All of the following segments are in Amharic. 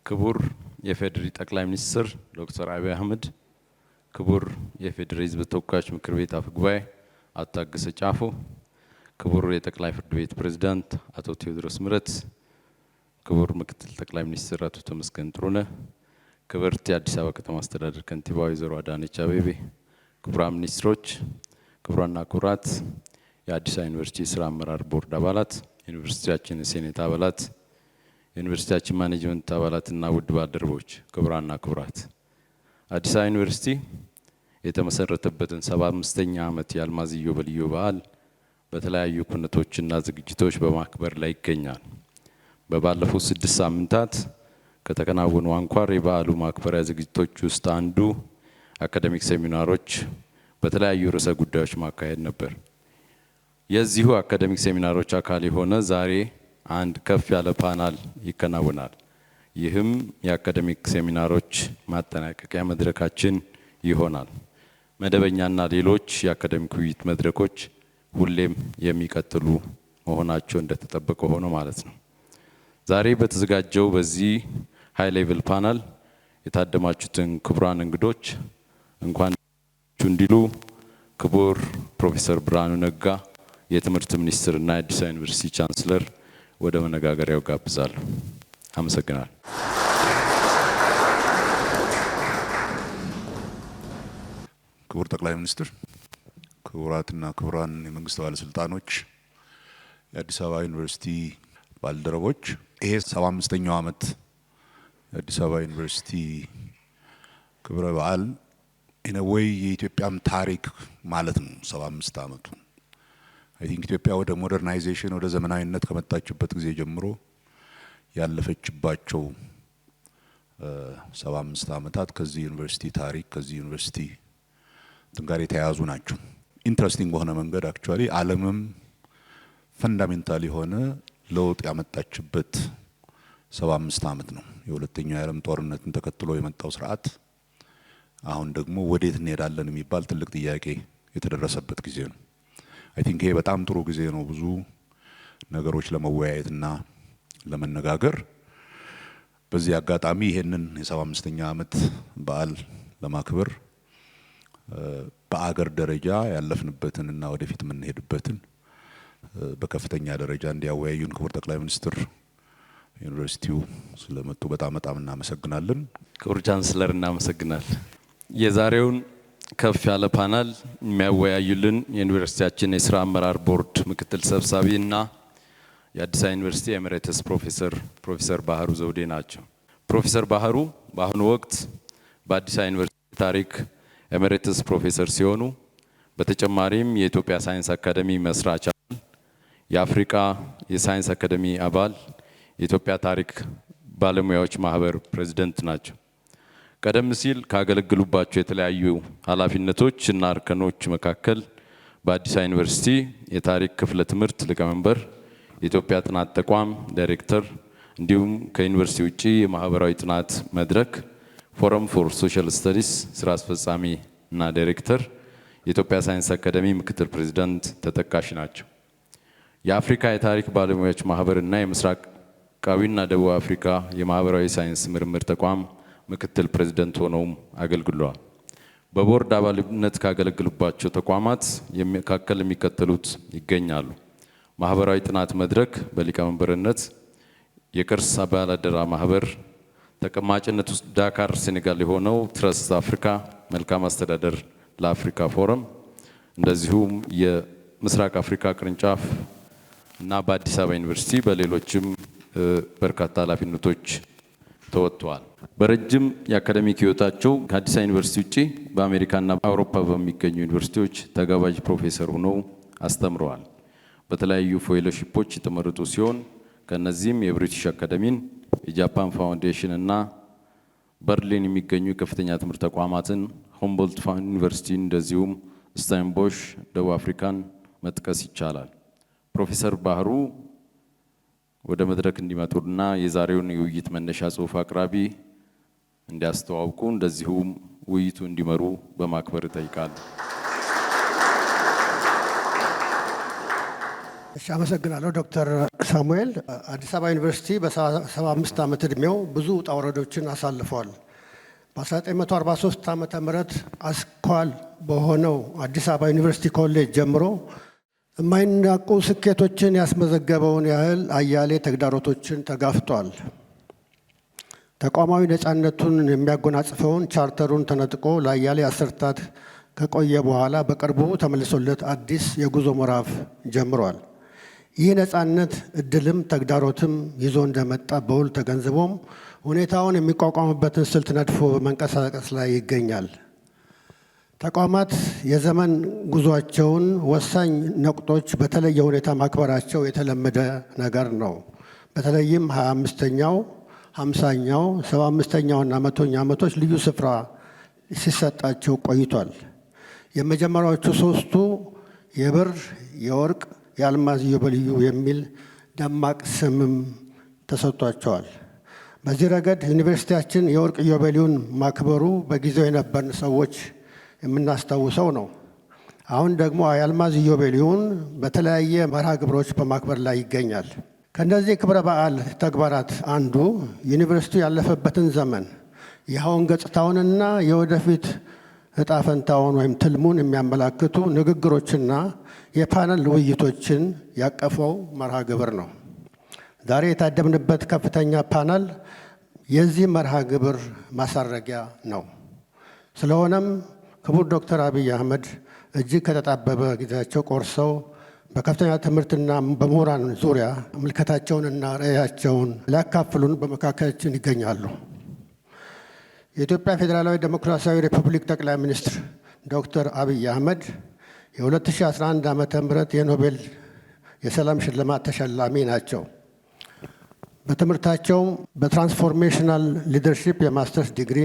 ክቡር የፌዴሪ ጠቅላይ ሚኒስትር ዶክተር አብይ አህመድ፣ ክቡር የፌዴሪ ሕዝብ ተወካዮች ምክር ቤት አፈ ጉባኤ አቶ ታገሰ ጫፎ፣ ክቡር የጠቅላይ ፍርድ ቤት ፕሬዝዳንት አቶ ቴዎድሮስ ምህረት፣ ክቡር ምክትል ጠቅላይ ሚኒስትር አቶ ተመስገን ጥሩነህ፣ ክብርት የአዲስ አበባ ከተማ አስተዳደር ከንቲባ ወይዘሮ አዳነች አቤቤ፣ ክቡራን ሚኒስትሮች፣ ክቡራንና ክቡራት፣ የአዲስ አበባ ዩኒቨርሲቲ ስራ አመራር ቦርድ አባላት፣ ዩኒቨርሲቲያችን የሴኔት አባላት፣ ዩኒቨርሲቲያችን ማኔጅመንት አባላትና ውድ ባልደረቦች፣ ክቡራንና ክቡራት፣ አዲስ አበባ ዩኒቨርሲቲ የተመሰረተበትን 75ኛ ዓመት የአልማዝ ኢዮቤልዩ በዓል በተለያዩ ኩነቶችና ዝግጅቶች በማክበር ላይ ይገኛል። በባለፉት 6 ሳምንታት ከተከናወኑ አንኳር የበዓሉ ማክበሪያ ዝግጅቶች ውስጥ አንዱ አካዳሚክ ሴሚናሮች በተለያዩ ርዕሰ ጉዳዮች ማካሄድ ነበር። የዚሁ አካዳሚክ ሴሚናሮች አካል የሆነ ዛሬ አንድ ከፍ ያለ ፓናል ይከናወናል። ይህም የአካዳሚክ ሴሚናሮች ማጠናቀቂያ መድረካችን ይሆናል። መደበኛና ሌሎች የአካዳሚክ ውይይት መድረኮች ሁሌም የሚቀጥሉ መሆናቸው እንደተጠበቀ ሆኖ ማለት ነው። ዛሬ በተዘጋጀው በዚህ ሃይ ሌቭል ፓናል የታደማችሁትን ክቡራን እንግዶች እንኳን እንዲሉ ክቡር ፕሮፌሰር ብርሃኑ ነጋ የትምህርት ሚኒስትርና የአዲስ አበባ ዩኒቨርሲቲ ቻንስለር ወደ መነጋገሪያው ጋብዛለሁ። አመሰግናለሁ። ክቡር ጠቅላይ ሚኒስትር፣ ክቡራትና ክቡራን የመንግስት ባለስልጣኖች፣ የአዲስ አበባ ዩኒቨርሲቲ ባልደረቦች፣ ይሄ 75ኛው ዓመት የአዲስ አበባ ዩኒቨርሲቲ ክብረ በዓል ኢነወይ የኢትዮጵያም ታሪክ ማለት ነው። 75 ዓመቱ አይ ቲንክ ኢትዮጵያ ወደ ሞደርናይዜሽን ወደ ዘመናዊነት ከመጣችበት ጊዜ ጀምሮ ያለፈችባቸው 75 ዓመታት ከዚህ ዩኒቨርሲቲ ታሪክ ከዚህ ዩኒቨርሲቲ ጋር የተያያዙ ናቸው። ኢንትረስቲንግ በሆነ መንገድ አክቹአሊ ዓለምም ፈንዳሜንታል የሆነ ለውጥ ያመጣችበት 75 ዓመት ነው። የሁለተኛው የዓለም ጦርነትን ተከትሎ የመጣው ስርዓት አሁን ደግሞ ወዴት እንሄዳለን የሚባል ትልቅ ጥያቄ የተደረሰበት ጊዜ ነው። አይ ቲንክ ይሄ በጣም ጥሩ ጊዜ ነው ብዙ ነገሮች ለመወያየትና ለመነጋገር። በዚህ አጋጣሚ ይሄንን የ75ኛ ዓመት በዓል ለማክበር በአገር ደረጃ ያለፍንበትንና ወደፊት የምንሄድበትን በከፍተኛ ደረጃ እንዲያወያዩን ክቡር ጠቅላይ ሚኒስትር ዩኒቨርሲቲው ስለመጡ በጣም እናመሰግናለን። ክቡር ቻንስለር እናመሰግናለን። የዛሬውን ከፍ ያለ ፓናል የሚያወያዩልን የዩኒቨርሲቲያችን የስራ አመራር ቦርድ ምክትል ሰብሳቢ እና የአዲስ አበባ ዩኒቨርሲቲ ኤሜሬትስ ፕሮፌሰር ባህሩ ዘውዴ ናቸው። ፕሮፌሰር ባህሩ በአሁኑ ወቅት በአዲስ አበባ ዩኒቨርሲቲ ታሪክ ኤሜሬትስ ፕሮፌሰር ሲሆኑ በተጨማሪም የኢትዮጵያ ሳይንስ አካደሚ መስራች አባል፣ የአፍሪካ የሳይንስ አካደሚ አባል፣ የኢትዮጵያ ታሪክ ባለሙያዎች ማህበር ፕሬዝዳንት ናቸው። ቀደም ሲል ካገለግሉባቸው የተለያዩ ኃላፊነቶች እና እርከኖች መካከል በአዲስ አበባ ዩኒቨርሲቲ የታሪክ ክፍለ ትምህርት ሊቀመንበር፣ የኢትዮጵያ ጥናት ተቋም ዳይሬክተር እንዲሁም ከዩኒቨርሲቲ ውጪ የማህበራዊ ጥናት መድረክ ፎረም ፎር ሶሻል ስተዲስ ስራ አስፈጻሚ እና ዳይሬክተር፣ የኢትዮጵያ ሳይንስ አካደሚ ምክትል ፕሬዝዳንት ተጠቃሽ ናቸው። የአፍሪካ የታሪክ ባለሙያዎች ማህበርና የምስራቃዊና ደቡብ አፍሪካ የማህበራዊ ሳይንስ ምርምር ተቋም ምክትል ፕሬዝዳንት ሆነውም አገልግለዋል። በቦርድ አባልነት ካገለግሉባቸው ተቋማት መካከል የሚከተሉት ይገኛሉ። ማህበራዊ ጥናት መድረክ በሊቀመንበርነት፣ የቅርስ ባላደራ ማህበር ተቀማጭነቱ ዳካር ሴኔጋል የሆነው ትረስት አፍሪካ መልካም አስተዳደር ለአፍሪካ ፎረም፣ እንደዚሁም የምስራቅ አፍሪካ ቅርንጫፍ እና በአዲስ አበባ ዩኒቨርሲቲ በሌሎችም በርካታ ኃላፊነቶች ተወጥተዋል። በረጅም የአካዳሚክ ህይወታቸው ከአዲስ አበባ ዩኒቨርሲቲ ውጪ በአሜሪካና በአውሮፓ በሚገኙ ዩኒቨርሲቲዎች ተጋባዥ ፕሮፌሰር ሆነው አስተምረዋል። በተለያዩ ፌሎሺፖች የተመረጡ ሲሆን ከነዚህም የብሪቲሽ አካዳሚን፣ የጃፓን ፋውንዴሽን እና በርሊን የሚገኙ ከፍተኛ ትምህርት ተቋማትን፣ ሁምቦልት ዩኒቨርሲቲ እንደዚሁም ስታይንቦሽ ደቡብ አፍሪካን መጥቀስ ይቻላል። ፕሮፌሰር ባህሩ ወደ መድረክ እንዲመጡና የዛሬውን የውይይት መነሻ ጽሑፍ አቅራቢ እንዲያስተዋውቁ እንደዚሁም ውይይቱ እንዲመሩ በማክበር እጠይቃለሁ። አመሰግናለሁ ዶክተር ሳሙኤል። አዲስ አበባ ዩኒቨርሲቲ በ75 ዓመት ዕድሜው ብዙ ውጣ ውረዶችን አሳልፏል። በ1943 ዓመተ ምህረት አስኳል በሆነው አዲስ አበባ ዩኒቨርሲቲ ኮሌጅ ጀምሮ የማይናቁ ስኬቶችን ያስመዘገበውን ያህል አያሌ ተግዳሮቶችን ተጋፍጧል። ተቋማዊ ነፃነቱን የሚያጎናጽፈውን ቻርተሩን ተነጥቆ ለአያሌ አስርታት ከቆየ በኋላ በቅርቡ ተመልሶለት አዲስ የጉዞ ምዕራፍ ጀምሯል። ይህ ነፃነት እድልም ተግዳሮትም ይዞ እንደመጣ በውል ተገንዝቦም ሁኔታውን የሚቋቋምበትን ስልት ነድፎ በመንቀሳቀስ ላይ ይገኛል። ተቋማት የዘመን ጉዟቸውን ወሳኝ ነቁጦች በተለየ ሁኔታ ማክበራቸው የተለመደ ነገር ነው። በተለይም 25ኛው፣ 50ኛው፣ 75ኛውና 100ኛ ዓመቶች ልዩ ስፍራ ሲሰጣቸው ቆይቷል። የመጀመሪያዎቹ ሶስቱ የብር፣ የወርቅ፣ የአልማዝ ኢዮቤልዩ የሚል ደማቅ ስምም ተሰጥቷቸዋል። በዚህ ረገድ ዩኒቨርሲቲያችን የወርቅ ኢዮቤልዩን ማክበሩ በጊዜው የነበርን ሰዎች የምናስታውሰው ነው። አሁን ደግሞ የአልማዝ ኢዮቤልዩን በተለያየ መርሃ ግብሮች በማክበር ላይ ይገኛል። ከእነዚህ ክብረ በዓል ተግባራት አንዱ ዩኒቨርሲቲው ያለፈበትን ዘመን የአሁን ገጽታውንና የወደፊት እጣ ፈንታውን ወይም ትልሙን የሚያመላክቱ ንግግሮችና የፓነል ውይይቶችን ያቀፈው መርሃ ግብር ነው። ዛሬ የታደምንበት ከፍተኛ ፓነል የዚህ መርሃ ግብር ማሳረጊያ ነው። ስለሆነም ክቡር ዶክተር አብይ አህመድ እጅግ ከተጣበበ ጊዜያቸው ቆርሰው በከፍተኛ ትምህርትና በምሁራን ዙሪያ ምልከታቸውንና ራዕያቸውን ሊያካፍሉን በመካከላችን ይገኛሉ። የኢትዮጵያ ፌዴራላዊ ዴሞክራሲያዊ ሪፐብሊክ ጠቅላይ ሚኒስትር ዶክተር አብይ አህመድ የ2011 ዓመተ ምህረት የኖቤል የሰላም ሽልማት ተሸላሚ ናቸው። በትምህርታቸው በትራንስፎርሜሽናል ሊደርሺፕ የማስተርስ ዲግሪ፣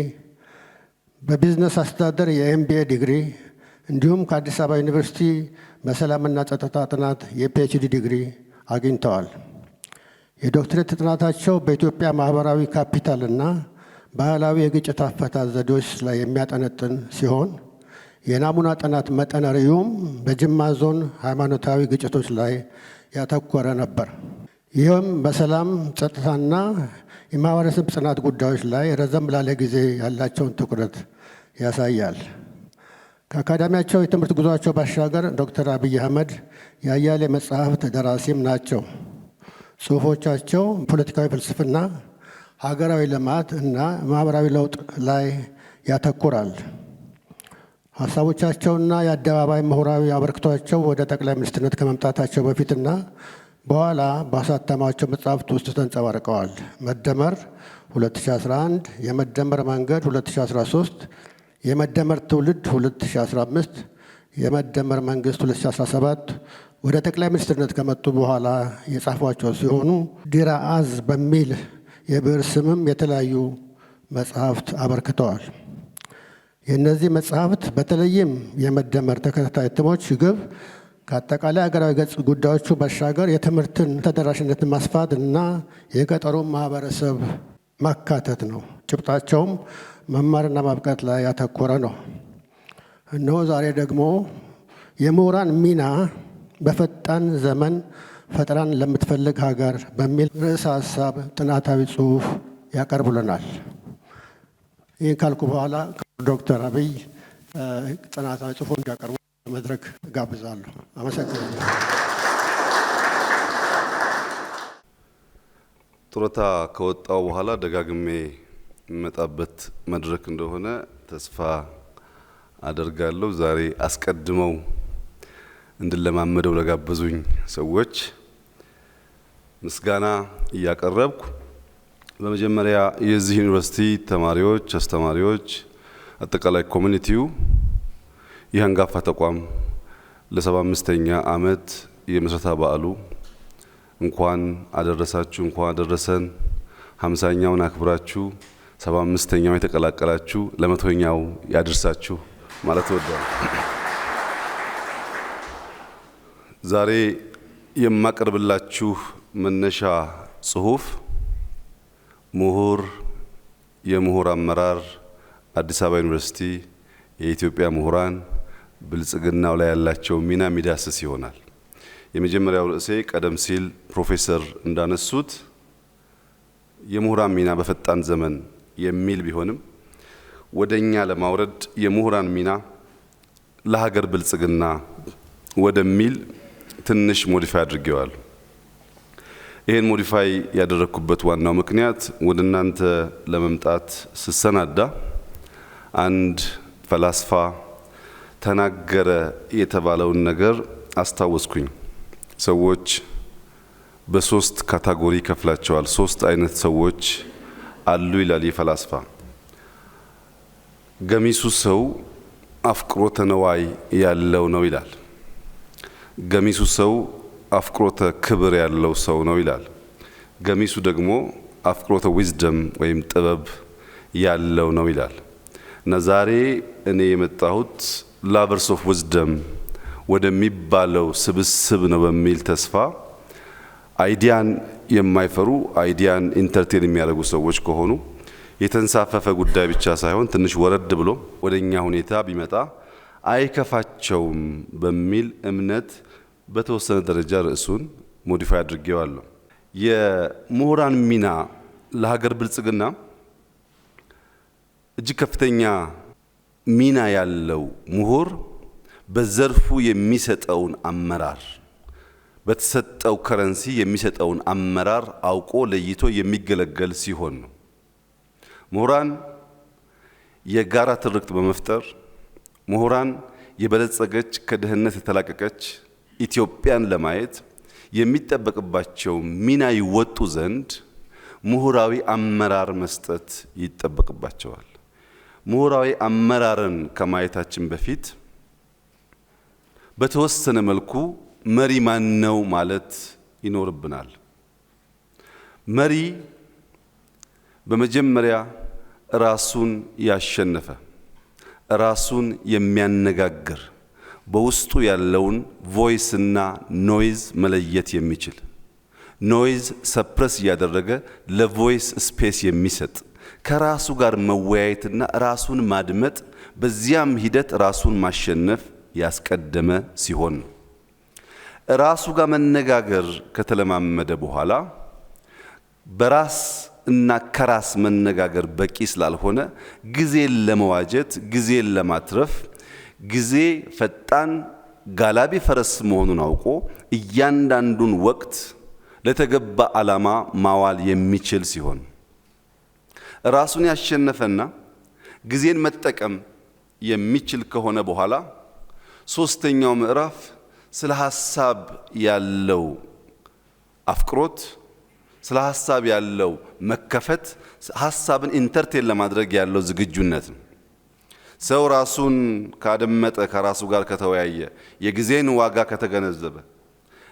በቢዝነስ አስተዳደር የኤምቢኤ ዲግሪ እንዲሁም ከአዲስ አበባ ዩኒቨርሲቲ በሰላምና ጸጥታ ጥናት የፒኤችዲ ዲግሪ አግኝተዋል። የዶክትሬት ጥናታቸው በኢትዮጵያ ማህበራዊ ካፒታልና ባህላዊ የግጭት አፈታት ዘዴዎች ላይ የሚያጠነጥን ሲሆን የናሙና ጥናት መጠነ ርዕዩም በጅማ ዞን ሃይማኖታዊ ግጭቶች ላይ ያተኮረ ነበር። ይህም በሰላም ጸጥታና የማህበረሰብ ጽናት ጉዳዮች ላይ ረዘም ላለ ጊዜ ያላቸውን ትኩረት ያሳያል። ከአካዳሚያቸው የትምህርት ጉዟቸው ባሻገር ዶክተር አብይ አህመድ የአያሌ መጽሐፍት ደራሲም ናቸው። ጽሑፎቻቸው ፖለቲካዊ ፍልስፍና፣ ሀገራዊ ልማት እና ማህበራዊ ለውጥ ላይ ያተኩራል። ሀሳቦቻቸውና የአደባባይ ምሁራዊ አበርክቷቸው ወደ ጠቅላይ ሚኒስትርነት ከመምጣታቸው በፊትና በኋላ ባሳተሟቸው መጽሐፍት ውስጥ ተንጸባርቀዋል። መደመር 2011፣ የመደመር መንገድ 2013፣ የመደመር ትውልድ 2015፣ የመደመር መንግስት 2017 ወደ ጠቅላይ ሚኒስትርነት ከመጡ በኋላ የጻፏቸው ሲሆኑ ዲራአዝ በሚል የብዕር ስምም የተለያዩ መጽሐፍት አበርክተዋል። የእነዚህ መጽሐፍት በተለይም የመደመር ተከታታይ እትሞች ግብ ከአጠቃላይ ሀገራዊ ገጽ ጉዳዮቹ ባሻገር የትምህርትን ተደራሽነትን ማስፋት እና የገጠሩን ማህበረሰብ ማካተት ነው። ጭብጣቸውም መማርና ማብቃት ላይ ያተኮረ ነው። እነሆ ዛሬ ደግሞ የምሁራን ሚና በፈጣን ዘመን ፈጠራን ለምትፈልግ ሀገር በሚል ርዕሰ ሀሳብ ጥናታዊ ጽሑፍ ያቀርቡልናል። ይህን ካልኩ በኋላ ዶክተር አብይ ጥናታዊ ጽሑፍ እንዲያቀርቡ መድረክ ጋብዛለሁ። አመሰግናለሁ። ጡረታ ከወጣው በኋላ ደጋግሜ የምመጣበት መድረክ እንደሆነ ተስፋ አደርጋለሁ። ዛሬ አስቀድመው እንድለማመደው ለጋበዙኝ ሰዎች ምስጋና እያቀረብኩ በመጀመሪያ የዚህ ዩኒቨርሲቲ ተማሪዎች፣ አስተማሪዎች፣ አጠቃላይ ኮሚኒቲው የአንጋፋ ተቋም ለ75ኛ ዓመት የምስረታ በዓሉ እንኳን አደረሳችሁ፣ እንኳን አደረሰን። 50ኛውን አክብራችሁ 75ኛው የተቀላቀላችሁ ለ100ኛው ያድርሳችሁ ማለት እወዳለሁ። ዛሬ የማቀርብላችሁ መነሻ ጽሁፍ ምሁር፣ የምሁር አመራር፣ አዲስ አበባ ዩኒቨርሲቲ፣ የኢትዮጵያ ምሁራን ብልጽግናው ላይ ያላቸው ሚና የሚዳስስ ይሆናል። የመጀመሪያው ርዕሴ ቀደም ሲል ፕሮፌሰር እንዳነሱት የምሁራን ሚና በፈጣን ዘመን የሚል ቢሆንም ወደኛ ለማውረድ የምሁራን ሚና ለሀገር ብልጽግና ወደሚል ትንሽ ሞዲፋይ አድርጌዋለሁ። ይህን ሞዲፋይ ያደረኩበት ዋናው ምክንያት ወደ እናንተ ለመምጣት ስሰናዳ አንድ ፈላስፋ ተናገረ የተባለውን ነገር አስታወስኩኝ። ሰዎች በሶስት ካታጎሪ ከፍላቸዋል። ሶስት አይነት ሰዎች አሉ ይላል ፈላስፋ። ገሚሱ ሰው አፍቅሮተ ነዋይ ያለው ነው ይላል። ገሚሱ ሰው አፍቅሮተ ክብር ያለው ሰው ነው ይላል። ገሚሱ ደግሞ አፍቅሮተ ዊዝደም ወይም ጥበብ ያለው ነው ይላል። እና ዛሬ እኔ የመጣሁት ላቨርስ ኦፍ ዊዝደም ወደሚባለው ስብስብ ነው በሚል ተስፋ አይዲያን የማይፈሩ አይዲያን ኢንተርቴን የሚያደርጉ ሰዎች ከሆኑ የተንሳፈፈ ጉዳይ ብቻ ሳይሆን ትንሽ ወረድ ብሎ ወደኛ ሁኔታ ቢመጣ አይከፋቸውም በሚል እምነት በተወሰነ ደረጃ ርዕሱን ሞዲፋይ አድርጌዋለሁ። የምሁራን ሚና ለሀገር ብልጽግና እጅግ ከፍተኛ ሚና ያለው ምሁር በዘርፉ የሚሰጠውን አመራር በተሰጠው ከረንሲ የሚሰጠውን አመራር አውቆ ለይቶ የሚገለገል ሲሆን ነው። ምሁራን የጋራ ትርክት በመፍጠር ምሁራን የበለጸገች ከድህነት የተላቀቀች ኢትዮጵያን ለማየት የሚጠበቅባቸው ሚና ይወጡ ዘንድ ምሁራዊ አመራር መስጠት ይጠበቅባቸዋል። ምሁራዊ አመራርን ከማየታችን በፊት በተወሰነ መልኩ መሪ ማን ነው ማለት ይኖርብናል። መሪ በመጀመሪያ ራሱን ያሸነፈ፣ ራሱን የሚያነጋግር፣ በውስጡ ያለውን ቮይስ እና ኖይዝ መለየት የሚችል፣ ኖይዝ ሰፕረስ እያደረገ ለቮይስ ስፔስ የሚሰጥ፣ ከራሱ ጋር መወያየትና ራሱን ማድመጥ፣ በዚያም ሂደት ራሱን ማሸነፍ ያስቀደመ ሲሆን ነው። ራሱ ጋር መነጋገር ከተለማመደ በኋላ በራስ እና ከራስ መነጋገር በቂ ስላልሆነ ጊዜን ለመዋጀት፣ ጊዜን ለማትረፍ፣ ጊዜ ፈጣን ጋላቢ ፈረስ መሆኑን አውቆ እያንዳንዱን ወቅት ለተገባ ዓላማ ማዋል የሚችል ሲሆን ራሱን ያሸነፈና ጊዜን መጠቀም የሚችል ከሆነ በኋላ ሶስተኛው ምዕራፍ ስለ ሐሳብ ያለው አፍቅሮት፣ ስለ ሐሳብ ያለው መከፈት፣ ሐሳብን ኢንተርቴን ለማድረግ ያለው ዝግጁነት ነው። ሰው ራሱን ካደመጠ፣ ከራሱ ጋር ከተወያየ፣ የጊዜን ዋጋ ከተገነዘበ፣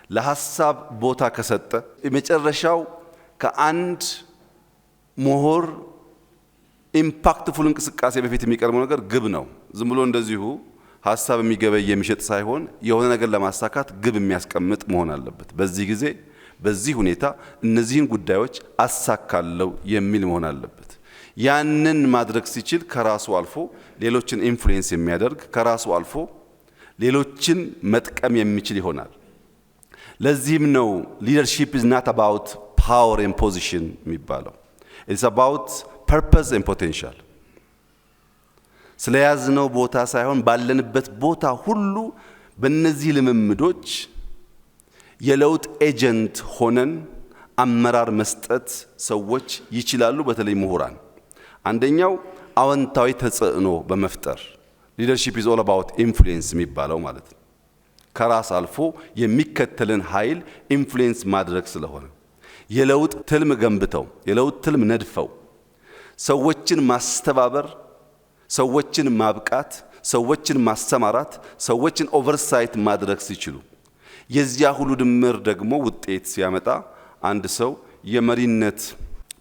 ለሐሳብ ቦታ ከሰጠ፣ የመጨረሻው ከአንድ ምሁር ኢምፓክትፉል እንቅስቃሴ በፊት የሚቀርበው ነገር ግብ ነው። ዝም ብሎ እንደዚሁ ሐሳብ የሚገበይ የሚሸጥ ሳይሆን የሆነ ነገር ለማሳካት ግብ የሚያስቀምጥ መሆን አለበት። በዚህ ጊዜ በዚህ ሁኔታ እነዚህን ጉዳዮች አሳካለው የሚል መሆን አለበት። ያንን ማድረግ ሲችል ከራሱ አልፎ ሌሎችን ኢንፍሉዌንስ የሚያደርግ፣ ከራሱ አልፎ ሌሎችን መጥቀም የሚችል ይሆናል። ለዚህም ነው ሊደርሺፕ ኢዝ ናት አባውት ፓወር ኤንድ ፖዚሽን የሚባለው። ኢትስ አባውት ፐርፐዝ ኤንድ ፖቴንሻል። ስለያዝነው ቦታ ሳይሆን ባለንበት ቦታ ሁሉ በእነዚህ ልምምዶች የለውጥ ኤጀንት ሆነን አመራር መስጠት ሰዎች ይችላሉ። በተለይ ምሁራን አንደኛው አዎንታዊ ተጽዕኖ በመፍጠር ሊደርሺፕ ኢዝ ኦል አባውት ኢንፍሉዌንስ የሚባለው ማለት ነው። ከራስ አልፎ የሚከተልን ኃይል ኢንፍሉዌንስ ማድረግ ስለሆነ የለውጥ ትልም ገንብተው የለውጥ ትልም ነድፈው ሰዎችን ማስተባበር፣ ሰዎችን ማብቃት፣ ሰዎችን ማሰማራት፣ ሰዎችን ኦቨርሳይት ማድረግ ሲችሉ የዚያ ሁሉ ድምር ደግሞ ውጤት ሲያመጣ አንድ ሰው የመሪነት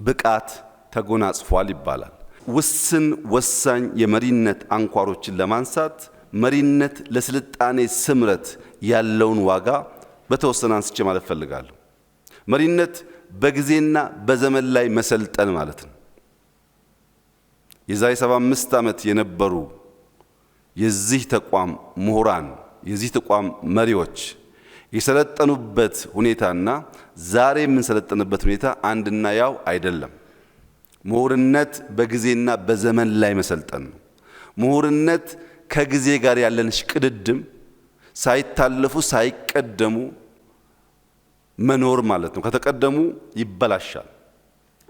ብቃት ተጎናጽፏል ይባላል። ውስን ወሳኝ የመሪነት አንኳሮችን ለማንሳት መሪነት ለስልጣኔ ስምረት ያለውን ዋጋ በተወሰነ አንስቼ ማለት ፈልጋለሁ። መሪነት በጊዜና በዘመን ላይ መሰልጠን ማለት ነው። የዛሬ 75 ዓመት የነበሩ የዚህ ተቋም ምሁራን፣ የዚህ ተቋም መሪዎች የሰለጠኑበት ሁኔታና ዛሬ የምንሰለጥንበት ሁኔታ አንድና ያው አይደለም። ምሁርነት በጊዜና በዘመን ላይ መሰልጠን ነው። ምሁርነት ከጊዜ ጋር ያለን ሽቅድድም ሳይታለፉ ሳይቀደሙ መኖር ማለት ነው። ከተቀደሙ ይበላሻል።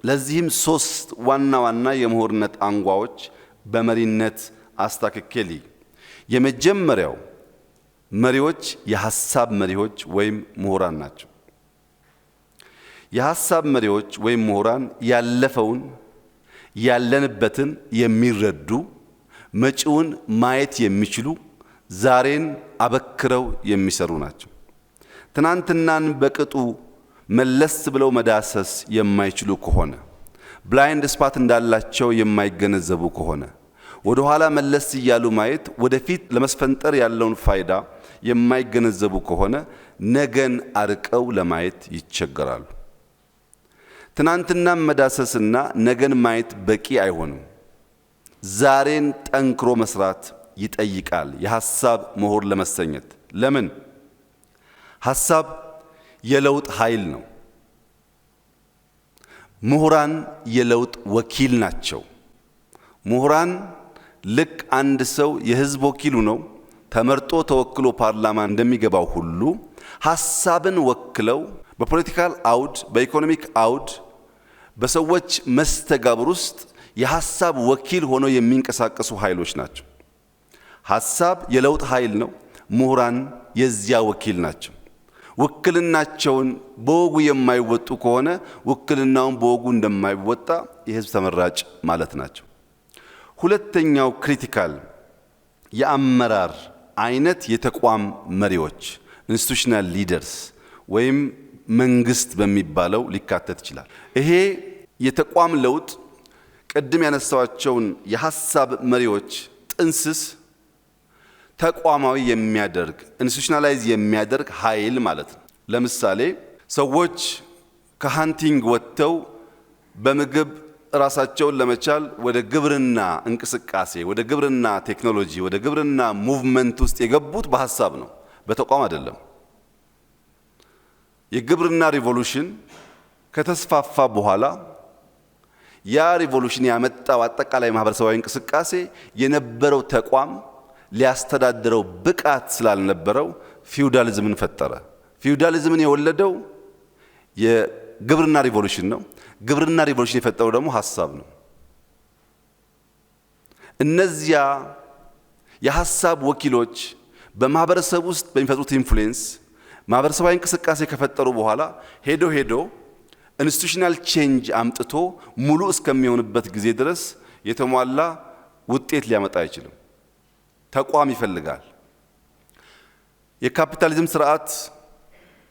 ለዚህም 3 ዋና ዋና የምሁርነት አንጓዎች በመሪነት አስተካክሌ የመጀመሪያው መሪዎች የሐሳብ መሪዎች ወይም ምሁራን ናቸው። የሐሳብ መሪዎች ወይም ምሁራን ያለፈውን ያለንበትን የሚረዱ መጪውን ማየት የሚችሉ ዛሬን አበክረው የሚሰሩ ናቸው። ትናንትናን በቅጡ መለስ ብለው መዳሰስ የማይችሉ ከሆነ ብላይንድ ስፓት እንዳላቸው የማይገነዘቡ ከሆነ ወደ ኋላ መለስ እያሉ ማየት ወደፊት ለመስፈንጠር ያለውን ፋይዳ የማይገነዘቡ ከሆነ ነገን አርቀው ለማየት ይቸገራሉ። ትናንትናን መዳሰስና ነገን ማየት በቂ አይሆንም። ዛሬን ጠንክሮ መስራት ይጠይቃል የሐሳብ ምሁር ለመሰኘት። ለምን? ሐሳብ የለውጥ ኃይል ነው። ምሁራን የለውጥ ወኪል ናቸው። ምሁራን ልክ አንድ ሰው የህዝብ ወኪሉ ነው ተመርጦ ተወክሎ ፓርላማ እንደሚገባው ሁሉ ሐሳብን ወክለው በፖለቲካል አውድ፣ በኢኮኖሚክ አውድ፣ በሰዎች መስተጋብር ውስጥ የሐሳብ ወኪል ሆነው የሚንቀሳቀሱ ኃይሎች ናቸው። ሐሳብ የለውጥ ኃይል ነው። ምሁራን የዚያ ወኪል ናቸው። ውክልናቸውን በወጉ የማይወጡ ከሆነ ውክልናውን በወጉ እንደማይወጣ የህዝብ ተመራጭ ማለት ናቸው። ሁለተኛው ክሪቲካል የአመራር አይነት የተቋም መሪዎች ኢንስቲትዩሽናል ሊደርስ ወይም መንግስት በሚባለው ሊካተት ይችላል። ይሄ የተቋም ለውጥ ቅድም ያነሳዋቸውን የሐሳብ መሪዎች ጥንስስ ተቋማዊ የሚያደርግ ኢንስቲትዩሽናላይዝ የሚያደርግ ኃይል ማለት ነው። ለምሳሌ ሰዎች ከሃንቲንግ ወጥተው በምግብ ራሳቸውን ለመቻል ወደ ግብርና እንቅስቃሴ፣ ወደ ግብርና ቴክኖሎጂ፣ ወደ ግብርና ሙቭመንት ውስጥ የገቡት በሐሳብ ነው፣ በተቋም አይደለም። የግብርና ሪቮሉሽን ከተስፋፋ በኋላ ያ ሪቮሉሽን ያመጣው አጠቃላይ ማህበረሰባዊ እንቅስቃሴ የነበረው ተቋም ሊያስተዳድረው ብቃት ስላልነበረው ፊውዳሊዝምን ፈጠረ። ፊውዳሊዝምን የወለደው የግብርና ሪቮሉሽን ነው። ግብርና ሪቮሉሽን የፈጠረው ደግሞ ሐሳብ ነው። እነዚያ የሐሳብ ወኪሎች በማህበረሰብ ውስጥ በሚፈጥሩት ኢንፍሉዌንስ ማህበረሰባዊ እንቅስቃሴ ከፈጠሩ በኋላ ሄዶ ኢንስቲትዩሽናል ቼንጅ አምጥቶ ሙሉ እስከሚሆንበት ጊዜ ድረስ የተሟላ ውጤት ሊያመጣ አይችልም። ተቋም ይፈልጋል። የካፒታሊዝም ስርዓት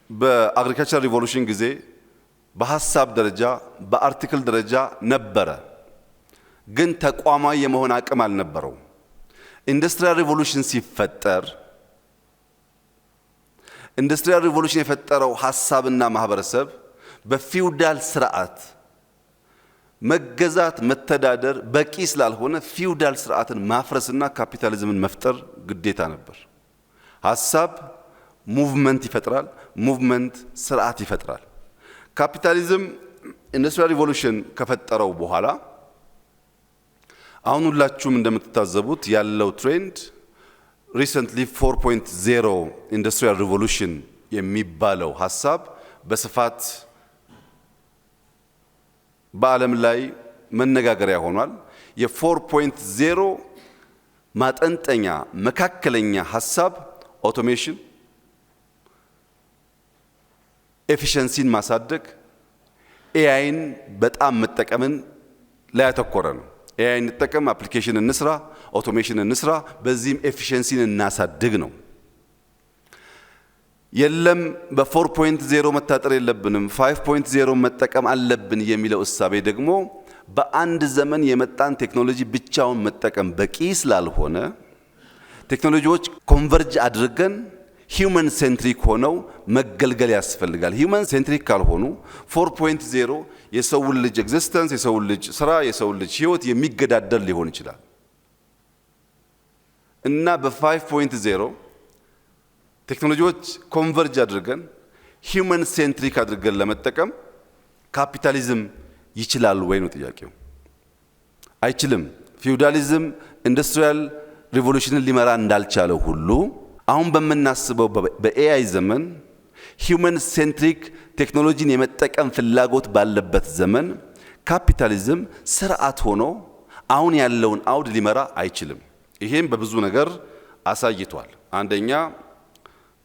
በአግሪካልቸር ሪቮሉሽን ጊዜ በሐሳብ ደረጃ በአርቲክል ደረጃ ነበረ፣ ግን ተቋማዊ የመሆን አቅም አልነበረው። ኢንዱስትሪያል ሪቮሉሽን ሲፈጠር ኢንዱስትሪያል ሪቮሉሽን የፈጠረው ሐሳብና ማህበረሰብ በፊውዳል ስርዓት መገዛት መተዳደር በቂ ስላልሆነ ፊውዳል ስርዓትን ማፍረስና ካፒታሊዝምን መፍጠር ግዴታ ነበር። ሐሳብ ሙቭመንት ይፈጥራል፣ ሙቭመንት ስርዓት ይፈጥራል። ካፒታሊዝም ኢንዱስትሪያል ሪቮሉሽን ከፈጠረው በኋላ አሁን ሁላችሁም እንደምትታዘቡት ያለው ትሬንድ ሪሰንትሊ 4.0 ኢንዱስትሪያል ሪቮሉሽን የሚባለው ሐሳብ በስፋት በዓለም ላይ መነጋገሪያ ሆኗል። የ4.0 ማጠንጠኛ መካከለኛ ሐሳብ አውቶሜሽን፣ ኤፊሽንሲን ማሳደግ፣ ኤአይን በጣም መጠቀምን ላይ ያተኮረ ነው። ኤአይ እንጠቀም፣ አፕሊኬሽን እንስራ፣ አውቶሜሽን እንስራ፣ በዚህም ኤፊሽንሲን እናሳድግ ነው። የለም በ4.0 መታጠር የለብንም 5.0 መጠቀም አለብን የሚለው እሳቤ ደግሞ በአንድ ዘመን የመጣን ቴክኖሎጂ ብቻውን መጠቀም በቂ ስላልሆነ ቴክኖሎጂዎች ኮንቨርጅ አድርገን ሂውመን ሴንትሪክ ሆነው መገልገል ያስፈልጋል። ሂውመን ሴንትሪክ ካልሆኑ 4.0 የሰውን ልጅ ኤግዚስተንስ፣ የሰውን ልጅ ስራ፣ የሰውን ልጅ ህይወት የሚገዳደር ሊሆን ይችላል እና በ5.0 ቴክኖሎጂዎች ኮንቨርጅ አድርገን ሂውመን ሴንትሪክ አድርገን ለመጠቀም ካፒታሊዝም ይችላል ወይ ነው ጥያቄው። አይችልም። ፊውዳሊዝም ኢንዱስትሪያል ሪቮሉሽንን ሊመራ እንዳልቻለው ሁሉ አሁን በመናስበው በኤአይ ዘመን ሂውመን ሴንትሪክ ቴክኖሎጂን የመጠቀም ፍላጎት ባለበት ዘመን ካፒታሊዝም ስርዓት ሆኖ አሁን ያለውን አውድ ሊመራ አይችልም። ይሄም በብዙ ነገር አሳይቷል። አንደኛ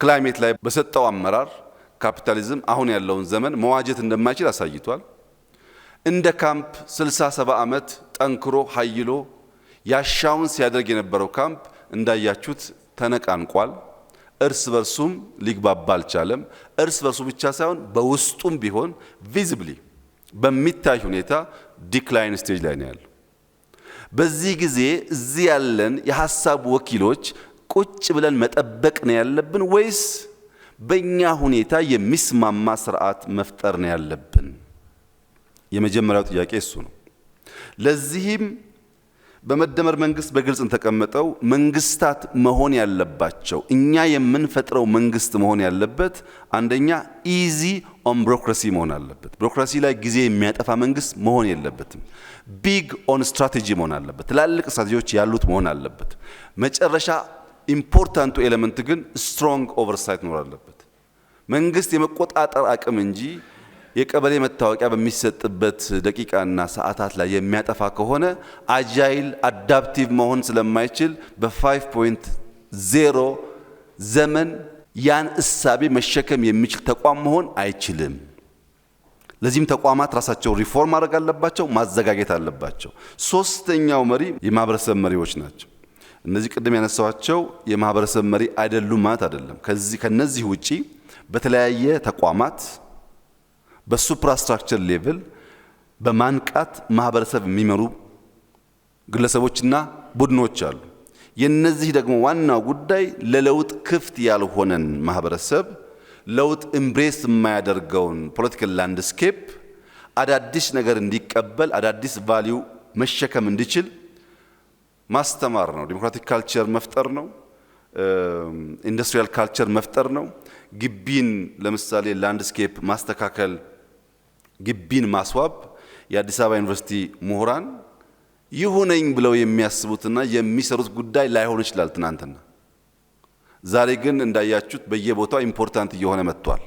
ክላይሜት ላይ በሰጠው አመራር ካፒታሊዝም አሁን ያለውን ዘመን መዋጀት እንደማይችል አሳይቷል። እንደ ካምፕ 60-70 ዓመት ጠንክሮ ኃይሎ ያሻውን ሲያደርግ የነበረው ካምፕ እንዳያችሁት ተነቃንቋል። እርስ በርሱም ሊግባባ አልቻለም። እርስ በርሱ ብቻ ሳይሆን በውስጡም ቢሆን ቪዚብሊ በሚታይ ሁኔታ ዲክላይን ስቴጅ ላይ ነው ያለው። በዚህ ጊዜ እዚህ ያለን የሐሳብ ወኪሎች ቁጭ ብለን መጠበቅ ነው ያለብን ወይስ በእኛ ሁኔታ የሚስማማ ስርዓት መፍጠር ነው ያለብን? የመጀመሪያው ጥያቄ እሱ ነው። ለዚህም በመደመር መንግስት በግልጽ ተቀመጠው መንግስታት መሆን ያለባቸው እኛ የምንፈጥረው መንግስት መሆን ያለበት አንደኛ ኢዚ ኦን ቢሮክራሲ መሆን አለበት። ቢሮክራሲ ላይ ጊዜ የሚያጠፋ መንግስት መሆን የለበትም። ቢግ ኦን ስትራቴጂ መሆን አለበት። ትላልቅ ስትራቴጂዎች ያሉት መሆን አለበት። መጨረሻ ኢምፖርታንቱ ኤሌመንት ግን ስትሮንግ ኦቨርሳይት መኖር አለበት። መንግስት የመቆጣጠር አቅም እንጂ የቀበሌ መታወቂያ በሚሰጥበት ደቂቃና ሰዓታት ላይ የሚያጠፋ ከሆነ አጃይል አዳፕቲቭ መሆን ስለማይችል በ5.0 ዘመን ያን እሳቤ መሸከም የሚችል ተቋም መሆን አይችልም። ለዚህም ተቋማት ራሳቸው ሪፎርም ማድረግ አለባቸው፣ ማዘጋጀት አለባቸው። ሶስተኛው መሪ የማህበረሰብ መሪዎች ናቸው። እነዚህ ቅድም ያነሳዋቸው የማህበረሰብ መሪ አይደሉም ማለት አይደለም። ከነዚህ ውጪ በተለያየ ተቋማት በሱፕራስትራክቸር ሌቭል በማንቃት ማህበረሰብ የሚመሩ ግለሰቦችና ቡድኖች አሉ። የነዚህ ደግሞ ዋናው ጉዳይ ለለውጥ ክፍት ያልሆነን ማህበረሰብ ለውጥ ኤምብሬስ የማያደርገውን ፖለቲካል ላንድስኬፕ አዳዲስ ነገር እንዲቀበል አዳዲስ ቫልዩ መሸከም እንዲችል ማስተማር ነው። ዲሞክራቲክ ካልቸር መፍጠር ነው። ኢንዱስትሪያል ካልቸር መፍጠር ነው። ግቢን ለምሳሌ ላንድስኬፕ ማስተካከል፣ ግቢን ማስዋብ የአዲስ አበባ ዩኒቨርሲቲ ምሁራን ይሁነኝ ብለው የሚያስቡትና የሚሰሩት ጉዳይ ላይሆን ይችላል ትናንትና። ዛሬ ግን እንዳያችሁት በየቦታው ኢምፖርታንት እየሆነ መጥቷል።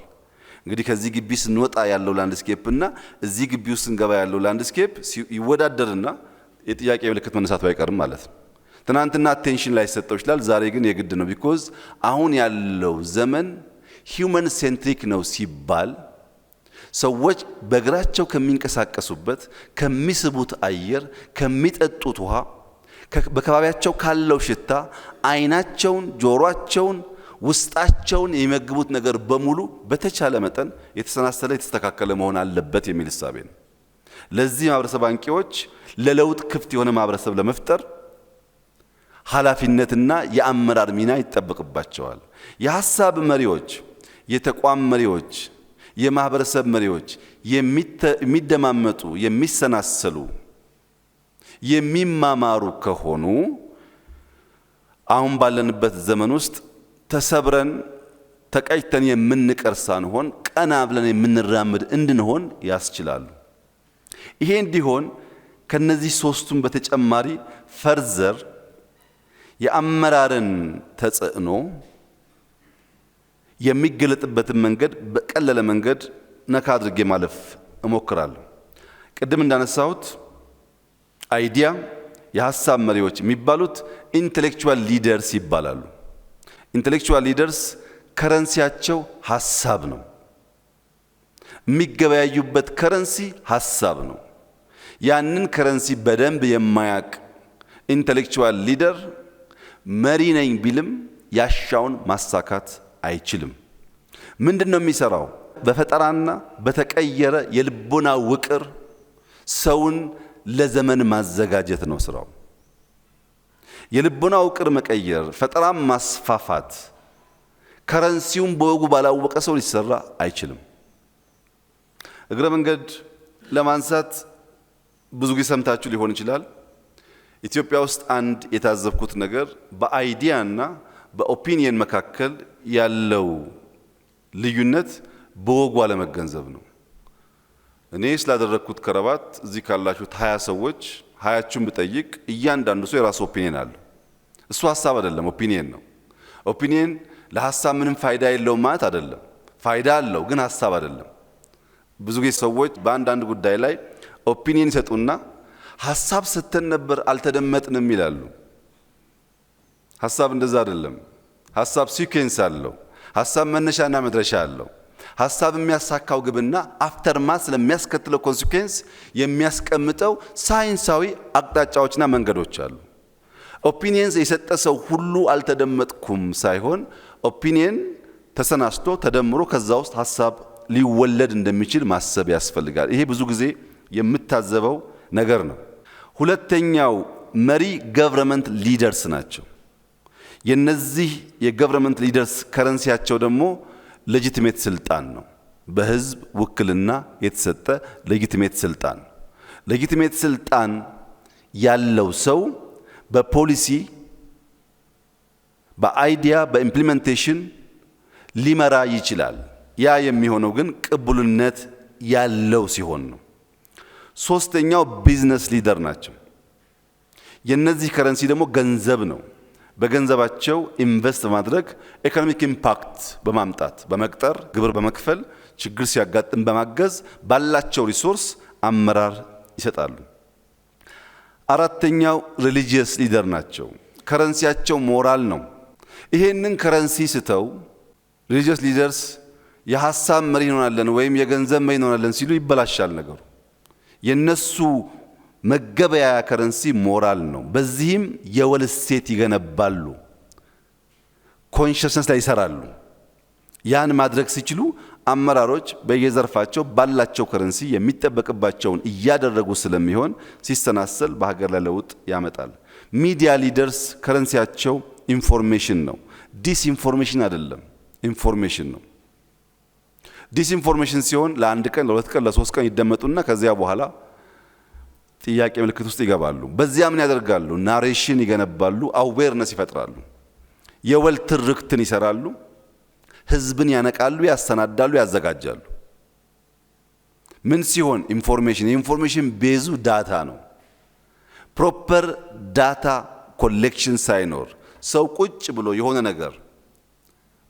እንግዲህ ከዚህ ግቢ ስንወጣ ያለው ላንድስኬፕ እና እዚህ ግቢ ውስጥ ስንገባ ያለው ላንድስኬፕ ይወዳደርና የጥያቄ ምልክት መነሳቱ አይቀርም ማለት ነው። ትናንትና አቴንሽን ላይ ሰጠው ይችላል፣ ዛሬ ግን የግድ ነው። ቢኮዝ አሁን ያለው ዘመን ሂውመን ሴንትሪክ ነው ሲባል ሰዎች በእግራቸው ከሚንቀሳቀሱበት፣ ከሚስቡት አየር፣ ከሚጠጡት ውሃ፣ በከባቢያቸው ካለው ሽታ አይናቸውን፣ ጆሮአቸውን፣ ውስጣቸውን የሚመግቡት ነገር በሙሉ በተቻለ መጠን የተሰናሰለ የተስተካከለ መሆን አለበት የሚል እሳቤ ነው። ለዚህ ማህበረሰብ አንቂዎች ለለውጥ ክፍት የሆነ ማህበረሰብ ለመፍጠር ኃላፊነትና የአመራር ሚና ይጠበቅባቸዋል። የሐሳብ መሪዎች፣ የተቋም መሪዎች፣ የማህበረሰብ መሪዎች የሚደማመጡ፣ የሚሰናሰሉ፣ የሚማማሩ ከሆኑ አሁን ባለንበት ዘመን ውስጥ ተሰብረን ተቀጭተን የምንቀር ሳንሆን ቀና ብለን የምንራመድ እንድንሆን ያስችላሉ። ይሄ እንዲሆን ከነዚህ ሶስቱም በተጨማሪ ፈርዘር የአመራርን ተጽዕኖ የሚገለጥበትን መንገድ በቀለለ መንገድ ነካ አድርጌ ማለፍ እሞክራለሁ። ቅድም እንዳነሳሁት አይዲያ የሐሳብ መሪዎች የሚባሉት ኢንቴሌክቹዋል ሊደርስ ይባላሉ። ኢንቴሌክቹዋል ሊደርስ ከረንሲያቸው ሐሳብ ነው። የሚገበያዩበት ከረንሲ ሀሳብ ነው። ያንን ከረንሲ በደንብ የማያቅ ኢንተሌክቹዋል ሊደር መሪ ነኝ ቢልም ያሻውን ማሳካት አይችልም። ምንድነው የሚሰራው? በፈጠራና በተቀየረ የልቦና ውቅር ሰውን ለዘመን ማዘጋጀት ነው ስራው። የልቦና ውቅር መቀየር፣ ፈጠራም ማስፋፋት ከረንሲውን በወጉ ባላወቀ ሰው ሊሰራ አይችልም። እግረ መንገድ ለማንሳት ብዙ ጊዜ ሰምታችሁ ሊሆን ይችላል። ኢትዮጵያ ውስጥ አንድ የታዘብኩት ነገር በአይዲያ እና በኦፒኒየን መካከል ያለው ልዩነት በወጉ አለመገንዘብ ነው። እኔ ስላደረግኩት ከረባት እዚህ ካላችሁት 20 ሰዎች 20ቹን ብጠይቅ እያንዳንዱ ሰው የራሱ ኦፒኒየን አለው። እሱ ሀሳብ አይደለም፣ ኦፒኒየን ነው። ኦፒኒየን ለሀሳብ ምንም ፋይዳ የለውም ማለት አይደለም። ፋይዳ አለው፣ ግን ሀሳብ አይደለም። ብዙ ጊዜ ሰዎች በአንዳንድ ጉዳይ ላይ ኦፒኒየን ይሰጡና ሀሳብ ስተን ነበር አልተደመጥንም ይላሉ። ሀሳብ እንደዛ አይደለም። ሀሳብ ሲኩዌንስ አለው። ሀሳብ መነሻና መድረሻ አለው። ሀሳብ የሚያሳካው ግብና አፍተርማት ስለሚያስከትለው ኮንሲኩዌንስ የሚያስቀምጠው ሳይንሳዊ አቅጣጫዎችና መንገዶች አሉ። ኦፒኒየንስ የሰጠ ሰው ሁሉ አልተደመጥኩም ሳይሆን ኦፒኒየን ተሰናስቶ ተደምሮ ከዛ ውስጥ ሀሳብ ሊወለድ እንደሚችል ማሰብ ያስፈልጋል። ይሄ ብዙ ጊዜ የምታዘበው ነገር ነው። ሁለተኛው መሪ ገቨርንመንት ሊደርስ ናቸው። የነዚህ የገቨርንመንት ሊደርስ ከረንሲያቸው ደግሞ ሌጂቲሜት ስልጣን ነው። በህዝብ ውክልና የተሰጠ ሌጂቲሜት ስልጣን። ሌጂቲሜት ስልጣን ያለው ሰው በፖሊሲ፣ በአይዲያ፣ በኢምፕሊሜንቴሽን ሊመራ ይችላል። ያ የሚሆነው ግን ቅቡልነት ያለው ሲሆን ነው። ሶስተኛው ቢዝነስ ሊደር ናቸው። የነዚህ ከረንሲ ደግሞ ገንዘብ ነው። በገንዘባቸው ኢንቨስት በማድረግ ኢኮኖሚክ ኢምፓክት በማምጣት በመቅጠር ግብር በመክፈል ችግር ሲያጋጥም በማገዝ ባላቸው ሪሶርስ አመራር ይሰጣሉ። አራተኛው ሪሊጂየስ ሊደር ናቸው። ከረንሲያቸው ሞራል ነው። ይሄንን ከረንሲ ስተው ሪሊጂየስ ሊደርስ የሐሳብ መሪ እንሆናለን ወይም የገንዘብ መሪ እንሆናለን ሲሉ ይበላሻል ነገሩ። የነሱ መገበያያ ከረንሲ ሞራል ነው። በዚህም የወል እሴት ይገነባሉ፣ ኮንሽስነስ ላይ ይሰራሉ። ያን ማድረግ ሲችሉ አመራሮች በየዘርፋቸው ባላቸው ከረንሲ የሚጠበቅባቸውን እያደረጉ ስለሚሆን ሲሰናሰል በሀገር ላይ ለውጥ ያመጣል። ሚዲያ ሊደርስ ከረንሲያቸው ኢንፎርሜሽን ነው። ዲስኢንፎርሜሽን አይደለም፣ ኢንፎርሜሽን ነው። ዲስኢንፎርሜሽን ሲሆን ለአንድ ቀን፣ ለሁለት ቀን፣ ለሶስት ቀን ይደመጡና ከዚያ በኋላ ጥያቄ ምልክት ውስጥ ይገባሉ። በዚያ ምን ያደርጋሉ? ናሬሽን ይገነባሉ፣ አዌርነስ ይፈጥራሉ፣ የወል ትርክትን ይሰራሉ፣ ህዝብን ያነቃሉ፣ ያሰናዳሉ፣ ያዘጋጃሉ። ምን ሲሆን? ኢንፎርሜሽን። የኢንፎርሜሽን ቤዙ ዳታ ነው። ፕሮፐር ዳታ ኮሌክሽን ሳይኖር ሰው ቁጭ ብሎ የሆነ ነገር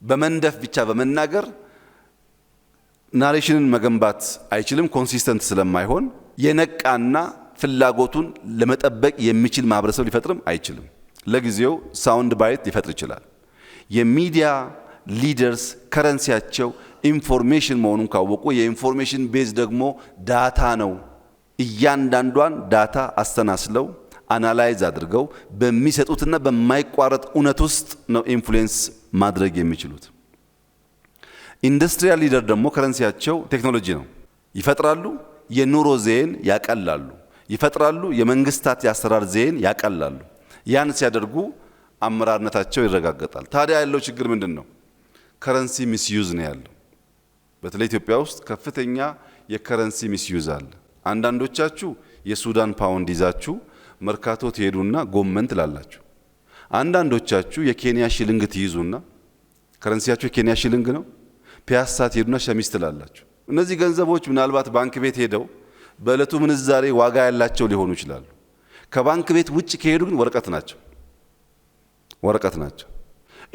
በመንደፍ ብቻ በመናገር ናሬሽንን መገንባት አይችልም። ኮንሲስተንት ስለማይሆን የነቃና ፍላጎቱን ለመጠበቅ የሚችል ማህበረሰብ ሊፈጥርም አይችልም። ለጊዜው ሳውንድ ባይት ሊፈጥር ይችላል። የሚዲያ ሊደርስ ከረንሲያቸው ኢንፎርሜሽን መሆኑን ካወቁ የኢንፎርሜሽን ቤዝ ደግሞ ዳታ ነው። እያንዳንዷን ዳታ አስተናስለው አናላይዝ አድርገው በሚሰጡትና በማይቋረጥ እውነት ውስጥ ነው ኢንፍሉዌንስ ማድረግ የሚችሉት። ኢንዱስትሪያል ሊደር ደግሞ ከረንሲያቸው ቴክኖሎጂ ነው። ይፈጥራሉ፣ የኑሮ ዘይን ያቀላሉ፣ ይፈጥራሉ፣ የመንግስታት የአሰራር ዘይን ያቀላሉ። ያን ሲያደርጉ አመራርነታቸው ይረጋገጣል። ታዲያ ያለው ችግር ምንድን ነው? ከረንሲ ሚስዩዝ ነው ያለው። በተለይ ኢትዮጵያ ውስጥ ከፍተኛ የከረንሲ ሚስዩዝ አለ። አንዳንዶቻችሁ የሱዳን ፓውንድ ይዛችሁ መርካቶ ትሄዱና ጎመን ትላላችሁ። አንዳንዶቻችሁ የኬንያ ሽልንግ ትይዙና ከረንሲያችሁ የኬንያ ሽልንግ ነው፣ ፒያሳ ትሄዱና ሸሚዝ ትላላችሁ። እነዚህ ገንዘቦች ምናልባት ባንክ ቤት ሄደው በእለቱ ምንዛሬ ዋጋ ያላቸው ሊሆኑ ይችላሉ። ከባንክ ቤት ውጭ ከሄዱ ግን ወረቀት ናቸው።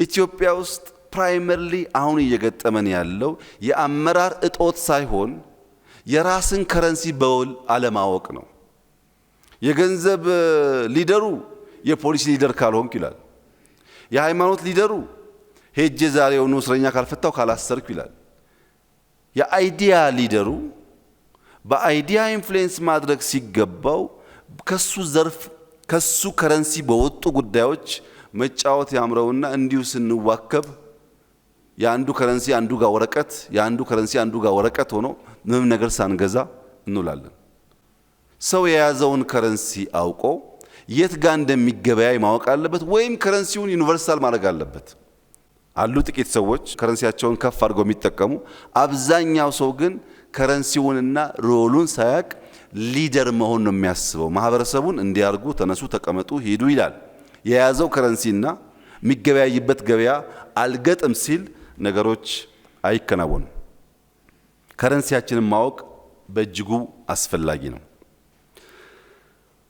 ኢትዮጵያ ውስጥ ፕራይመርሊ አሁን እየገጠመን ያለው የአመራር እጦት ሳይሆን የራስን ከረንሲ በውል አለማወቅ ነው። የገንዘብ ሊደሩ የፖሊስ ሊደር ካልሆንክ ይላል። የሃይማኖት ሊደሩ ሄጄ ዛሬውኑ እስረኛ ካልፈታው ካላሰርኩ ይላል። የአይዲያ ሊደሩ በአይዲያ ኢንፍሉዌንስ ማድረግ ሲገባው ከሱ ዘርፍ ከሱ ከረንሲ በወጡ ጉዳዮች መጫወት ያምረውና እንዲሁ ስንዋከብ የአንዱ ከረንሲ አንዱ ጋር ወረቀት የአንዱ ከረንሲ አንዱ ጋር ወረቀት ሆኖ ምንም ነገር ሳንገዛ እንውላለን። ሰው የያዘውን ከረንሲ አውቆ የት ጋር እንደሚገበያይ ማወቅ አለበት፣ ወይም ከረንሲውን ዩኒቨርሳል ማድረግ አለበት። አሉ ጥቂት ሰዎች ከረንሲያቸውን ከፍ አድርገው የሚጠቀሙ፣ አብዛኛው ሰው ግን ከረንሲውንና ሮሉን ሳያቅ ሊደር መሆን ነው የሚያስበው። ማህበረሰቡን እንዲያርጉ ተነሱ፣ ተቀመጡ፣ ሂዱ ይላል። የያዘው ከረንሲና የሚገበያይበት ገበያ አልገጥም ሲል ነገሮች አይከናወኑም። ከረንሲያችንን ማወቅ በእጅጉ አስፈላጊ ነው።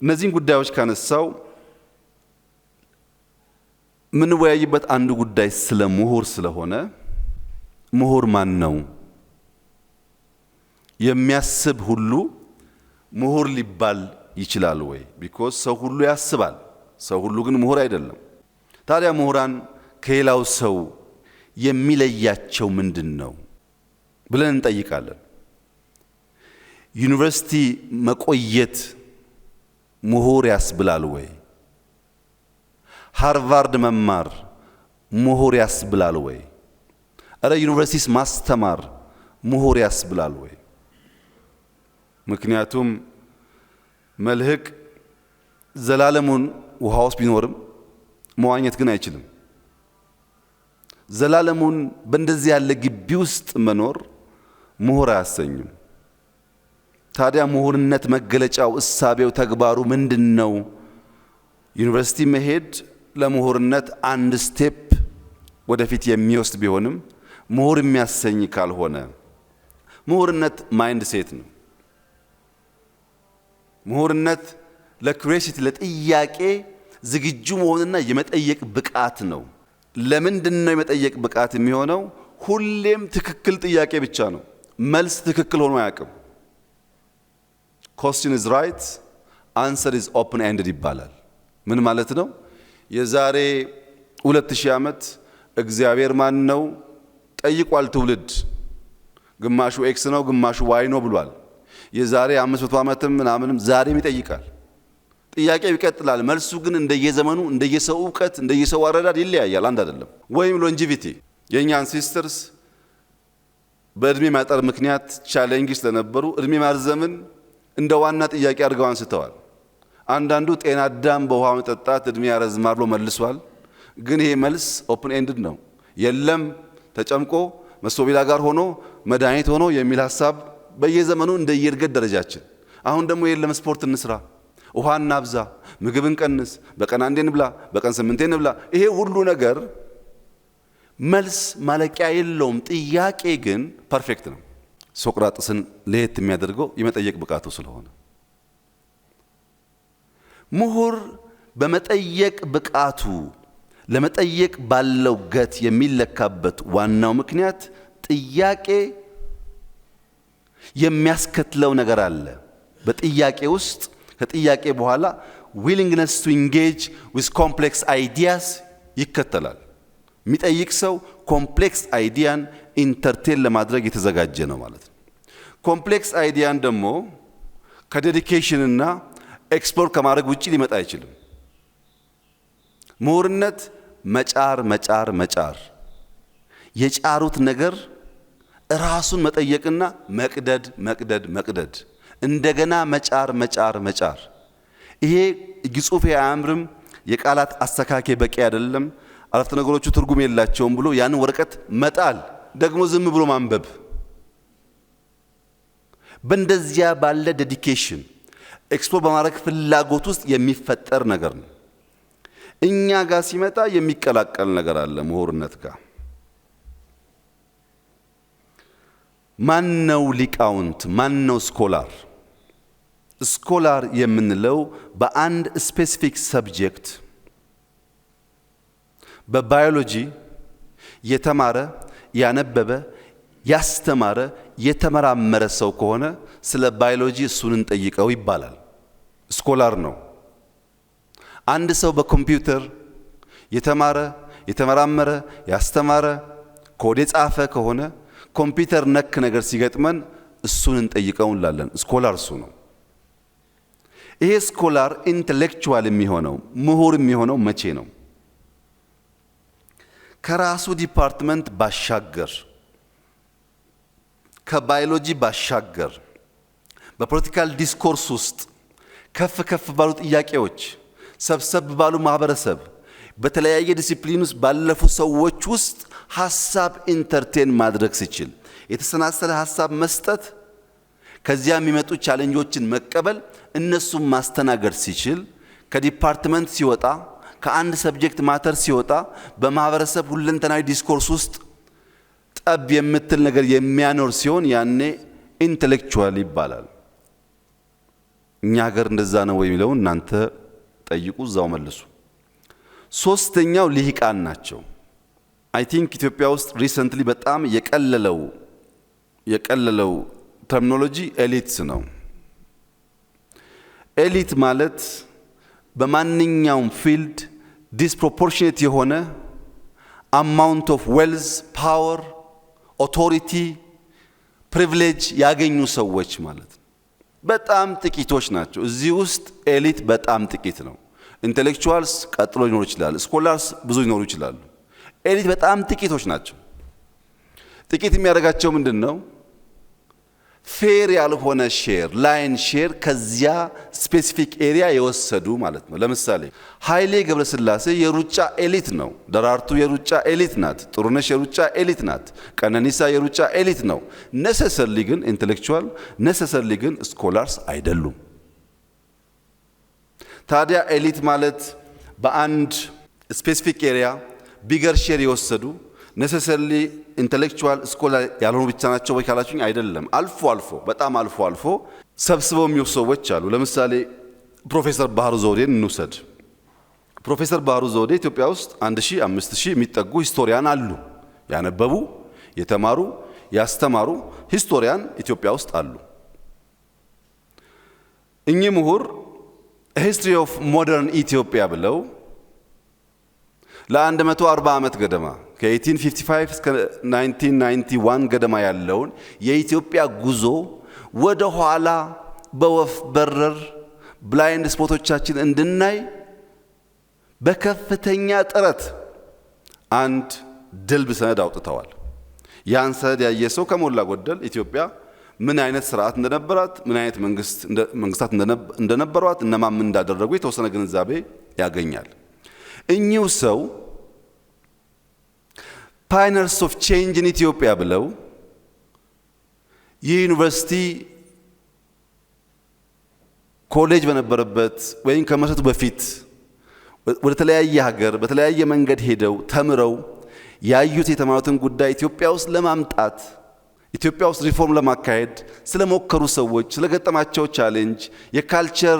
እነዚህን ጉዳዮች ካነሳው የምንወያይበት አንዱ ጉዳይ ስለ ምሁር ስለሆነ ምሁር ማን ነው? የሚያስብ ሁሉ ምሁር ሊባል ይችላል ወይ? ቢኮዝ ሰው ሁሉ ያስባል፣ ሰው ሁሉ ግን ምሁር አይደለም። ታዲያ ምሁራን ከሌላው ሰው የሚለያቸው ምንድን ነው ብለን እንጠይቃለን። ዩኒቨርሲቲ መቆየት ምሁር ያስብላል ወይ? ሃርቫርድ መማር ምሁር ያስብላል ወይ? እረ ዩኒቨርሲቲስ ማስተማር ምሁር ያስብላል ወይ? ምክንያቱም መልህቅ ዘላለሙን ውሃ ውስጥ ቢኖርም መዋኘት ግን አይችልም። ዘላለሙን በእንደዚህ ያለ ግቢ ውስጥ መኖር ምሁር አያሰኝም። ታዲያ ምሁርነት መገለጫው፣ እሳቤው፣ ተግባሩ ምንድነው? ዩኒቨርሲቲ መሄድ ለምሁርነት አንድ ስቴፕ ወደፊት የሚወስድ ቢሆንም ምሁር የሚያሰኝ ካልሆነ ምሁርነት ማይንድ ሴት ነው። ምሁርነት ለኩሪዮሲቲ ለጥያቄ ዝግጁ መሆንና የመጠየቅ ብቃት ነው። ለምንድነው የመጠየቅ ብቃት የሚሆነው? ሁሌም ትክክል ጥያቄ ብቻ ነው፣ መልስ ትክክል ሆኖ አያውቅም። question is right, answer is open ended ይባላል። ምን ማለት ነው? የዛሬ 2000 ዓመት እግዚአብሔር ማን ነው ጠይቋል ትውልድ። ግማሹ ኤክስ ነው ግማሹ ዋይ ነው ብሏል። የዛሬ 500 ዓመትም ምናምንም ዛሬም ይጠይቃል። ጥያቄው ይቀጥላል። መልሱ ግን እንደየዘመኑ እንደየሰው ዕውቀት እንደየሰው አረዳድ ይለያያል፣ አንድ አይደለም። ወይም ሎንጂቪቲ የኛ አንሴስተርስ በእድሜ ማጠር ምክንያት ቻሌንጅ ስለነበሩ እድሜ ማርዘምን እንደ ዋና ጥያቄ አድርገው አንስተዋል። አንዳንዱ ጤና አዳም በውሃ መጠጣት እድሜ ያረዝማል ብሎ መልሷል። ግን ይሄ መልስ ኦፕን ኤንድድ ነው። የለም ተጨምቆ መሶቢላ ጋር ሆኖ መድኃኒት ሆኖ የሚል ሐሳብ በየዘመኑ እንደየእድገት ደረጃችን። አሁን ደግሞ የለም ስፖርት እንስራ፣ ውሃ እናብዛ፣ ምግብ እንቀንስ፣ በቀን አንዴ እንብላ፣ በቀን 8 እንብላ። ይሄ ሁሉ ነገር መልስ ማለቂያ የለውም። ጥያቄ ግን ፐርፌክት ነው። ሶቅራጥስን ለየት የሚያደርገው የመጠየቅ ብቃቱ ስለሆነ ምሁር በመጠየቅ ብቃቱ ለመጠየቅ ባለው ገት የሚለካበት ዋናው ምክንያት ጥያቄ የሚያስከትለው ነገር አለ። በጥያቄ ውስጥ ከጥያቄ በኋላ willingness to engage with complex ideas ይከተላል። የሚጠይቅ ሰው ኮምፕሌክስ አይዲያን ኢንተርቴን ለማድረግ የተዘጋጀ ነው ማለት ነው። ኮምፕሌክስ አይዲያን ደግሞ ከዴዲኬሽን እና ኤክስፕሎር ከማድረግ ውጪ ሊመጣ አይችልም። ምሁርነት መጫር መጫር መጫር፣ የጫሩት ነገር ራሱን መጠየቅና መቅደድ መቅደድ መቅደድ፣ እንደገና መጫር መጫር መጫር። ይሄ ግጹፍ አያምርም፣ የቃላት አስተካካይ በቂ አይደለም፣ አረፍተ ነገሮቹ ትርጉም የላቸውም ብሎ ያን ወረቀት መጣል፣ ደግሞ ዝም ብሎ ማንበብ። በእንደዚያ ባለ ዴዲኬሽን ኤክስፕሎር በማድረግ ፍላጎት ውስጥ የሚፈጠር ነገር ነው። እኛ ጋር ሲመጣ የሚቀላቀል ነገር አለ ምሁርነት ጋር። ማነው ሊቃውንት? ማነው ስኮላር? ስኮላር የምንለው በአንድ ስፔሲፊክ ሰብጀክት በባዮሎጂ የተማረ ያነበበ ያስተማረ የተመራመረ ሰው ከሆነ ስለ ባዮሎጂ እሱን እንጠይቀው ይባላል። ስኮላር ነው። አንድ ሰው በኮምፒውተር የተማረ የተመራመረ ያስተማረ ኮድ የጻፈ ከሆነ ኮምፒውተር ነክ ነገር ሲገጥመን እሱን እንጠይቀው እንላለን። ስኮላር እሱ ነው። ይሄ ስኮላር ኢንተሌክቹዋል የሚሆነው ምሁር የሚሆነው መቼ ነው? ከራሱ ዲፓርትመንት ባሻገር ከባዮሎጂ ባሻገር በፖለቲካል ዲስኮርስ ውስጥ ከፍ ከፍ ባሉ ጥያቄዎች ሰብሰብ ባሉ ማህበረሰብ በተለያየ ዲሲፕሊን ውስጥ ባለፉ ሰዎች ውስጥ ሐሳብ ኢንተርቴን ማድረግ ሲችል የተሰናሰለ ሐሳብ መስጠት ከዚያ የሚመጡ ቻሌንጆችን መቀበል እነሱም ማስተናገድ ሲችል ከዲፓርትመንት ሲወጣ ከአንድ ሰብጀክት ማተር ሲወጣ በማህበረሰብ ሁለንተናዊ ዲስኮርስ ውስጥ ጠብ የምትል ነገር የሚያኖር ሲሆን ያኔ ኢንተሌክቹዋል ይባላል። እኛ ሀገር እንደዛ ነው ወይ የሚለው እናንተ ጠይቁ፣ እዛው መልሱ። ሶስተኛው ልሂቃን ናቸው። አይ ቲንክ ኢትዮጵያ ውስጥ ሪሰንትሊ በጣም የቀለለው ተርሚኖሎጂ ኤሊትስ ነው። ኤሊት ማለት በማንኛውም ፊልድ ዲስፕሮፖርሽኔት የሆነ አማውንት ኦፍ ዌልዝ፣ ፓወር፣ ኦቶሪቲ፣ ፕሪቪሌጅ ያገኙ ሰዎች ማለት ነው። በጣም ጥቂቶች ናቸው። እዚህ ውስጥ ኤሊት በጣም ጥቂት ነው። ኢንተሌክቹዋልስ ቀጥሎ ሊኖሩ ይችላል። ስኮላርስ ብዙ ሊኖሩ ይችላሉ። ኤሊት በጣም ጥቂቶች ናቸው። ጥቂት የሚያደርጋቸው ምንድን ነው? ፌር ያልሆነ ሼር ላይን ሼር ከዚያ ስፔሲፊክ ኤሪያ የወሰዱ ማለት ነው። ለምሳሌ ኃይሌ ገብረስላሴ የሩጫ ኤሊት ነው። ደራርቱ የሩጫ ኤሊት ናት። ጥሩነሽ የሩጫ ኤሊት ናት። ቀነኒሳ የሩጫ ኤሊት ነው። ነሰሰርሊ ግን ኢንተሌክቹዋል ነሰሰርሊ ግን ስኮላርስ አይደሉም። ታዲያ ኤሊት ማለት በአንድ ስፔሲፊክ ኤሪያ ቢገር ሼር የወሰዱ ነሰሰርሊ ኢንተሌክቹዋል ስኮላር ያልሆኑ ብቻ ናቸው ወይ ካላችሁኝ አይደለም። አልፎ አልፎ በጣም አልፎ አልፎ ሰብስበው የሚወስዱ ሰዎች አሉ። ለምሳሌ ፕሮፌሰር ባህሩ ዘውዴን እንውሰድ። ፕሮፌሰር ባህሩ ዘውዴ ኢትዮጵያ ውስጥ 1000 5000 የሚጠጉ ሂስቶሪያን አሉ። ያነበቡ፣ የተማሩ፣ ያስተማሩ ሂስቶሪያን ኢትዮጵያ ውስጥ አሉ። እኚህ ምሁር ሂስትሪ ኦፍ ሞደርን ኢትዮጵያ ብለው ለ140 ዓመት ገደማ ከ1855 እስከ 1991 ገደማ ያለውን የኢትዮጵያ ጉዞ ወደ ኋላ በወፍ በረር ብላይንድ ስፖቶቻችን እንድናይ በከፍተኛ ጥረት አንድ ድልብ ሰነድ አውጥተዋል። ያን ሰነድ ያየ ሰው ከሞላ ጎደል ኢትዮጵያ ምን አይነት ስርዓት እንደነበራት፣ ምን አይነት መንግስታት እንደነበሯት፣ እነማን ምን እንዳደረጉ የተወሰነ ግንዛቤ ያገኛል። እኚሁ ሰው ፓይነርስ ኦፍ ቼንጅ ኢን ኢትዮጵያ ብለው ይህ ዩኒቨርሲቲ ኮሌጅ በነበረበት ወይም ከመሰረቱ በፊት ወደ ተለያየ ሀገር በተለያየ መንገድ ሄደው ተምረው ያዩት የተማሩትን ጉዳይ ኢትዮጵያ ውስጥ ለማምጣት ኢትዮጵያ ውስጥ ሪፎርም ለማካሄድ ስለሞከሩ ሰዎች ስለገጠማቸው ቻሌንጅ የካልቸር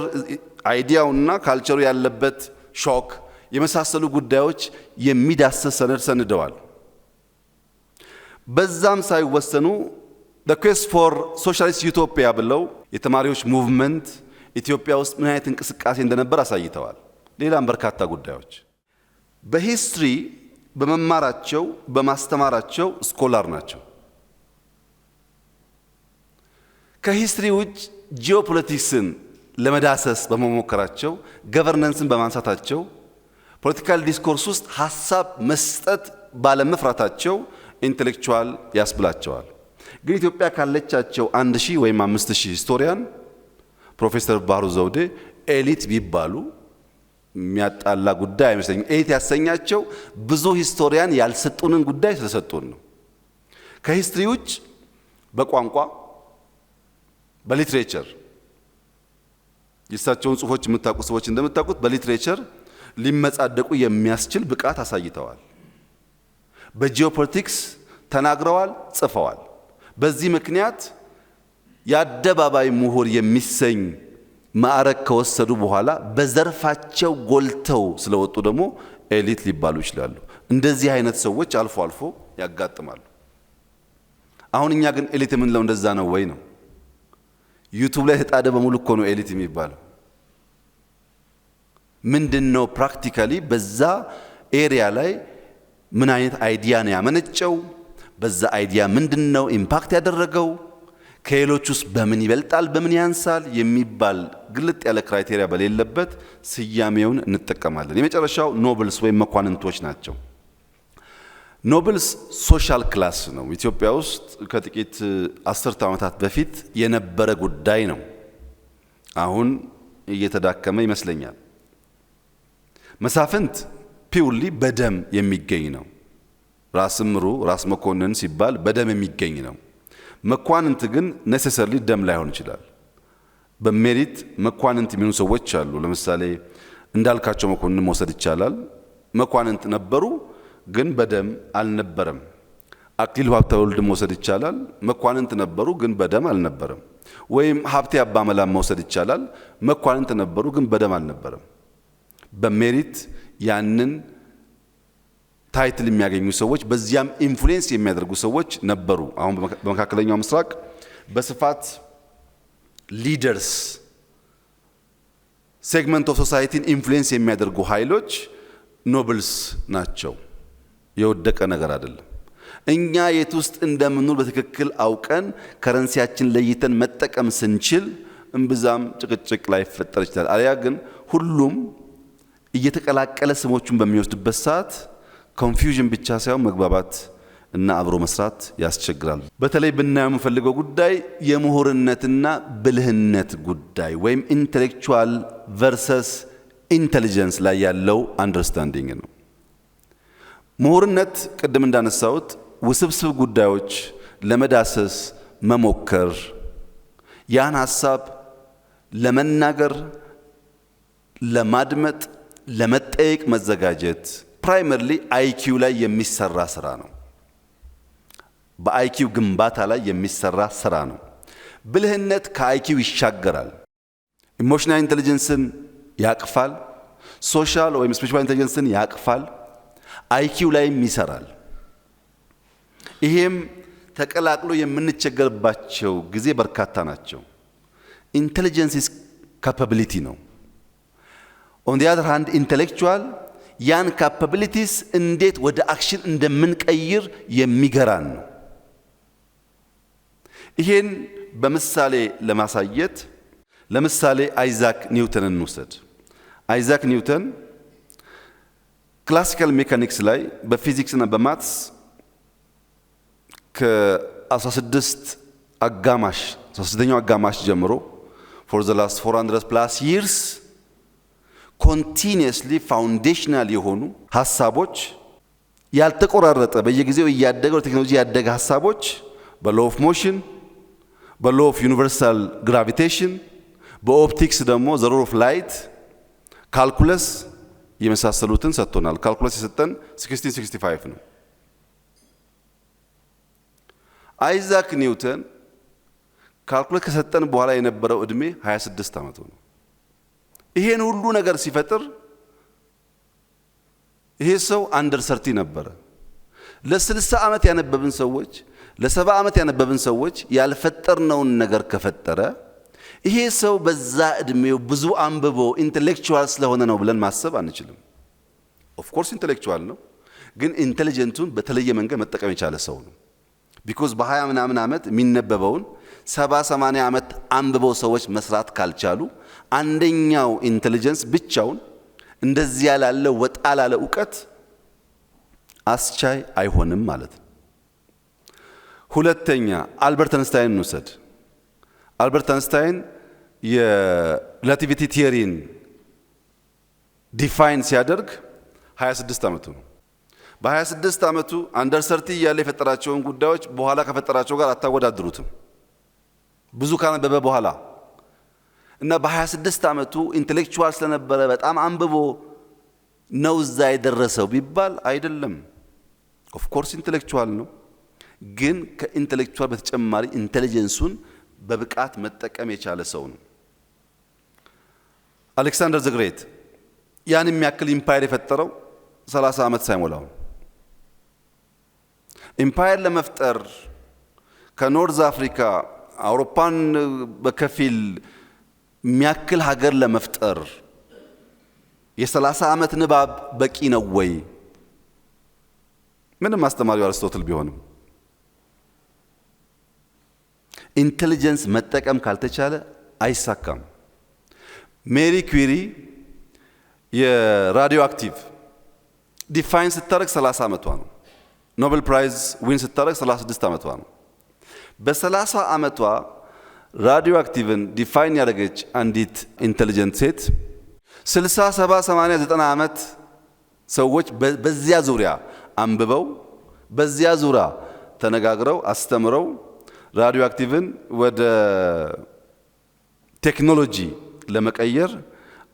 አይዲያውና ካልቸሩ ያለበት ሾክ የመሳሰሉ ጉዳዮች የሚዳስስ ሰነድ ሰንደዋል። በዛም ሳይወሰኑ the quest for socialist utopia ብለው የተማሪዎች ሙቭመንት ኢትዮጵያ ውስጥ ምን አይነት እንቅስቃሴ እንደነበር አሳይተዋል። ሌላም በርካታ ጉዳዮች በሂስትሪ በመማራቸው በማስተማራቸው ስኮላር ናቸው። ከሂስትሪ ውጭ ጂኦፖለቲክስን ለመዳሰስ በመሞከራቸው ገቨርነንስን በማንሳታቸው ፖለቲካል ዲስኮርስ ውስጥ ሐሳብ መስጠት ባለመፍራታቸው ኢንተሌክቹዋል ያስብላቸዋል። ግን ኢትዮጵያ ካለቻቸው 1000 ወይም 5000 ሂስቶሪያን ፕሮፌሰር ባህሩ ዘውዴ ኤሊት ቢባሉ የሚያጣላ ጉዳይ አይመስለኝም። ኤሊት ያሰኛቸው ብዙ ሂስቶሪያን ያልሰጡንን ጉዳይ ስለሰጡን ነው። ከሂስትሪ ውጭ በቋንቋ በሊትሬቸር የእሳቸውን ጽሑፎች የምታውቁ ሰዎች እንደምታውቁት በሊትሬቸር ሊመጻደቁ የሚያስችል ብቃት አሳይተዋል። በጂኦፖለቲክስ ተናግረዋል፣ ጽፈዋል። በዚህ ምክንያት የአደባባይ ምሁር የሚሰኝ ማዕረግ ከወሰዱ በኋላ በዘርፋቸው ጎልተው ስለወጡ ደግሞ ኤሊት ሊባሉ ይችላሉ። እንደዚህ አይነት ሰዎች አልፎ አልፎ ያጋጥማሉ። አሁን እኛ ግን ኤሊት የምንለው እንደዛ ነው ወይ ነው? ዩቲዩብ ላይ ተጣደ በሙሉ እኮ ነው ኤሊት የሚባለው። ምንድነው ፕራክቲካሊ በዛ ኤሪያ ላይ ምን አይነት አይዲያ ነው ያመነጨው? በዛ አይዲያ ምንድነው ኢምፓክት ያደረገው፣ ከሌሎቹስ በምን ይበልጣል በምን ያንሳል የሚባል ግልጥ ያለ ክራይቴሪያ በሌለበት ስያሜውን እንጠቀማለን። የመጨረሻው ኖብልስ ወይም መኳንንቶች ናቸው። ኖብልስ ሶሻል ክላስ ነው። ኢትዮጵያ ውስጥ ከጥቂት አስርተ ዓመታት በፊት የነበረ ጉዳይ ነው። አሁን እየተዳከመ ይመስለኛል። መሳፍንት ፒውርሊ በደም የሚገኝ ነው። ራስ ምሩ ራስ መኮንን ሲባል በደም የሚገኝ ነው። መኳንንት ግን ኔሴሰርሊ ደም ላይሆን ይችላል። በሜሪት መኳንንት የሚሆኑ ሰዎች አሉ። ለምሳሌ እንዳልካቸው መኮንን መውሰድ ይቻላል። መኳንንት ነበሩ ግን በደም አልነበረም። አክሊሉ ሀብተወልድ መውሰድ ይቻላል። መኳንንት ነበሩ ግን በደም አልነበረም። ወይም ሀብቴ አባመላም መውሰድ ይቻላል። መኳንንት ነበሩ ግን በደም አልነበረም። በሜሪት ያንን ታይትል የሚያገኙ ሰዎች በዚያም ኢንፍሉዌንስ የሚያደርጉ ሰዎች ነበሩ። አሁን በመካከለኛው ምስራቅ በስፋት ሊደርስ ሴግመንት ኦፍ ሶሳይቲን ኢንፍሉዌንስ የሚያደርጉ ኃይሎች ኖብልስ ናቸው። የወደቀ ነገር አይደለም። እኛ የት ውስጥ እንደምንኖር በትክክል አውቀን ከረንሲያችን ለይተን መጠቀም ስንችል እምብዛም ጭቅጭቅ ላይ ፈጠር ይችላል። አልያ ግን ሁሉም እየተቀላቀለ ስሞቹን በሚወስድበት ሰዓት ኮንፊውዥን ብቻ ሳይሆን መግባባት እና አብሮ መስራት ያስቸግራል። በተለይ ብናየው የምፈልገው ጉዳይ የምሁርነትና ብልህነት ጉዳይ ወይም ኢንተሌክቹዋል ቨርሰስ ኢንተሊጀንስ ላይ ያለው አንደርስታንዲንግ ነው። ምሁርነት ቅድም እንዳነሳሁት ውስብስብ ጉዳዮች ለመዳሰስ መሞከር፣ ያን ሐሳብ ለመናገር፣ ለማድመጥ፣ ለመጠየቅ መዘጋጀት ፕራይመርሊ አይኪው ላይ የሚሰራ ስራ ነው። በአይኪው ግንባታ ላይ የሚሰራ ስራ ነው። ብልህነት ከአይኪው ይሻገራል። ኢሞሽናል ኢንተሊጀንስን ያቅፋል። ሶሻል ወይም ስፒሪቹዋል ኢንተሊጀንስን ያቅፋል። አይኪው ላይም ይሰራል። ይሄም ተቀላቅሎ የምንቸገርባቸው ጊዜ በርካታ ናቸው። ኢንተሊጀንስ ኢዝ ካፓቢሊቲ ነው። ኦን ዲ አዘር ሃንድ ኢንተሌክቹዋል ያን ካፓቢሊቲስ እንዴት ወደ አክሽን እንደምንቀይር የሚገራን ነው። ይሄን በምሳሌ ለማሳየት ለምሳሌ አይዛክ ኒውተንን እንውሰድ። አይዛክ ኒውተን ክላሲካል ሜካኒክስ ላይ በፊዚክስ እና በማትስ ከ16ኛው አጋማሽ ጀምሮ for the last 400 plus years continuously foundational የሆኑ ሐሳቦች ያልተቆራረጠ በየጊዜው እያደገው ቴክኖሎጂ ያደገ ሐሳቦች በlaw of motion በlaw of universal gravitation በኦፕቲክስ ደግሞ the rule of light ካልኩለስ የመሳሰሉትን ሰጥቶናል። ካልኩለስ የሰጠን 1665 ነው። አይዛክ ኒውተን ካልኩለስ ከሰጠን በኋላ የነበረው እድሜ 26 ዓመቱ ነው። ይሄን ሁሉ ነገር ሲፈጥር ይሄ ሰው አንደር 30 ነበረ። ለ60 ዓመት ያነበብን ሰዎች ለ70 ዓመት ያነበብን ሰዎች ያልፈጠርነውን ነገር ከፈጠረ ይሄ ሰው በዛ እድሜው ብዙ አንብቦ ኢንተሌክቹዋል ስለሆነ ነው ብለን ማሰብ አንችልም። ኦፍ ኮርስ ኢንተሌክቹዋል ነው፣ ግን ኢንተሊጀንቱን በተለየ መንገድ መጠቀም የቻለ ሰው ነው። ቢኮዝ በ20 ምናምን ዓመት የሚነበበውን 70-80 ዓመት አንብበው ሰዎች መስራት ካልቻሉ አንደኛው ኢንተሊጀንስ ብቻውን እንደዚያ ላለ ወጣ ላለ ዕውቀት አስቻይ አይሆንም ማለት ነው። ሁለተኛ አልበርት አንስታይን እንውሰድ። አልበርት አንስታይን የሪላቲቪቲ ቲዮሪን ዲፋይን ሲያደርግ 26 ዓመቱ ነው። በ26 ዓመቱ አንደር 30 እያለ የፈጠራቸውን ጉዳዮች በኋላ ከፈጠራቸው ጋር አታወዳድሩትም። ብዙ ካነበበ በኋላ እና በ26 ዓመቱ ኢንተሌክቹዋል ስለነበረ በጣም አንብቦ ነው እዛ የደረሰው ቢባል አይደለም። ኦፍ ኮርስ ኢንተሌክቹዋል ነው፣ ግን ከኢንተሌክቹዋል በተጨማሪ ኢንተሊጀንሱን በብቃት መጠቀም የቻለ ሰው ነው። አሌክሳንደር ዘ ግሬት ያን የሚያክል ኢምፓየር የፈጠረው 30 ዓመት ሳይሞላው። ኢምፓየር ለመፍጠር ከኖርዝ አፍሪካ አውሮፓን በከፊል የሚያክል ሀገር ለመፍጠር የ30 ዓመት ንባብ በቂ ነው ወይ? ምንም አስተማሪው አርስቶትል ቢሆንም ኢንቴሊጀንስ መጠቀም ካልተቻለ አይሳካም። ሜሪ ኩሪ የራዲዮ አክቲቭ ዲፋይን ስታደርግ 30 ዓመቷ ነው። ኖቤል ፕራይዝ ዊን ስታደርግ 36 ዓመቷ ነው። በ30 ዓመቷ ራዲዮ አክቲቭን ዲፋይን ያደረገች አንዲት ኢንቴሊጀንት ሴት 60፣ 70፣ 80፣ 90 ዓመት ሰዎች በዚያ ዙሪያ አንብበው በዚያ ዙሪያ ተነጋግረው አስተምረው ራዲዮ አክቲቭን ወደ ቴክኖሎጂ ለመቀየር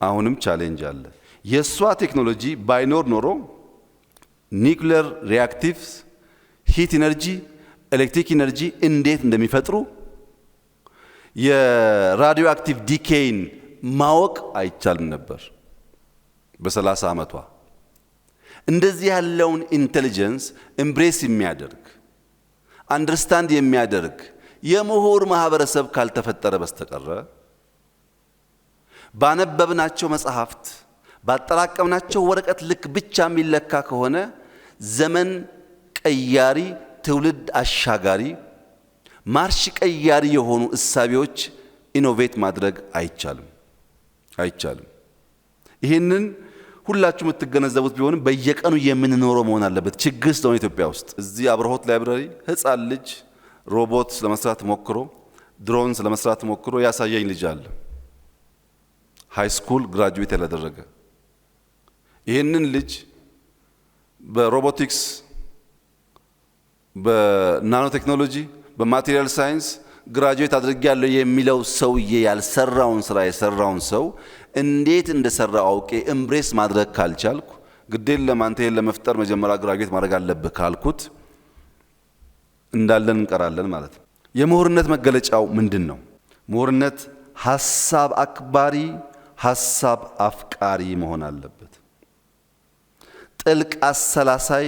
አሁንም ቻሌንጅ አለ። የሷ ቴክኖሎጂ ባይኖር ኖሮ ኒውክሌር ሪአክቲቭስ ሂት ኢነርጂ፣ ኤሌክትሪክ ኢነርጂ እንዴት እንደሚፈጥሩ የራዲዮ አክቲቭ ዲኬይን ማወቅ አይቻልም ነበር በ30 ዓመቷ። እንደዚህ ያለውን ኢንቴሊጀንስ ኤምብሬስ የሚያደርግ አንደርስታንድ የሚያደርግ የምሁር ማህበረሰብ ካልተፈጠረ በስተቀረ ባነበብናቸው መጽሐፍት ባጠራቀምናቸው ወረቀት ልክ ብቻ የሚለካ ከሆነ ዘመን ቀያሪ ትውልድ አሻጋሪ ማርሽ ቀያሪ የሆኑ እሳቤዎች ኢኖቬት ማድረግ አይቻልም። ይህንን ሁላችሁ የምትገነዘቡት ቢሆንም በየቀኑ የምንኖረው መሆን አለበት። ችግር ስለሆነ ኢትዮጵያ ውስጥ እዚህ አብርሆት ላይብራሪ ህፃን ልጅ ሮቦት ለመስራት ሞክሮ ድሮን ለመስራት ሞክሮ ያሳየኝ ልጅ አለ። ሃይ ስኩል ግራጁዌት ያላደረገ ይህንን ልጅ በሮቦቲክስ በናኖ ቴክኖሎጂ በማቴሪያል ሳይንስ ግራጁዌት አድርጌያለሁ የሚለው ሰውዬ ያልሰራውን ስራ የሰራውን ሰው እንዴት እንደሰራው አውቄ ኤምብሬስ ማድረግ ካልቻልኩ ግዴን ለማንተን ለመፍጠር መጀመሪያ ግራጁዌት ማድረግ አለብህ ካልኩት እንዳለን እንቀራለን ማለት ነው። የምሁርነት መገለጫው ምንድነው? ምሁርነት ሐሳብ አክባሪ ሐሳብ አፍቃሪ መሆን አለበት። ጥልቅ አሰላሳይ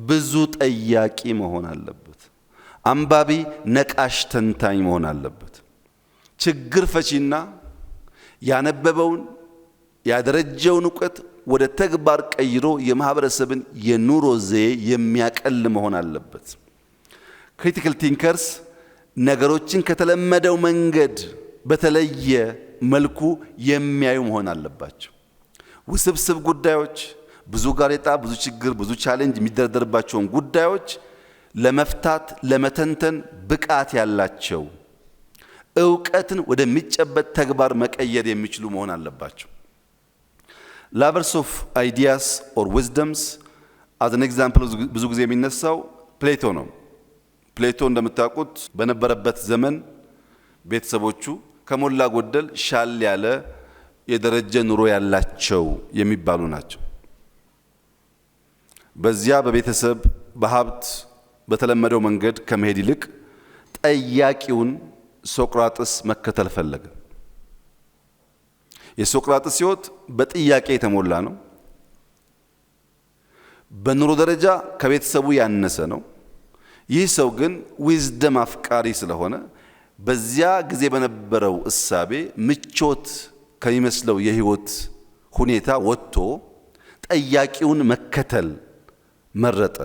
ብዙ ጠያቂ መሆን አለበት። አንባቢ ነቃሽ ተንታኝ መሆን አለበት። ችግር ፈቺና ያነበበውን ያደረጀውን ዕውቀት ወደ ተግባር ቀይሮ የማህበረሰብን የኑሮ ዘዬ የሚያቀል መሆን አለበት። ክሪቲካል ቲንከርስ ነገሮችን ከተለመደው መንገድ በተለየ መልኩ የሚያዩ መሆን አለባቸው። ውስብስብ ጉዳዮች፣ ብዙ ጋሬጣ፣ ብዙ ችግር፣ ብዙ ቻሌንጅ የሚደረደርባቸውን ጉዳዮች ለመፍታት ለመተንተን ብቃት ያላቸው ዕውቀትን ወደሚጨበጥ ተግባር መቀየር የሚችሉ መሆን አለባቸው። ላቨርስ ኦፍ አይዲያስ ኦር ዊዝደምስ አዝ አን ኤግዛምፕል ብዙ ጊዜ የሚነሳው ፕሌቶ ነው። ፕሌቶ እንደምታውቁት በነበረበት ዘመን ቤተሰቦቹ ከሞላ ጎደል ሻል ያለ የደረጀ ኑሮ ያላቸው የሚባሉ ናቸው። በዚያ በቤተሰብ በሀብት በተለመደው መንገድ ከመሄድ ይልቅ ጠያቂውን ሶቅራጥስ መከተል ፈለገ። የሶቅራጥስ ሕይወት በጥያቄ የተሞላ ነው። በኑሮ ደረጃ ከቤተሰቡ ያነሰ ነው። ይህ ሰው ግን ዊዝደም አፍቃሪ ስለሆነ በዚያ ጊዜ በነበረው እሳቤ ምቾት ከሚመስለው የህይወት ሁኔታ ወጥቶ ጠያቂውን መከተል መረጠ።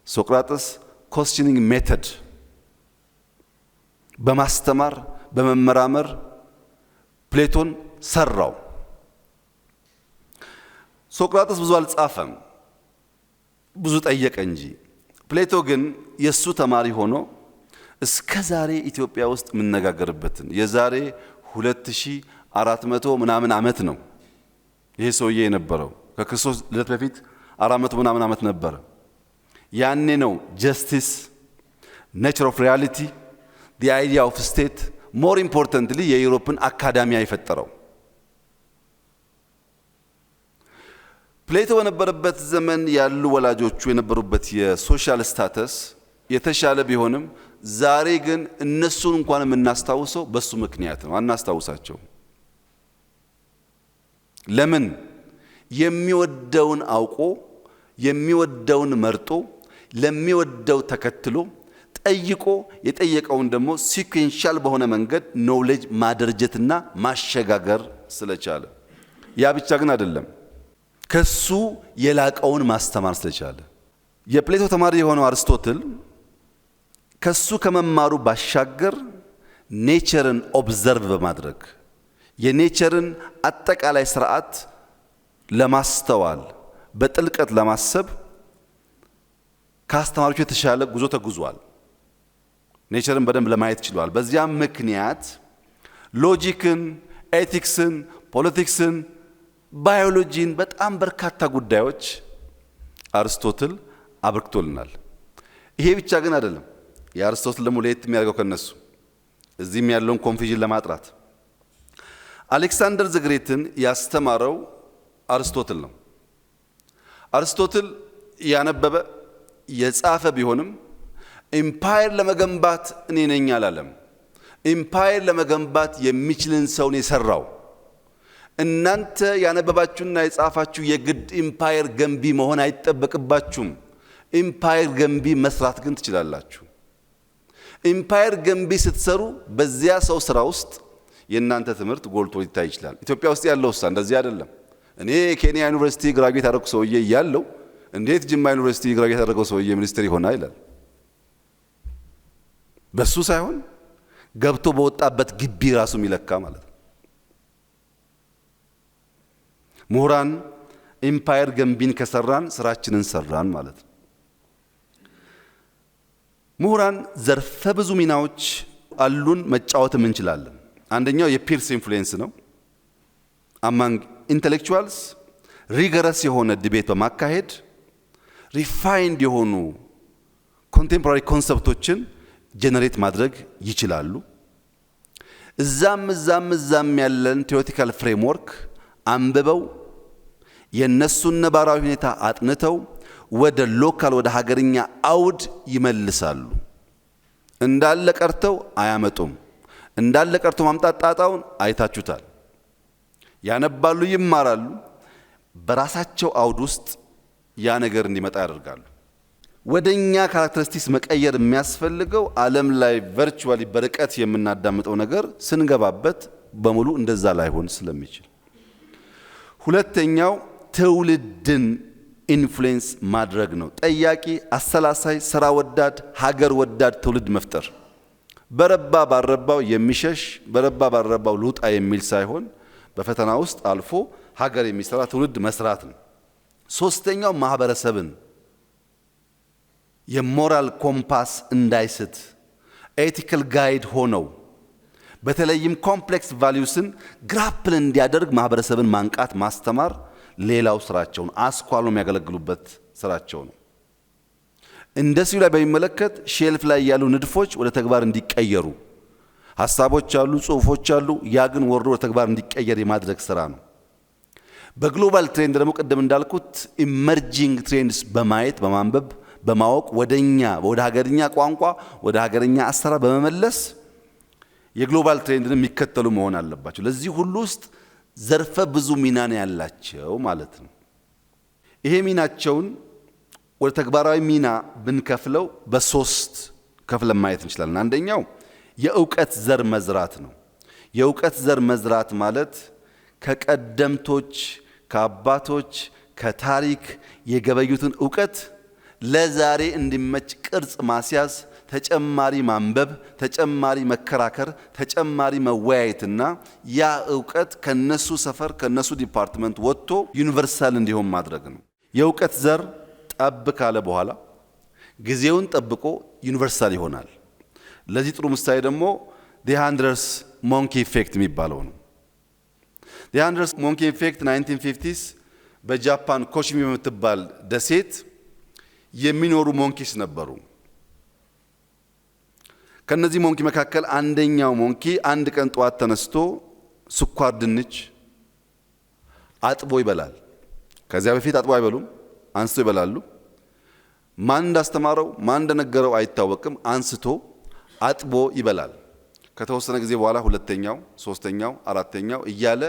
ሶቅራጥስ ኮስችኒንግ ሜተድ በማስተማር በመመራመር ፕሌቶን ሰራው። ሶቅራጥስ ብዙ አልጻፈም፣ ብዙ ጠየቀ እንጂ። ፕሌቶ ግን የሱ ተማሪ ሆኖ እስከ ዛሬ ኢትዮጵያ ውስጥ የምንነጋገርበትን የዛሬ 2400 ምናምን ዓመት ነው ይሄ ሰውዬ የነበረው። ከክርስቶስ ልደት በፊት 400 ምናምን ዓመት ነበረ። ያኔ ነው ጀስቲስ፣ ኔቸር ኦፍ ሪያሊቲ፣ the idea of state, more importantly የዩሮፕን አካዳሚያ የፈጠረው። ፕሌቶ በነበረበት ዘመን ያሉ ወላጆቹ የነበሩበት የሶሻል ስታተስ የተሻለ ቢሆንም ዛሬ ግን እነሱን እንኳን የምናስታውሰው በሱ ምክንያት ነው። አናስታውሳቸው። ለምን? የሚወደውን አውቆ የሚወደውን መርጦ ለሚወደው ተከትሎ ጠይቆ የጠየቀውን ደግሞ ሲኩዌንሻል በሆነ መንገድ ኖሌጅ ማደርጀትና ማሸጋገር ስለቻለ። ያ ብቻ ግን አይደለም፣ ከሱ የላቀውን ማስተማር ስለቻለ። የፕሌቶ ተማሪ የሆነው አርስቶትል ከሱ ከመማሩ ባሻገር ኔቸርን ኦብዘርቭ በማድረግ የኔቸርን አጠቃላይ ስርዓት ለማስተዋል በጥልቀት ለማሰብ ከአስተማሪዎች የተሻለ ጉዞ ተጉዟል። ኔቸርን በደንብ ለማየት ችሏል። በዚያም ምክንያት ሎጂክን፣ ኤቲክስን፣ ፖለቲክስን፣ ባዮሎጂን በጣም በርካታ ጉዳዮች አርስቶትል አበርክቶልናል። ይሄ ብቻ ግን አይደለም። የአርስቶትል ደግሞ ለየት የሚያደርገው ከነሱ እዚህም ያለውን ኮንፊዥን ለማጥራት አሌክሳንደር ዘግሬትን ያስተማረው አርስቶትል ነው። አርስቶትል ያነበበ የጻፈ ቢሆንም ኢምፓየር ለመገንባት እኔ ነኝ አላለም። ኢምፓየር ለመገንባት የሚችልን ሰው ነው የሰራው። እናንተ ያነበባችሁና የጻፋችሁ የግድ ኢምፓየር ገንቢ መሆን አይጠበቅባችሁም። ኢምፓየር ገንቢ መስራት ግን ትችላላችሁ። ኢምፓየር ገንቢ ስትሰሩ በዚያ ሰው ስራ ውስጥ የእናንተ ትምህርት ጎልቶ ሊታይ ይችላል። ኢትዮጵያ ውስጥ ያለው እንደዚህ አይደለም። እኔ ኬንያ ዩኒቨርሲቲ ግራጁዌት ያደረኩ ሰውዬ እያለው እንዴት ጅማ ዩኒቨርሲቲ ግራጁዌት ያደረገው ሰውዬ ሚኒስትር ይሆናል ይላል። በሱ ሳይሆን ገብቶ በወጣበት ግቢ ራሱ የሚለካ ማለት ነው። ምሁራን ኢምፓየር ገንቢን ከሰራን ስራችንን ሰራን ማለት ነው። ምሁራን ዘርፈ ብዙ ሚናዎች አሉን፣ መጫወትም እንችላለን። አንደኛው የፒርስ ኢንፍሉዌንስ ነው። አማንግ ኢንተሌክቹዋልስ ሪገረስ የሆነ ዲቤት በማካሄድ ሪፋይንድ የሆኑ ኮንቴምፖራሪ ኮንሰፕቶችን ጀነሬት ማድረግ ይችላሉ። እዛም ያለን ቴዎሪቲካል ፍሬምወርክ አንብበው የነሱን ነባራዊ ሁኔታ አጥንተው ወደ ሎካል ወደ ሀገርኛ አውድ ይመልሳሉ። እንዳለ ቀርተው አያመጡም። እንዳለ ቀርቶ ማምጣት ጣጣውን አይታችሁታል። ያነባሉ፣ ይማራሉ። በራሳቸው አውድ ውስጥ ያ ነገር እንዲመጣ ያደርጋሉ። ወደኛ ካራክተሪስቲክስ መቀየር የሚያስፈልገው ዓለም ላይ ቨርቹዋሊ በርቀት የምናዳምጠው ነገር ስንገባበት በሙሉ እንደዛ ላይሆን ስለሚችል፣ ሁለተኛው ትውልድን ኢንፍሉዌንስ ማድረግ ነው። ጠያቂ፣ አሰላሳይ፣ ስራ ወዳድ፣ ሀገር ወዳድ ትውልድ መፍጠር። በረባ ባረባው የሚሸሽ በረባ ባረባው ልውጣ የሚል ሳይሆን በፈተና ውስጥ አልፎ ሀገር የሚሰራ ትውልድ መስራት ነው። ሶስተኛው ማህበረሰብን የሞራል ኮምፓስ እንዳይስት ኤቲካል ጋይድ ሆነው በተለይም ኮምፕሌክስ ቫልዩስን ግራፕል እንዲያደርግ ማህበረሰብን ማንቃት ማስተማር ሌላው ስራቸው ነው። አስኳሉ የሚያገለግሉበት ስራቸው ነው። እንደዚሁ ላይ በሚመለከት ሼልፍ ላይ ያሉ ንድፎች ወደ ተግባር እንዲቀየሩ ሐሳቦች አሉ፣ ጽሁፎች አሉ። ያ ግን ወርዶ ወደ ተግባር እንዲቀየር የማድረግ ስራ ነው። በግሎባል ትሬንድ ደግሞ ቅድም እንዳልኩት ኢመርጂንግ ትሬንድስ በማየት በማንበብ በማወቅ ወደኛ ወደ ሀገርኛ ቋንቋ ወደ ሀገርኛ አሰራር በመመለስ የግሎባል ትሬንድን የሚከተሉ መሆን አለባቸው። ለዚህ ሁሉ ውስጥ ዘርፈ ብዙ ሚና ነው ያላቸው ማለት ነው። ይሄ ሚናቸውን ወደ ተግባራዊ ሚና ብንከፍለው በሶስት ከፍለን ማየት እንችላለን። አንደኛው የእውቀት ዘር መዝራት ነው። የእውቀት ዘር መዝራት ማለት ከቀደምቶች ከአባቶች ከታሪክ የገበዩትን እውቀት ለዛሬ እንዲመች ቅርጽ ማስያዝ፣ ተጨማሪ ማንበብ፣ ተጨማሪ መከራከር፣ ተጨማሪ መወያየትና ያ እውቀት ከነሱ ሰፈር ከነሱ ዲፓርትመንት ወጥቶ ዩኒቨርሳል እንዲሆን ማድረግ ነው። የእውቀት ዘር ጠብ ካለ በኋላ ጊዜውን ጠብቆ ዩኒቨርሳል ይሆናል። ለዚህ ጥሩ ምሳሌ ደግሞ ዲ100ስ ሞንኪ ኢፌክት የሚባለው ነው። ዲ100ስ ሞንኪ ኢፌክት 1950s በጃፓን ኮሺሚ በምትባል ደሴት የሚኖሩ ሞንኪስ ነበሩ። ከነዚህ ሞንኪ መካከል አንደኛው ሞንኪ አንድ ቀን ጠዋት ተነስቶ ስኳር ድንች አጥቦ ይበላል። ከዚያ በፊት አጥቦ አይበሉም፣ አንስቶ ይበላሉ። ማን እንዳስተማረው ማን እንደነገረው አይታወቅም። አንስቶ አጥቦ ይበላል። ከተወሰነ ጊዜ በኋላ ሁለተኛው፣ ሶስተኛው፣ አራተኛው እያለ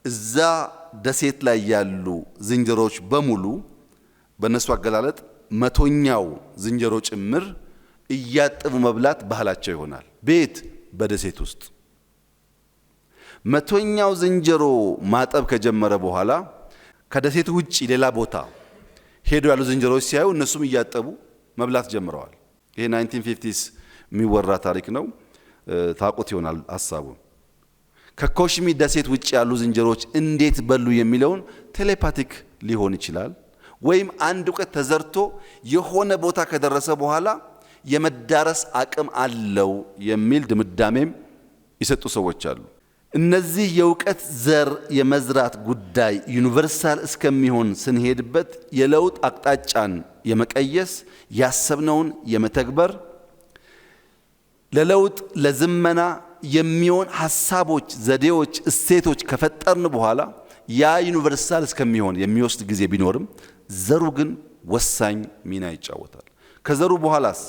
እዛ ደሴት ላይ ያሉ ዝንጀሮች በሙሉ በነሱ አገላለጥ መቶኛው ዝንጀሮ ጭምር እያጠቡ መብላት ባህላቸው ይሆናል። ቤት በደሴት ውስጥ መቶኛው ዝንጀሮ ማጠብ ከጀመረ በኋላ ከደሴት ውጪ ሌላ ቦታ ሄዶ ያሉ ዝንጀሮች ሲያዩ እነሱም እያጠቡ መብላት ጀምረዋል። ይሄ 1950s የሚወራ ታሪክ ነው። ታቁት ይሆናል ሐሳቡን። ከኮሽሚ ደሴት ውጭ ያሉ ዝንጀሮች እንዴት በሉ የሚለውን ቴሌፓቲክ ሊሆን ይችላል። ወይም አንድ እውቀት ተዘርቶ የሆነ ቦታ ከደረሰ በኋላ የመዳረስ አቅም አለው የሚል ድምዳሜም ይሰጡ ሰዎች አሉ። እነዚህ የእውቀት ዘር የመዝራት ጉዳይ ዩኒቨርሳል እስከሚሆን ስንሄድበት የለውጥ አቅጣጫን የመቀየስ ያሰብነውን የመተግበር ለለውጥ ለዝመና የሚሆን ሐሳቦች፣ ዘዴዎች፣ እሴቶች ከፈጠርን በኋላ ያ ዩኒቨርሳል እስከሚሆን የሚወስድ ጊዜ ቢኖርም ዘሩ ግን ወሳኝ ሚና ይጫወታል። ከዘሩ በኋላስ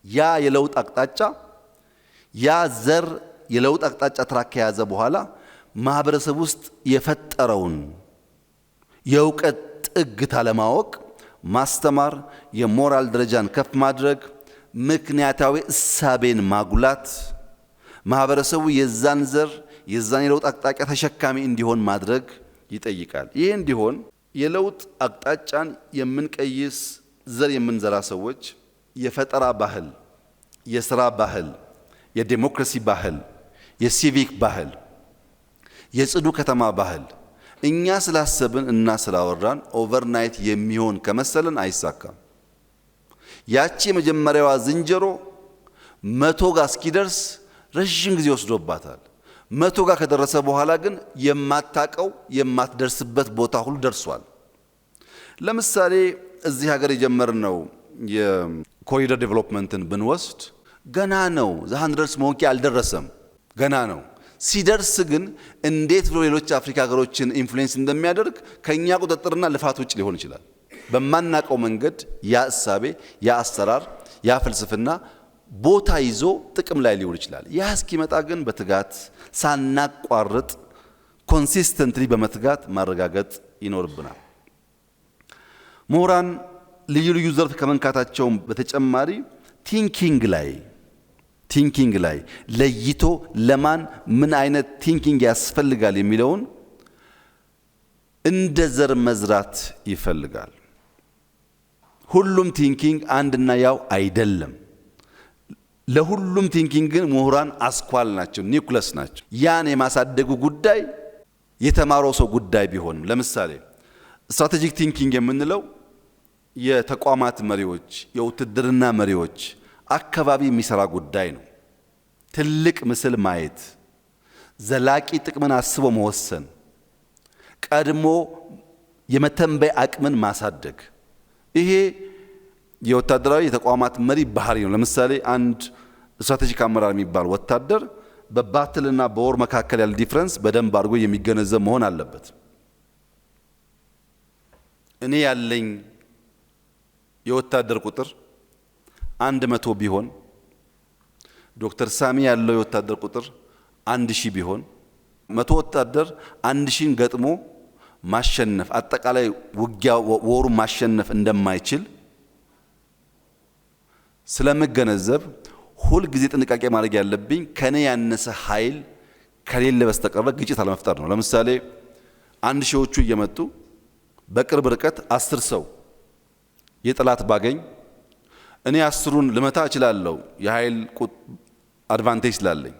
ያ የለውጥ አቅጣጫ ያ ዘር የለውጥ አቅጣጫ ትራክ ከያዘ በኋላ ማህበረሰብ ውስጥ የፈጠረውን የእውቀት ጥግታ ለማወቅ ማስተማር፣ የሞራል ደረጃን ከፍ ማድረግ፣ ምክንያታዊ እሳቤን ማጉላት፣ ማህበረሰቡ የዛን ዘር የዛን የለውጥ አቅጣጫ ተሸካሚ እንዲሆን ማድረግ ይጠይቃል። ይህ እንዲሆን የለውጥ አቅጣጫን የምንቀይስ ዘር የምንዘራ ሰዎች የፈጠራ ባህል፣ የሥራ ባህል፣ የዴሞክራሲ ባህል፣ የሲቪክ ባህል፣ የጽዱ ከተማ ባህል እኛ ስላሰብን እና ስላወራን ኦቨርናይት የሚሆን ከመሰለን አይሳካም። ያቺ የመጀመሪያዋ ዝንጀሮ 100 ጋር እስኪደርስ ረጅም ጊዜ ወስዶባታል። 100 ጋር ከደረሰ በኋላ ግን የማታቀው የማትደርስበት ቦታ ሁሉ ደርሷል። ለምሳሌ እዚህ ሀገር የጀመርነው የኮሪደር ዴቨሎፕመንትን ብንወስድ ገና ነው። ዘ100 ሞንኪ አልደረሰም፣ ገና ነው። ሲደርስ ግን እንዴት ብሎ ሌሎች አፍሪካ ሀገሮችን ኢንፍሉዌንስ እንደሚያደርግ ከኛ ቁጥጥርና ልፋት ውጭ ሊሆን ይችላል። በማናቀው መንገድ ያ እሳቤ፣ ያ አሰራር፣ ያ ፍልስፍና ቦታ ይዞ ጥቅም ላይ ሊውል ይችላል። ያ እስኪመጣ ግን በትጋት ሳናቋርጥ ኮንሲስተንትሊ በመትጋት ማረጋገጥ ይኖርብናል። ምሁራን ልዩ ልዩ ዘርፍ ከመንካታቸው በተጨማሪ ቲንኪንግ ላይ ለይቶ ለማን ምን አይነት ቲንኪንግ ያስፈልጋል የሚለውን እንደ ዘር መዝራት ይፈልጋል። ሁሉም ቲንኪንግ አንድና ያው አይደለም። ለሁሉም ቲንኪንግ ግን ምሁራን አስኳል ናቸው፣ ኒውክለስ ናቸው። ያን የማሳደጉ ጉዳይ የተማረው ሰው ጉዳይ ቢሆንም ለምሳሌ ስትራቴጂክ ቲንኪንግ የምንለው የተቋማት መሪዎች፣ የውትድርና መሪዎች አካባቢ የሚሰራ ጉዳይ ነው። ትልቅ ምስል ማየት፣ ዘላቂ ጥቅምን አስቦ መወሰን፣ ቀድሞ የመተንበይ አቅምን ማሳደግ፣ ይሄ የወታደራዊ የተቋማት መሪ ባህሪ ነው። ለምሳሌ አንድ ስትራቴጂክ አመራር የሚባል ወታደር በባትልና በወር መካከል ያለ ዲፍረንስ በደንብ አድርጎ የሚገነዘብ መሆን አለበት። እኔ ያለኝ የወታደር ቁጥር 100 ቢሆን ዶክተር ሳሚ ያለው የወታደር ቁጥር 1000 ቢሆን 100 ወታደር 1000ን ገጥሞ ማሸነፍ አጠቃላይ ውጊያ ወሩ ማሸነፍ እንደማይችል ስለመገነዘብ ሁል ጊዜ ጥንቃቄ ማድረግ ያለብኝ ከኔ ያነሰ ኃይል ከሌለ በስተቀር ግጭት አለመፍጠር ነው። ለምሳሌ 1000ዎቹ እየመጡ በቅርብ ርቀት 10 ሰው የጠላት ባገኝ እኔ 10ሩን ልመታ እችላለሁ፣ የኃይል አድቫንቴጅ ስላለኝ።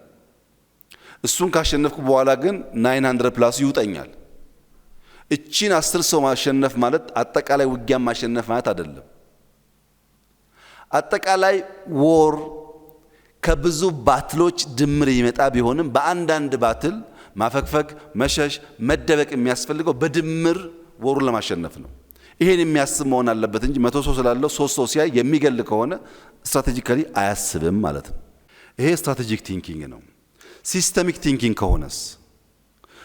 እሱን ካሸነፍኩ በኋላ ግን 900 ፕላስ ይውጠኛል። እቺን 10 ሰው ማሸነፍ ማለት አጠቃላይ ውጊያ ማሸነፍ ማለት አይደለም። አጠቃላይ ወር ከብዙ ባትሎች ድምር ይመጣ ቢሆንም በአንዳንድ ባትል ማፈግፈግ፣ መሸሽ፣ መደበቅ የሚያስፈልገው በድምር ወሩን ለማሸነፍ ነው። ይሄን የሚያስብ መሆን አለበት እንጂ 100 ሰው ስላለው 3 ሰው ሲያይ የሚገል ከሆነ ስትራቴጂካሊ አያስብም ማለት ነው። ይሄ ስትራቴጂክ ቲንኪንግ ነው። ሲስተሚክ ቲንኪንግ ከሆነስ?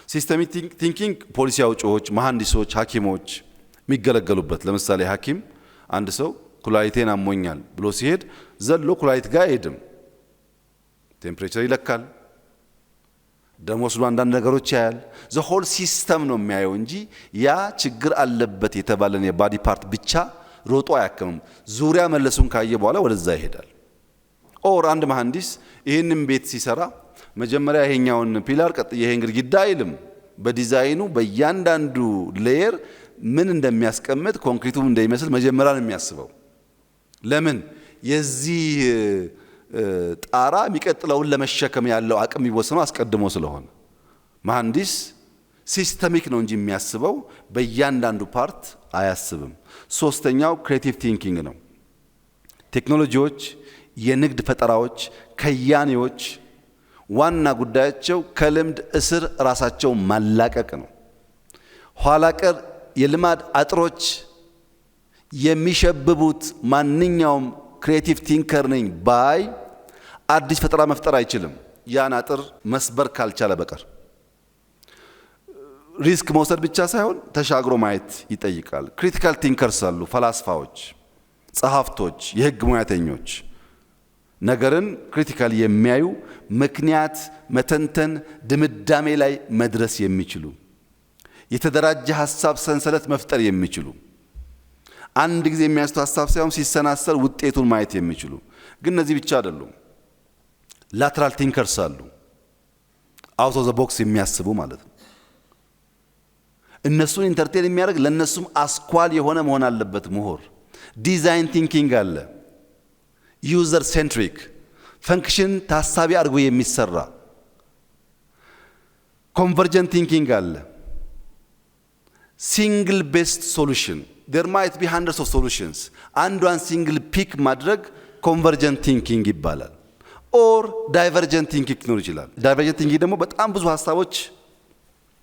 ሲስተሚክ ቲንኪንግ ፖሊሲ አውጪዎች፣ መሐንዲሶች፣ ሐኪሞች የሚገለገሉበት። ለምሳሌ ሐኪም አንድ ሰው ኩላሊቴን አሞኛል ብሎ ሲሄድ ዘሎ ኩላሊት ጋር አይሄድም። ቴምፕሬቸር ይለካል፣ ደም ወስዶ አንዳንድ ነገሮች ያያል። ዘ ሆል ሲስተም ነው የሚያየው እንጂ ያ ችግር አለበት የተባለን የባዲ ፓርት ብቻ ሮጦ አያክምም። ዙሪያ መለሱን ካየ በኋላ ወደዛ ይሄዳል። ኦር አንድ መሐንዲስ ይህንን ቤት ሲሰራ መጀመሪያ ይሄኛውን ፒላር ቀጥዬ ይሄን ግድግዳ አይልም። በዲዛይኑ በእያንዳንዱ ሌየር ምን እንደሚያስቀምጥ ኮንክሪቱም እንደሚመስል መጀመሪያ ነው የሚያስበው። ለምን? የዚህ ጣራ የሚቀጥለውን ለመሸከም ያለው አቅም የሚወሰነው አስቀድሞ ስለሆነ መሐንዲስ ሲስተሚክ ነው እንጂ የሚያስበው በእያንዳንዱ ፓርት አያስብም። ሶስተኛው ክሬቲቭ ቲንኪንግ ነው። ቴክኖሎጂዎች፣ የንግድ ፈጠራዎች፣ ከያኔዎች ዋና ጉዳያቸው ከልምድ እስር ራሳቸው ማላቀቅ ነው። ኋላ ቀር የልማድ አጥሮች የሚሸብቡት ማንኛውም ክሬቲቭ ቲንከር ነኝ ባይ አዲስ ፈጠራ መፍጠር አይችልም፣ ያን አጥር መስበር ካልቻለ በቀር። ሪስክ መውሰድ ብቻ ሳይሆን ተሻግሮ ማየት ይጠይቃል። ክሪቲካል ቲንከርስ አሉ፣ ፈላስፋዎች፣ ጸሐፍቶች፣ የህግ ሙያተኞች ነገርን ክሪቲካል የሚያዩ ምክንያት መተንተን፣ ድምዳሜ ላይ መድረስ የሚችሉ የተደራጀ ሐሳብ ሰንሰለት መፍጠር የሚችሉ አንድ ጊዜ የሚያስቱ ሐሳብ ሳይሆን ሲሰናሰል ውጤቱን ማየት የሚችሉ። ግን እነዚህ ብቻ አይደሉም። ላተራል ቲንከርስ አሉ፣ አውት ኦፍ ዘ ቦክስ የሚያስቡ ማለት ነው። እነሱን ኢንተርቴን የሚያደርግ ለነሱም አስኳል የሆነ መሆን አለበት ምሁር። ዲዛይን ቲንኪንግ አለ፣ ዩዘር ሴንትሪክ ፈንክሽን ታሳቢ አድርጎ የሚሰራ። ኮንቨርጀንት ቲንኪንግ አለ፣ ሲንግል ቤስድ ሶሉሽን there might be hundreds of solutions አንዷን ሲንግል ፒክ ማድረግ ኮንቨርጀንት ቲንኪንግ ይባላል። ኦር ዳይቨርጀንት ቲንኪንግ ሊኖር ይችላል። ዳይቨርጀንት ቲንኪንግ ደግሞ በጣም ብዙ ሐሳቦች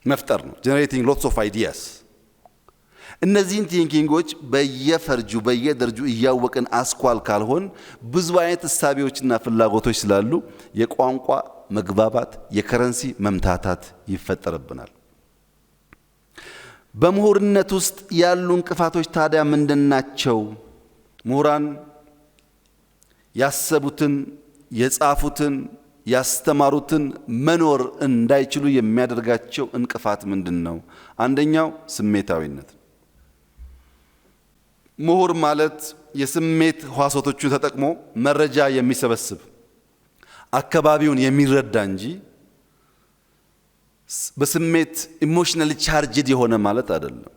መፍጠር ነው፣ ጀነሬቲንግ ሎትስ ኦፍ አይዲያስ። እነዚህን ቲንኪንጎች በየፈርጁ በየደረጁ እያወቅን አስኳል ካልሆን ብዙ አይነት እሳቤዎችና ፍላጎቶች ስላሉ የቋንቋ መግባባት፣ የከረንሲ መምታታት ይፈጠርብናል። በምሁርነት ውስጥ ያሉ እንቅፋቶች ታዲያ ምንድናቸው? ምሁራን ያሰቡትን፣ የጻፉትን፣ ያስተማሩትን መኖር እንዳይችሉ የሚያደርጋቸው እንቅፋት ምንድነው? አንደኛው ስሜታዊነት። ምሁር ማለት የስሜት ህዋሳቶቹን ተጠቅሞ መረጃ የሚሰበስብ አካባቢውን የሚረዳ እንጂ በስሜት ኢሞሽናሊ ቻርጅድ የሆነ ማለት አይደለም።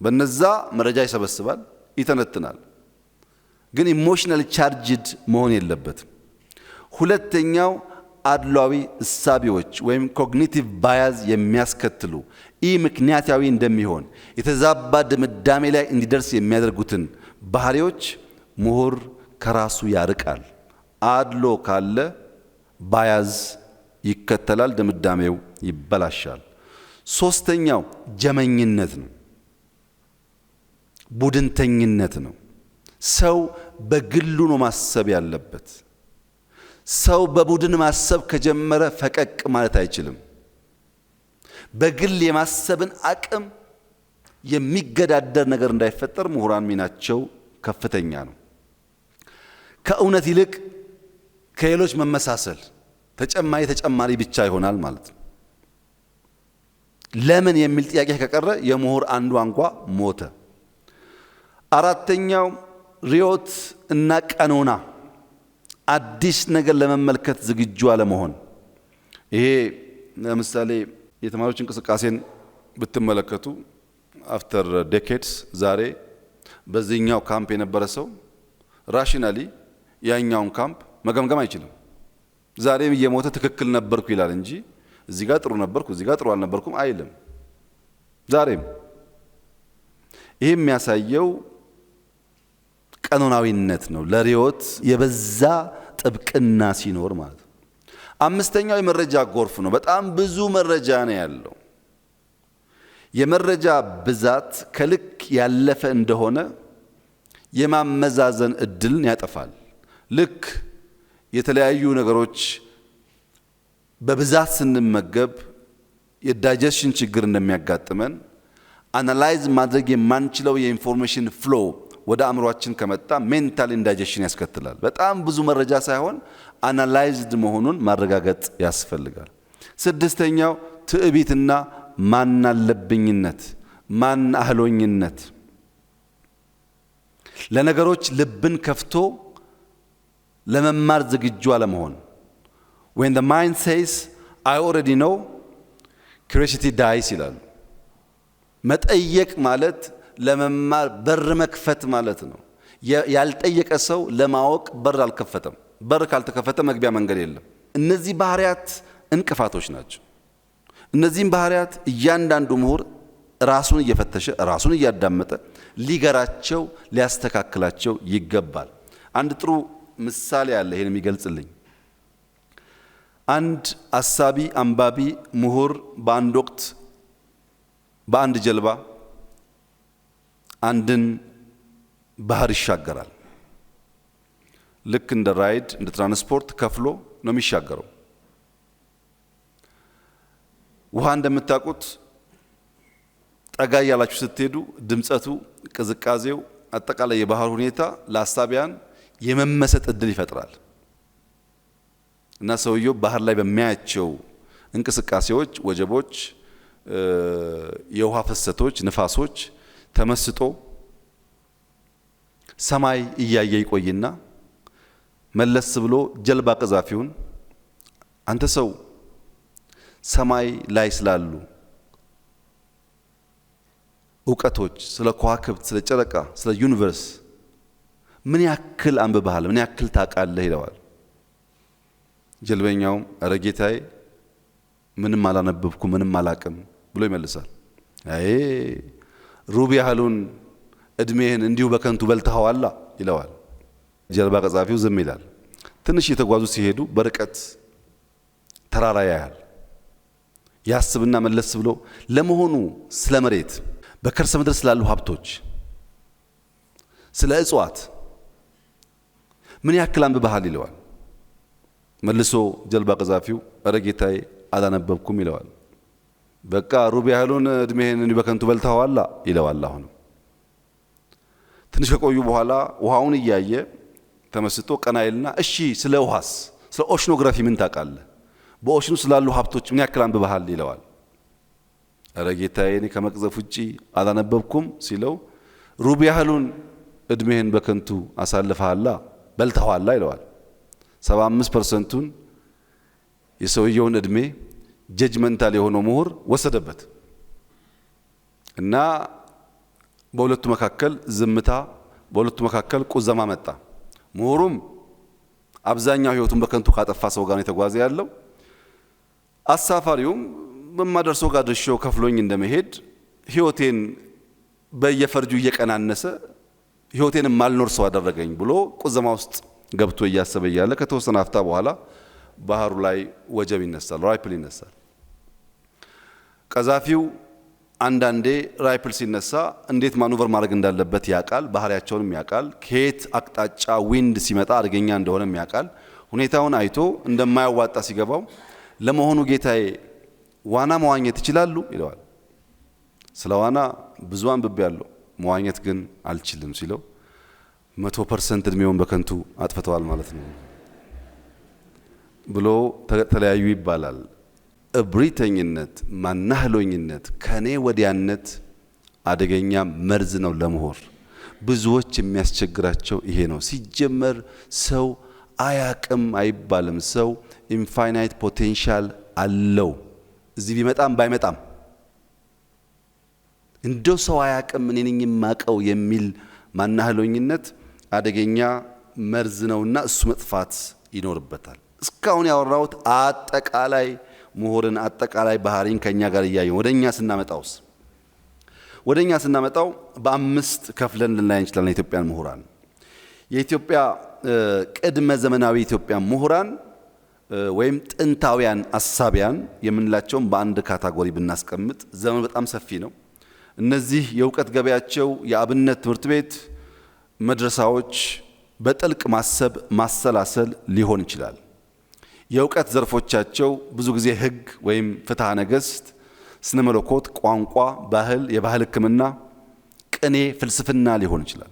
በነዛ መረጃ ይሰበስባል፣ ይተነትናል፣ ግን ኢሞሽናሊ ቻርጅድ መሆን የለበትም። ሁለተኛው አድሏዊ እሳቤዎች ወይም ኮግኒቲቭ ባያዝ የሚያስከትሉ ምክንያታዊ እንደሚሆን የተዛባ ድምዳሜ ላይ እንዲደርስ የሚያደርጉትን ባህሪዎች ምሁር ከራሱ ያርቃል። አድሎ ካለ ባያዝ ይከተላል፣ ድምዳሜው ይበላሻል። ሶስተኛው ጀመኝነት ነው፣ ቡድንተኝነት ነው። ሰው በግሉ ነው ማሰብ ያለበት። ሰው በቡድን ማሰብ ከጀመረ ፈቀቅ ማለት አይችልም። በግል የማሰብን አቅም የሚገዳደር ነገር እንዳይፈጠር ምሁራን ሚናቸው ከፍተኛ ነው። ከእውነት ይልቅ ከሌሎች መመሳሰል ተጨማሪ ብቻ ይሆናል ማለት ነው። ለምን የሚል ጥያቄ ከቀረ የምሁር አንዱ አንጓ ሞተ። አራተኛው ሪዮት እና ቀኖና፣ አዲስ ነገር ለመመልከት ዝግጁ አለመሆን። ይሄ ለምሳሌ የተማሪዎች እንቅስቃሴን ብትመለከቱ አፍተር ዴኬድስ ዛሬ በዚህኛው ካምፕ የነበረ ሰው ራሽናሊ ያኛውን ካምፕ መገምገም አይችልም። ዛሬም እየሞተ ትክክል ነበርኩ ይላል እንጂ እዚህ ጋር ጥሩ ነበርኩ እዚህ ጋር ጥሩ አልነበርኩም አይልም። ዛሬም ይሄ የሚያሳየው ቀኖናዊነት ነው፣ ለሪዮት የበዛ ጥብቅና ሲኖር ማለት ነው። አምስተኛው የመረጃ ጎርፍ ነው። በጣም ብዙ መረጃ ነው ያለው። የመረጃ ብዛት ከልክ ያለፈ እንደሆነ የማመዛዘን እድልን ያጠፋል። ልክ የተለያዩ ነገሮች በብዛት ስንመገብ የዳይጀሽን ችግር እንደሚያጋጥመን አናላይዝ ማድረግ የማንችለው የኢንፎርሜሽን ፍሎ ወደ አእምሯችን ከመጣ ሜንታል ኢንዳይጀሽን ያስከትላል። በጣም ብዙ መረጃ ሳይሆን አናላይዝድ መሆኑን ማረጋገጥ ያስፈልጋል። ስድስተኛው ትዕቢትና ማናለብኝነት፣ ማናህሎኝነት፣ ለነገሮች ልብን ከፍቶ ለመማር ዝግጁ አለመሆን። when the mind says I already know, curiosity dies ይላሉ። መጠየቅ ማለት ለመማር በር መክፈት ማለት ነው። ያልጠየቀ ሰው ለማወቅ በር አልከፈተም። በር ካልተከፈተ መግቢያ መንገድ የለም። እነዚህ ባህሪያት እንቅፋቶች ናቸው። እነዚህም ባህሪያት እያንዳንዱ ምሁር ራሱን እየፈተሸ ራሱን እያዳመጠ ሊገራቸው ሊያስተካክላቸው ይገባል። አንድ ጥሩ ምሳሌ አለ ይሄን የሚገልጽልኝ። አንድ አሳቢ አንባቢ ምሁር በአንድ ወቅት በአንድ ጀልባ አንድን ባህር ይሻገራል። ልክ እንደ ራይድ እንደ ትራንስፖርት ከፍሎ ነው የሚሻገረው። ውሃ እንደምታውቁት ጠጋ ያላችሁ ስትሄዱ ድምጸቱ፣ ቅዝቃዜው፣ አጠቃላይ የባህር ሁኔታ ለአሳቢያን የመመሰጥ እድል ይፈጥራል እና ሰውየው ባህር ላይ በሚያያቸው እንቅስቃሴዎች፣ ወጀቦች፣ የውሃ ፍሰቶች፣ ንፋሶች ተመስጦ ሰማይ እያየ ይቆይና መለስ ብሎ ጀልባ ቀዛፊውን አንተ ሰው ሰማይ ላይ ስላሉ እውቀቶች፣ ስለ ከዋክብት፣ ስለ ጨረቃ፣ ስለ ዩኒቨርስ ምን ያክል አንብበሃል? ምን ያክል ታውቃለህ? ይለዋል። ጀልበኛውም ኧረ ጌታዬ ምንም አላነበብኩ ምንም አላቅም ብሎ ይመልሳል። አይ ሩብ ያህሉን እድሜህን እንዲሁ በከንቱ በልተኸዋላ ይለዋል። ጀልባ ቀዛፊው ዝም ይላል። ትንሽ የተጓዙ ሲሄዱ በርቀት ተራራ ያያል። ያስብና መለስ ብሎ ለመሆኑ ስለ መሬት፣ በከርሰ ምድር ስላሉ ሀብቶች፣ ስለ እጽዋት ምን ያክል አንብበሃል? ይለዋል። መልሶ ጀልባ ቀዛፊው ኧረ ጌታዬ አላነበብኩም ይለዋል። በቃ ሩብ ያህሉን እድሜህን እንዲሁ በከንቱ በልተኸዋላ ይለዋል። አሁንም ትንሽ ከቆዩ በኋላ ውሃውን እያየ ተመስጦ ቀና ይልና እሺ ስለ ውሃስ፣ ስለ ኦሽኖግራፊ ምን ታውቃለህ? በኦሽኑ ስላሉ ሀብቶች ምን ያክል አንብበሃል? ይለዋል። ኧረ ጌታዬ እኔ ከመቅዘፍ ውጪ አላነበብኩም ሲለው ሩብ ያህሉን እድሜህን በከንቱ አሳልፈሃላ በልተኸዋላ ይለዋል። 75%ቱን የሰውየውን እድሜ ጀጅመንታል የሆነው ምሁር ወሰደበት እና በሁለቱ መካከል ዝምታ፣ በሁለቱ መካከል ቁዘማ መጣ። ምሁሩም አብዛኛው ህይወቱን በከንቱ ካጠፋ ሰው ጋር ነው የተጓዘ ያለው። አሳፋሪውም በማደርሰው ጋር ድርሻው ከፍሎኝ እንደመሄድ ህይወቴን በየፈርጁ እየቀናነሰ ህይወቴን ማልኖር ሰው አደረገኝ ብሎ ቁዘማ ውስጥ ገብቶ እያሰበ ያለ ከተወሰነ አፍታ በኋላ ባህሩ ላይ ወጀብ ይነሳል፣ ራይፕል ይነሳል። ቀዛፊው አንዳንዴ ራይፕል ሲነሳ እንዴት ማኑቨር ማድረግ እንዳለበት ያቃል፣ ባህሪያቸውንም ያቃል፣ ከየት አቅጣጫ ዊንድ ሲመጣ አደገኛ እንደሆነም ያቃል። ሁኔታውን አይቶ እንደማያዋጣ ሲገባው ለመሆኑ ጌታዬ ዋና መዋኘት ይችላሉ? ይለዋል። ስለ ዋና ብዙ አንብቤያለሁ መዋኘት ግን አልችልም ሲለው 100% እድሜውን በከንቱ አጥፍተዋል ማለት ነው ብሎ ተለያዩ ይባላል። እብሪተኝነት፣ ማናህሎኝነት፣ ከኔ ወዲያነት አደገኛ መርዝ ነው ለምሁር። ብዙዎች የሚያስቸግራቸው ይሄ ነው። ሲጀመር ሰው አያቅም አይባልም። ሰው ኢንፋይናይት ፖቴንሻል አለው። እዚህ ቢመጣም ባይመጣም እንደው ሰው አያቅም እኔ ነኝ የማቀው የሚል ማናህሎኝነት አደገኛ መርዝ ነውና እሱ መጥፋት ይኖርበታል። እስካሁን ያወራሁት አጠቃላይ ምሁርን አጠቃላይ ባህሪን ከኛ ጋር እያየን ወደኛ ስናመጣው በአምስት ከፍለን ልናይ እንችላለን። የኢትዮጵያን ምሁራን የኢትዮጵያ ቅድመ ዘመናዊ ኢትዮጵያ ምሁራን ወይም ጥንታውያን አሳቢያን የምንላቸውን በአንድ ካታጎሪ ብናስቀምጥ ዘመን በጣም ሰፊ ነው። እነዚህ የእውቀት ገበያቸው የአብነት ትምህርት ቤት መድረሳዎች በጥልቅ ማሰብ ማሰላሰል ሊሆን ይችላል። የእውቀት ዘርፎቻቸው ብዙ ጊዜ ሕግ ወይም ፍትሐ ነገሥት፣ ስነ መለኮት፣ ቋንቋ፣ ባህል፣ የባህል ሕክምና፣ ቅኔ፣ ፍልስፍና ሊሆን ይችላል።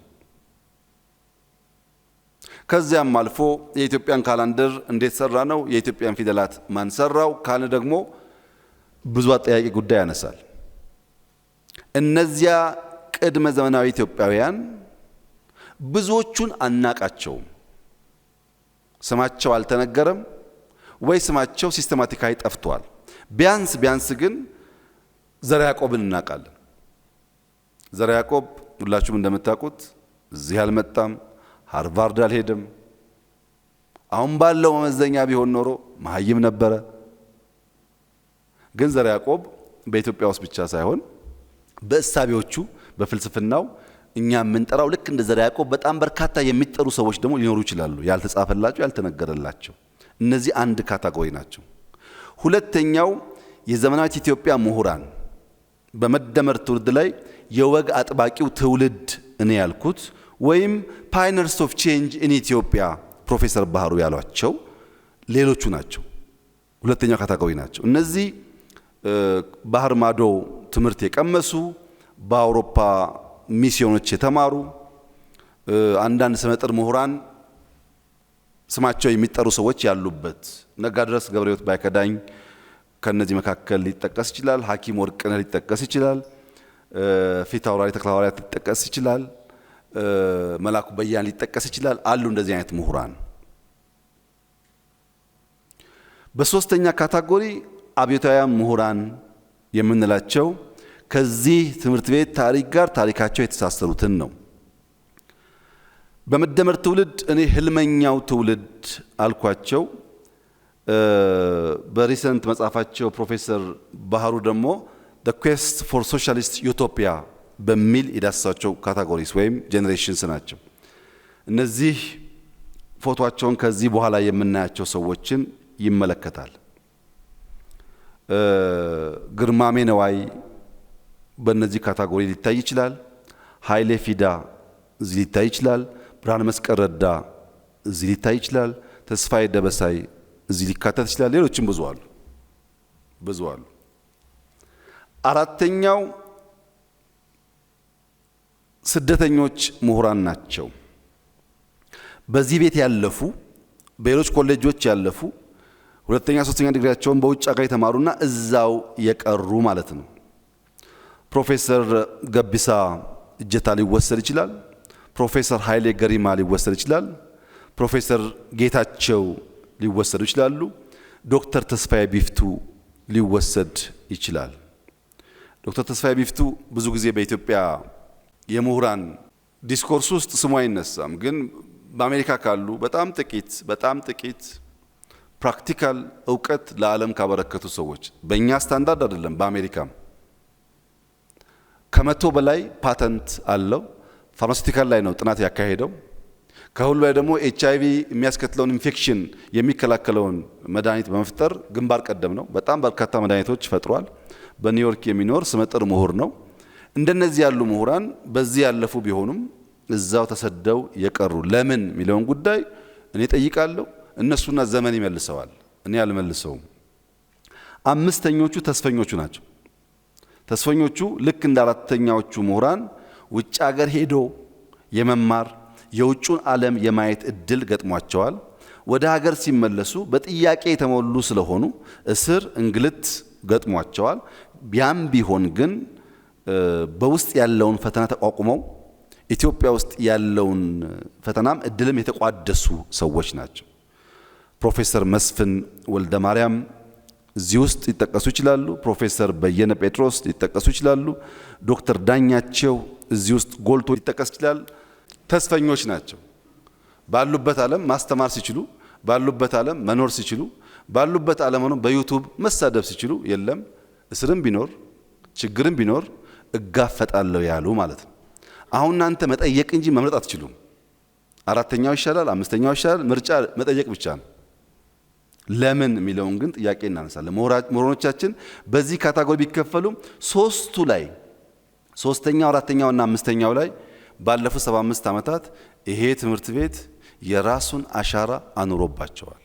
ከዚያም አልፎ የኢትዮጵያን ካላንደር እንዴት ሰራ ነው፣ የኢትዮጵያን ፊደላት ማን ሰራው ካለ ደግሞ ብዙ አጠያቂ ጉዳይ ያነሳል። እነዚያ ቅድመ ዘመናዊ ኢትዮጵያውያን ብዙዎቹን አናቃቸውም። ስማቸው አልተነገረም ወይ ስማቸው ሲስተማቲካሊ ጠፍቷል። ቢያንስ ግን ዘርዓ ያዕቆብን እናውቃለን። ዘርዓ ያዕቆብ ሁላችሁም እንደምታውቁት እዚህ አልመጣም፣ ሃርቫርድ አልሄደም፣ አሁን ባለው መመዘኛ ቢሆን ኖሮ መሀይም ነበረ። ግን ዘርዓ ያዕቆብ በኢትዮጵያ ውስጥ ብቻ ሳይሆን በእሳቤዎቹ በፍልስፍናው እኛ የምንጠራው ልክ እንደ ዘርዓ ያዕቆብ በጣም በርካታ የሚጠሩ ሰዎች ደግሞ ሊኖሩ ይችላሉ፣ ያልተጻፈላቸው ያልተነገረላቸው። እነዚህ አንድ ካታጎሪ ናቸው። ሁለተኛው የዘመናዊት ኢትዮጵያ ምሁራን በመደመር ትውልድ ላይ የወግ አጥባቂው ትውልድ እኔ ያልኩት ወይም ፓይነርስ ኦፍ ቼንጅ ኢን ኢትዮጵያ ፕሮፌሰር ባህሩ ያሏቸው ሌሎቹ ናቸው። ሁለተኛው ካታጎሪ ናቸው። እነዚህ ባህር ማዶ ትምህርት የቀመሱ በአውሮፓ ሚስዮኖች የተማሩ አንዳንድ ስመጥር ምሁራን ስማቸው የሚጠሩ ሰዎች ያሉበት ነጋድረስ ገብረሕይወት ባይከዳኝ ከነዚህ መካከል ሊጠቀስ ይችላል። ሐኪም ወርቅነህ ሊጠቀስ ይችላል። ፊት አውራሪ ተክለሐዋርያት ሊጠቀስ ይችላል። መላኩ በያን ሊጠቀስ ይችላል። አሉ እንደዚህ አይነት ምሁራን። በሶስተኛ ካታጎሪ አብዮታውያን ምሁራን የምንላቸው ከዚህ ትምህርት ቤት ታሪክ ጋር ታሪካቸው የተሳሰሩትን ነው። በመደመር ትውልድ እኔ ህልመኛው ትውልድ አልኳቸው። በሪሰንት መጽሐፋቸው ፕሮፌሰር ባህሩ ደግሞ the quest for socialist utopia በሚል የዳሰሳቸው ካታጎሪስ ወይም ጄኔሬሽንስ ናቸው። እነዚህ ፎቶአቸውን ከዚህ በኋላ የምናያቸው ሰዎችን ይመለከታል። ግርማሜ ነዋይ በእነዚህ ካታጎሪ ሊታይ ይችላል። ኃይሌ ፊዳ እዚህ ሊታይ ይችላል። ብርሃነ መስቀል ረዳ እዚህ ሊታይ ይችላል። ተስፋዬ ደበሳይ እዚህ ሊካተት ይችላል። ሌሎችም ብዙ አሉ። አራተኛው ስደተኞች ምሁራን ናቸው። በዚህ ቤት ያለፉ፣ በሌሎች ኮሌጆች ያለፉ፣ ሁለተኛ ሶስተኛ ዲግሪያቸውን በውጭ ሀገር የተማሩና እዛው የቀሩ ማለት ነው። ፕሮፌሰር ገቢሳ እጀታ ሊወሰድ ይችላል። ፕሮፌሰር ኃይሌ ገሪማ ሊወሰድ ይችላል። ፕሮፌሰር ጌታቸው ሊወሰዱ ይችላሉ። ዶክተር ተስፋዬ ቢፍቱ ሊወሰድ ይችላል። ዶክተር ተስፋዬ ቢፍቱ ብዙ ጊዜ በኢትዮጵያ የምሁራን ዲስኮርስ ውስጥ ስሙ አይነሳም። ግን በአሜሪካ ካሉ በጣም ጥቂት ፕራክቲካል እውቀት ለዓለም ካበረከቱ ሰዎች በእኛ ስታንዳርድ አይደለም፣ በአሜሪካም ከመቶ በላይ ፓተንት አለው። ፋርማሲውቲካል ላይ ነው ጥናት ያካሄደው። ከሁሉ ላይ ደግሞ ኤችአይቪ የሚያስከትለውን ኢንፌክሽን የሚከላከለውን መድኃኒት በመፍጠር ግንባር ቀደም ነው። በጣም በርካታ መድኃኒቶች ፈጥሯል። በኒውዮርክ የሚኖር ስመጥር ምሁር ነው። እንደነዚህ ያሉ ምሁራን በዚህ ያለፉ ቢሆኑም እዛው ተሰደው የቀሩ ለምን የሚለውን ጉዳይ እኔ ጠይቃለሁ። እነሱና ዘመን ይመልሰዋል፣ እኔ አልመልሰውም። አምስተኞቹ ተስፈኞቹ ናቸው። ተስፈኞቹ ልክ እንደ አራተኛዎቹ ምሁራን ውጭ ሀገር ሄዶ የመማር የውጩን ዓለም የማየት እድል ገጥሟቸዋል። ወደ ሀገር ሲመለሱ በጥያቄ የተሞሉ ስለሆኑ እስር፣ እንግልት ገጥሟቸዋል። ቢያም ቢሆን ግን በውስጥ ያለውን ፈተና ተቋቁመው ኢትዮጵያ ውስጥ ያለውን ፈተናም እድልም የተቋደሱ ሰዎች ናቸው። ፕሮፌሰር መስፍን ወልደ ማርያም እዚህ ውስጥ ሊጠቀሱ ይችላሉ። ፕሮፌሰር በየነ ጴጥሮስ ሊጠቀሱ ይችላሉ። ዶክተር ዳኛቸው እዚህ ውስጥ ጎልቶ ሊጠቀስ ይችላል። ተስፈኞች ናቸው። ባሉበት ዓለም ማስተማር ሲችሉ፣ ባሉበት ዓለም መኖር ሲችሉ፣ ባሉበት ዓለም ሆነው በዩቲዩብ መሳደብ ሲችሉ፣ የለም እስርም ቢኖር ችግርም ቢኖር እጋፈጣለሁ ያሉ ማለት ነው። አሁን እናንተ መጠየቅ እንጂ መምረጥ አትችሉም። አራተኛው ይሻላል፣ አምስተኛው ይሻላል፣ ምርጫ መጠየቅ ብቻ ነው። ለምን የሚለውን ግን ጥያቄ እናነሳለን። ምሁራኖቻችን በዚህ ካታጎሪ ቢከፈሉም ሶስቱ ላይ ሶስተኛው፣ አራተኛው እና አምስተኛው ላይ ባለፉት 75 ዓመታት ይሄ ትምህርት ቤት የራሱን አሻራ አኑሮባቸዋል።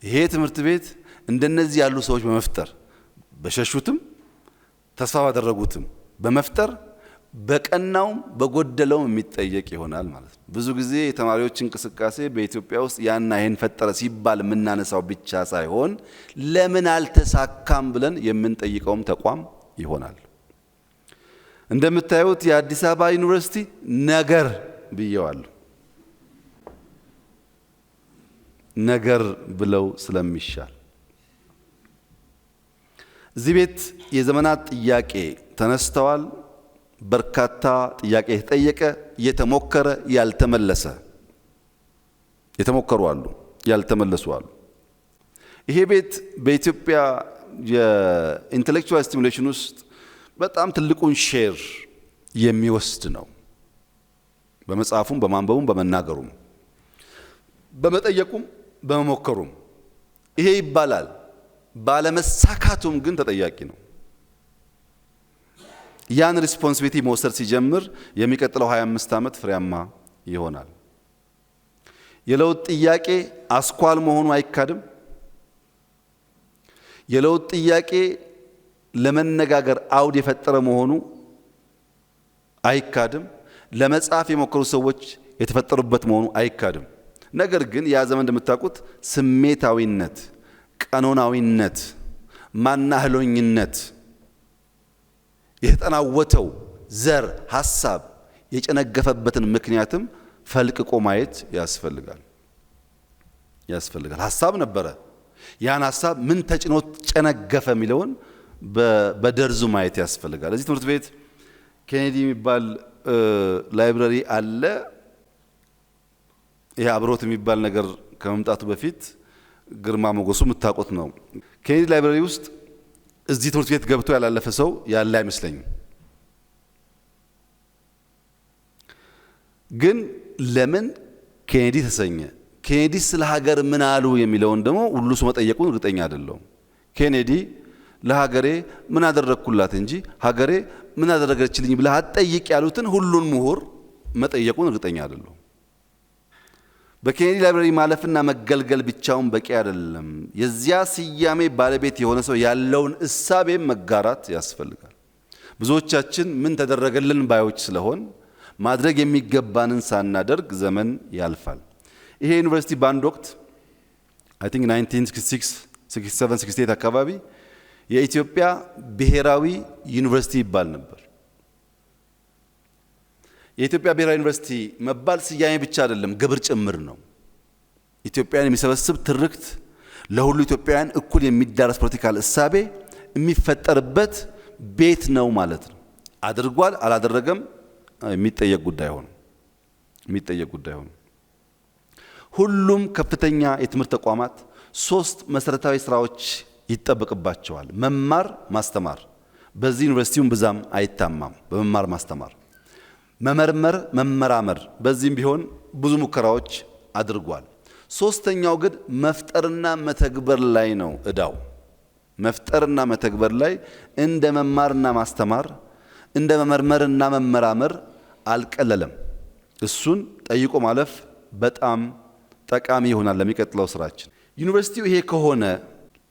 ይሄ ትምህርት ቤት እንደነዚህ ያሉ ሰዎች በመፍጠር በሸሹትም ተስፋ ባደረጉትም በመፍጠር በቀናውም በጎደለውም የሚጠየቅ ይሆናል ማለት ነው። ብዙ ጊዜ የተማሪዎች እንቅስቃሴ በኢትዮጵያ ውስጥ ያና ይሄን ፈጠረ ሲባል የምናነሳው ብቻ ሳይሆን ለምን አልተሳካም ብለን የምንጠይቀውም ተቋም ይሆናል። እንደምታዩት የአዲስ አበባ ዩኒቨርሲቲ ነገር ብየዋለሁ። ነገር ብለው ስለሚሻል እዚህ ቤት የዘመናት ጥያቄ ተነስተዋል። በርካታ ጥያቄ የተጠየቀ የተሞከረ ያልተመለሰ የተሞከሩ አሉ። ያልተመለሱ አሉ። ይሄ ቤት በኢትዮጵያ የኢንተሌክቹዋል ስቲሙሌሽን ውስጥ በጣም ትልቁን ሼር የሚወስድ ነው። በመጽሐፉም በማንበቡም በመናገሩም በመጠየቁም በመሞከሩም ይሄ ይባላል። ባለመሳካቱም ግን ተጠያቂ ነው። ያን ሪስፖንሲቢሊቲ መውሰድ ሲጀምር የሚቀጥለው 25 ዓመት ፍሬያማ ይሆናል። የለውጥ ጥያቄ አስኳል መሆኑ አይካድም። የለውጥ ጥያቄ ለመነጋገር አውድ የፈጠረ መሆኑ አይካድም። ለመጻፍ የሞከሩ ሰዎች የተፈጠሩበት መሆኑ አይካድም። ነገር ግን ያ ዘመን እንደምታውቁት ስሜታዊነት፣ ቀኖናዊነት፣ ማናህሎኝነት የተጠናወተው ዘር ሐሳብ የጨነገፈበትን ምክንያትም ፈልቅቆ ማየት ያስፈልጋል። ሐሳብ ነበረ። ያን ሐሳብ ምን ተጭኖት ጨነገፈ የሚለውን በደርዙ ማየት ያስፈልጋል። እዚህ ትምህርት ቤት ኬኔዲ የሚባል ላይብረሪ አለ። ይሄ አብሮት የሚባል ነገር ከመምጣቱ በፊት ግርማ ሞገሱ የምታውቁት ነው። ኬኔዲ ላይብረሪ ውስጥ እዚህ ትምህርት ቤት ገብቶ ያላለፈ ሰው ያለ አይመስለኝም። ግን ለምን ኬኔዲ ተሰኘ? ኬኔዲ ስለ ሀገር ምን አሉ የሚለውን ደግሞ ሁሉ ሰው መጠየቁን እርግጠኛ አይደለሁም። ኬኔዲ ለሀገሬ ምን አደረግኩላት እንጂ ሀገሬ ምን አደረገችልኝ ብለህ አትጠይቅ ያሉትን ሁሉን ምሁር መጠየቁን እርግጠኛ አይደለሁም። በኬኔዲ ላይብረሪ ማለፍና መገልገል ብቻውን በቂ አይደለም። የዚያ ስያሜ ባለቤት የሆነ ሰው ያለውን እሳቤም መጋራት ያስፈልጋል። ብዙዎቻችን ምን ተደረገልን ባዮች ስለሆን ማድረግ የሚገባንን ሳናደርግ ዘመን ያልፋል። ይሄ ዩኒቨርሲቲ በአንድ ወቅት አይ ቲንክ 1966 67 68 አካባቢ የኢትዮጵያ ብሔራዊ ዩኒቨርሲቲ ይባል ነበር። የኢትዮጵያ ብሔራዊ ዩኒቨርሲቲ መባል ስያሜ ብቻ አይደለም፣ ግብር ጭምር ነው። ኢትዮጵያን የሚሰበስብ ትርክት፣ ለሁሉ ኢትዮጵያውያን እኩል የሚዳረስ ፖለቲካል እሳቤ የሚፈጠርበት ቤት ነው ማለት ነው። አድርጓል አላደረገም የሚጠየቅ ጉዳይ ሆነ። ሁሉም ከፍተኛ የትምህርት ተቋማት 3 መሰረታዊ ስራዎች ይጠበቅባቸዋል። መማር ማስተማር፣ በዚህ ዩኒቨርሲቲውም ብዛም አይታማም በመማር ማስተማር። መመርመር መመራመር፣ በዚህም ቢሆን ብዙ ሙከራዎች አድርጓል። ሶስተኛው ግን መፍጠርና መተግበር ላይ ነው እዳው። መፍጠርና መተግበር ላይ እንደ መማርና ማስተማር እንደ መመርመርና መመራመር አልቀለለም። እሱን ጠይቆ ማለፍ በጣም ጠቃሚ ይሆናል ለሚቀጥለው ስራችን። ዩኒቨርሲቲው ይሄ ከሆነ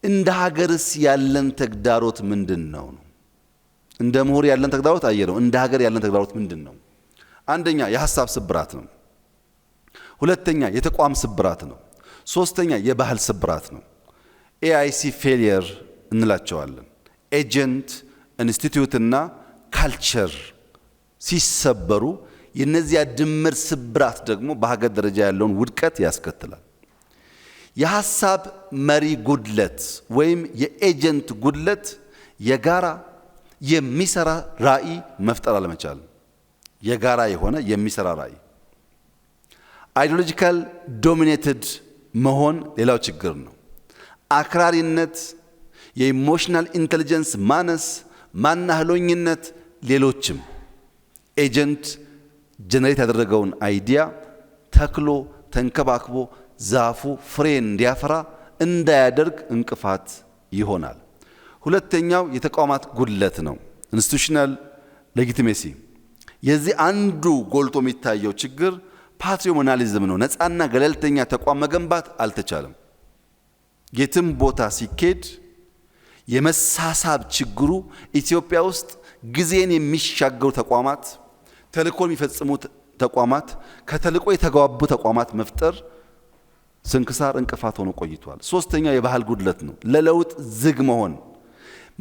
እንደ ሀገርስ ያለን ተግዳሮት ምንድነው? እንደ ምሁር ያለን ተግዳሮት አየነው። እንደ ሀገር ያለን ተግዳሮት ምንድነው? አንደኛ የሐሳብ ስብራት ነው። ሁለተኛ የተቋም ስብራት ነው። ሶስተኛ የባህል ስብራት ነው። ኤአይሲ ፌሊየር እንላቸዋለን። ኤጀንት ኢንስቲትዩት እና ካልቸር ሲሰበሩ የነዚያ ድምር ስብራት ደግሞ በሀገር ደረጃ ያለውን ውድቀት ያስከትላል። የሐሳብ መሪ ጉድለት ወይም የኤጀንት ጉድለት የጋራ የሚሰራ ራዕይ መፍጠር አለመቻል። የጋራ የሆነ የሚሰራ ራዕይ አይዲዮሎጂካል ዶሚኔትድ መሆን ሌላው ችግር ነው። አክራሪነት፣ የኢሞሽናል ኢንተለጀንስ ማነስ፣ ማናህሎኝነት፣ ሌሎችም ኤጀንት ጀነሬት ያደረገውን አይዲያ ተክሎ ተንከባክቦ ዛፉ ፍሬ እንዲያፈራ እንዳያደርግ እንቅፋት ይሆናል። ሁለተኛው የተቋማት ጉድለት ነው። ኢንስቲቱሽናል ሌጂቲሜሲ። የዚህ አንዱ ጎልቶ የሚታየው ችግር ፓትሪሞኒያሊዝም ነው። ነፃና ገለልተኛ ተቋም መገንባት አልተቻለም። የትም ቦታ ሲኬድ የመሳሳብ ችግሩ ኢትዮጵያ ውስጥ ጊዜን የሚሻገሩ ተቋማት፣ ተልእኮ የሚፈጽሙ ተቋማት፣ ከተልእኮ የተጓቡ ተቋማት መፍጠር ስንክሳር እንቅፋት ሆኖ ቆይቷል። ሶስተኛው የባህል ጉድለት ነው። ለለውጥ ዝግ መሆን፣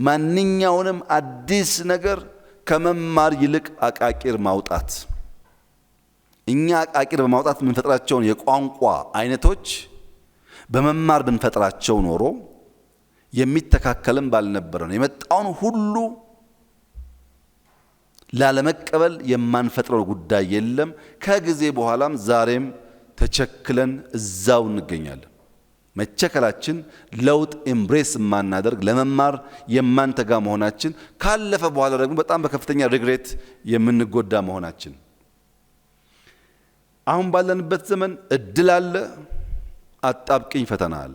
ማንኛውንም አዲስ ነገር ከመማር ይልቅ አቃቂር ማውጣት። እኛ አቃቂር በማውጣት የምንፈጥራቸውን የቋንቋ አይነቶች በመማር ብንፈጥራቸው ኖሮ የሚተካከልም ባልነበረ ነው። የመጣውን ሁሉ ላለመቀበል የማንፈጥረው ጉዳይ የለም። ከጊዜ በኋላም ዛሬም ተቸክለን እዛው እንገኛለን። መቸከላችን ለውጥ ኤምብሬስ ማናደርግ ለመማር የማንተጋ መሆናችን ካለፈ በኋላ ደግሞ በጣም በከፍተኛ ሪግሬት የምንጎዳ መሆናችን አሁን ባለንበት ዘመን እድል አለ፣ አጣብቅኝ ፈተና አለ።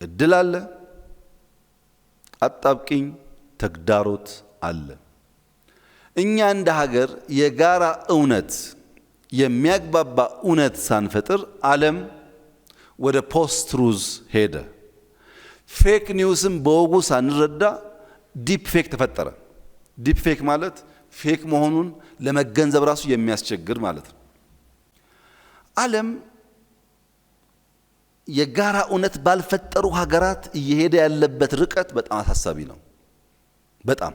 እድል አለ፣ አጣብቅኝ ተግዳሮት አለ። እኛ እንደ ሀገር የጋራ እውነት የሚያግባባ እውነት ሳንፈጥር ዓለም ወደ ፖስት ትሩዝ ሄደ። ፌክ ኒውስም በወጉ ሳንረዳ ዲፕ ፌክ ተፈጠረ። ዲፕ ፌክ ማለት ፌክ መሆኑን ለመገንዘብ ራሱ የሚያስቸግር ማለት ነው። ዓለም የጋራ እውነት ባልፈጠሩ ሀገራት እየሄደ ያለበት ርቀት በጣም አሳሳቢ ነው። በጣም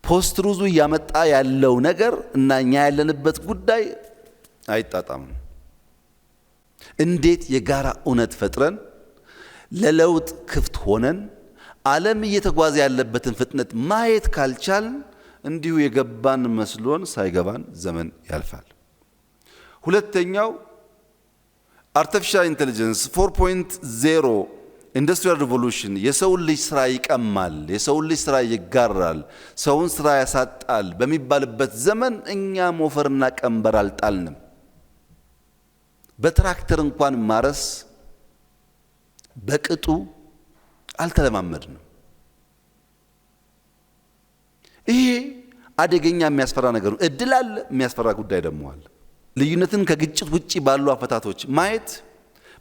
ፖስት ትሩዙ እያመጣ ያለው ነገር እና እኛ ያለንበት ጉዳይ አይጣጣምም። እንዴት የጋራ እውነት ፈጥረን ለለውጥ ክፍት ሆነን ዓለም እየተጓዘ ያለበትን ፍጥነት ማየት ካልቻልን እንዲሁ የገባን መስሎን ሳይገባን ዘመን ያልፋል። ሁለተኛው አርቲፊሻል ኢንተለጀንስ 4.0 ኢንዱስትሪያል ሪቮሉሽን የሰውን ልጅ ስራ ይቀማል፣ የሰውን ልጅ ስራ ይጋራል፣ ሰውን ስራ ያሳጣል በሚባልበት ዘመን እኛ ሞፈርና ቀንበር አልጣልንም። በትራክተር እንኳን ማረስ በቅጡ አልተለማመድንም። ይሄ አደገኛ የሚያስፈራ ነገር ነው። እድል አለ፣ የሚያስፈራ ጉዳይ ደግሞ አለ። ልዩነትን ከግጭት ውጪ ባሉ አፈታቶች ማየት፣